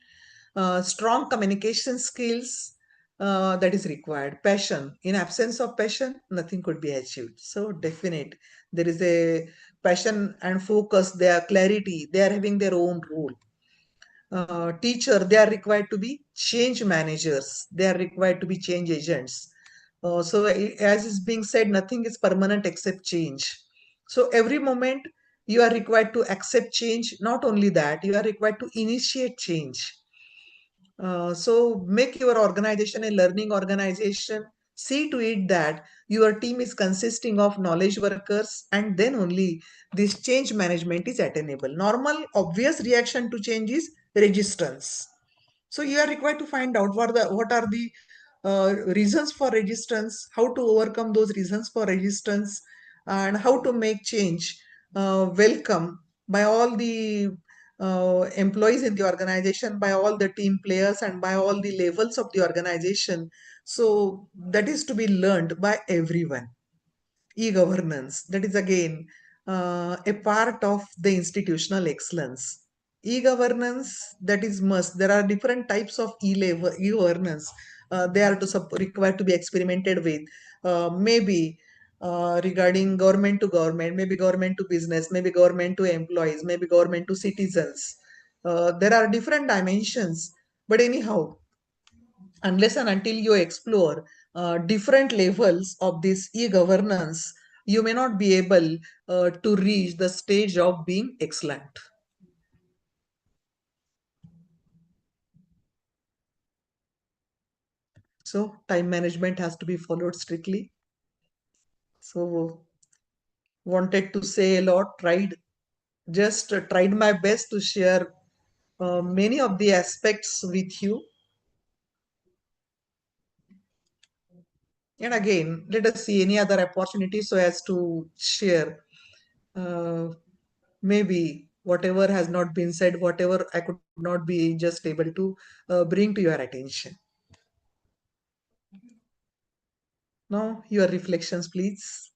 strong communication skills, that is required. Passion. In absence of passion, nothing could be achieved. So definite. There is a passion and focus, their clarity, they are having their own role. Teacher, they are required to be change managers. They are required to be change agents. So as is being said, nothing is permanent except change. So every moment you are required to accept change. Not only that, you are required to initiate change. So make your organization a learning organization. See to it that your team is consisting of knowledge workers, and then only this change management is attainable. Normal, obvious reaction to change is resistance. So you are required to find out what are the reasons for resistance, how to overcome those reasons for resistance, and how to make change welcome by all the employees in the organization, by all the team players, and by all the levels of the organization. So that is to be learned by everyone. E-governance, that is again a part of the institutional excellence. E-governance, that is must. There are different types of e-governance. They are required to be experimented with. Maybe regarding government to government, maybe government to business, maybe government to employees, maybe government to citizens. There are different dimensions, but anyhow, unless and until you explore different levels of this e-governance, you may not be able to reach the stage of being excellent. So time management has to be followed strictly. So wanted to say a lot, tried my best to share many of the aspects with you. And again, let us see any other opportunity so as to share maybe whatever has not been said, whatever I could not be just able to bring to your attention. Now, your reflections, please.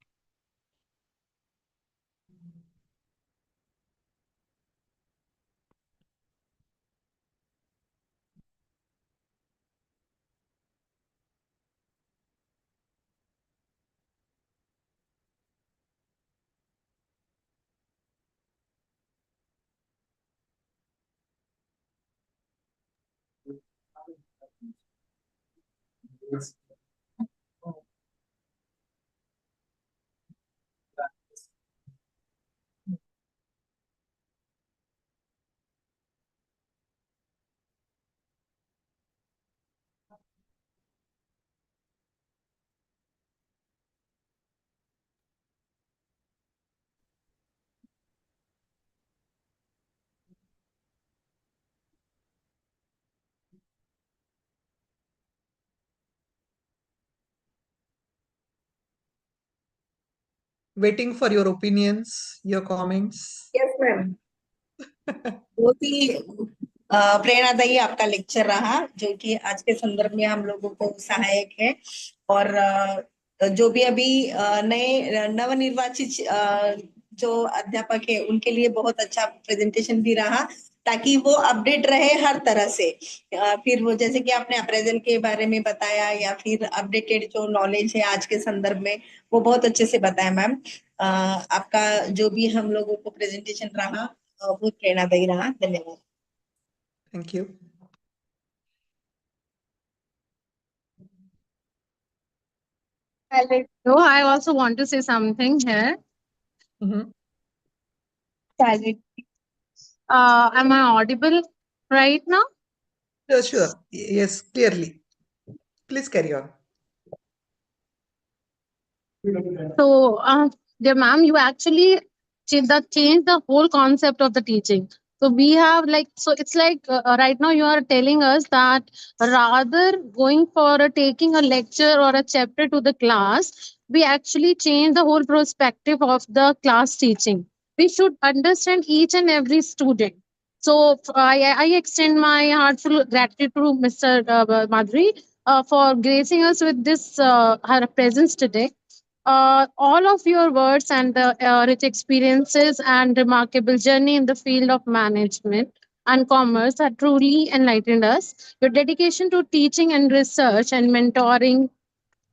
Waiting for your opinions, your comments. Yes, ma'am. बहुत ही प्रेरणादायी आपका lecture रहा, जो कि आज के संदर्भ में हम लोगों को सहायक है। और जो भी अभी नए नवनिर्वाचित जो अध्यापक है, उनके लिए बहुत अच्छा प्रेजेंटेशन भी रहा, ताकि वो अपडेट रहे हर तरह से। फिर वो जैसे कि आपने अप्रेजल के बारे में बताया, या फिर अपडेटेड जो नॉलेज है आज के संदर्भ में, वो बहुत अच्छे से बताया मैम। आपका जो भी हम लोगों को प्रेजेंटेशन रहा, बहुत प्रेरणादायी रहा। धन्यवाद। Thank you. Hello, I also want to say something here. Mm-hmm. Am I audible right now? Sure. Yes, clearly. Please carry on. So, dear ma'am, you actually changed the whole concept of the teaching. So we have like, so it's like right now you are telling us that rather going for taking a lecture or a chapter to the class, we actually change the whole perspective of the class teaching. We should understand each and every student. So I extend my heartful gratitude to Mr. Madhuri for gracing us with this her presence today. All of your words and the rich experiences and remarkable journey in the field of management and commerce have truly enlightened us. Your dedication to teaching and research and mentoring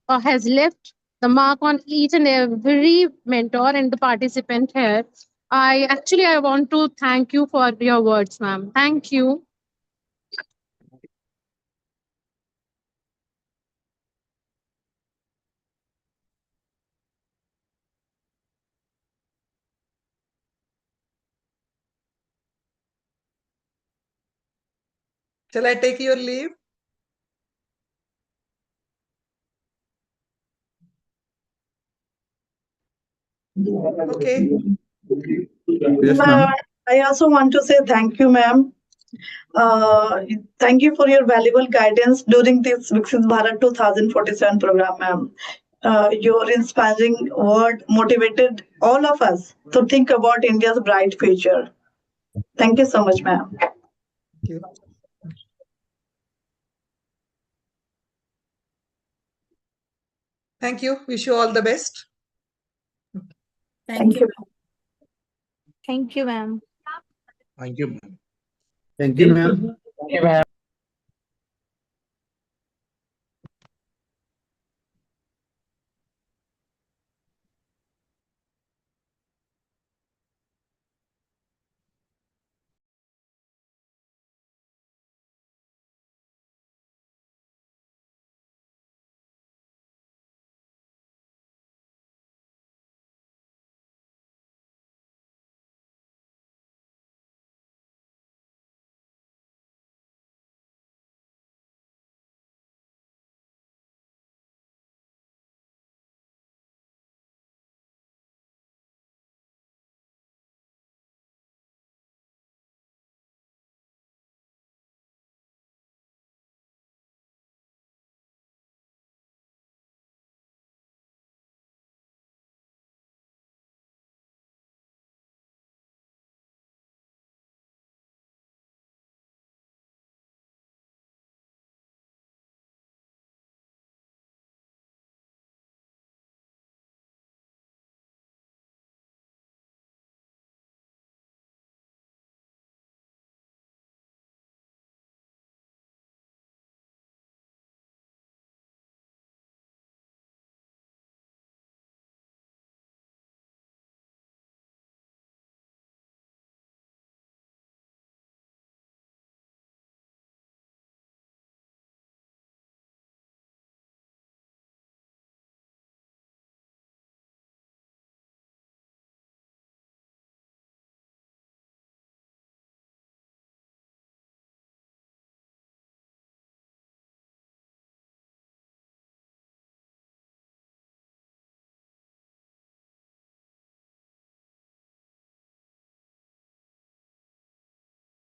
has left the mark on each and every mentor and the participant here. I want to thank you for your words, ma'am. Thank you. Shall I take your leave? Okay. Yes, ma'am. I also want to say thank you, ma'am. Thank you for your valuable guidance during this Viksit Bharat 2047 program, ma'am. Your inspiring word motivated all of us to think about India's bright future. Thank you so much, ma'am. Thank you. Thank you. Wish you all the best. Thank you. Thank you, ma'am. Thank you. Thank you, ma'am. Okay, ma'am.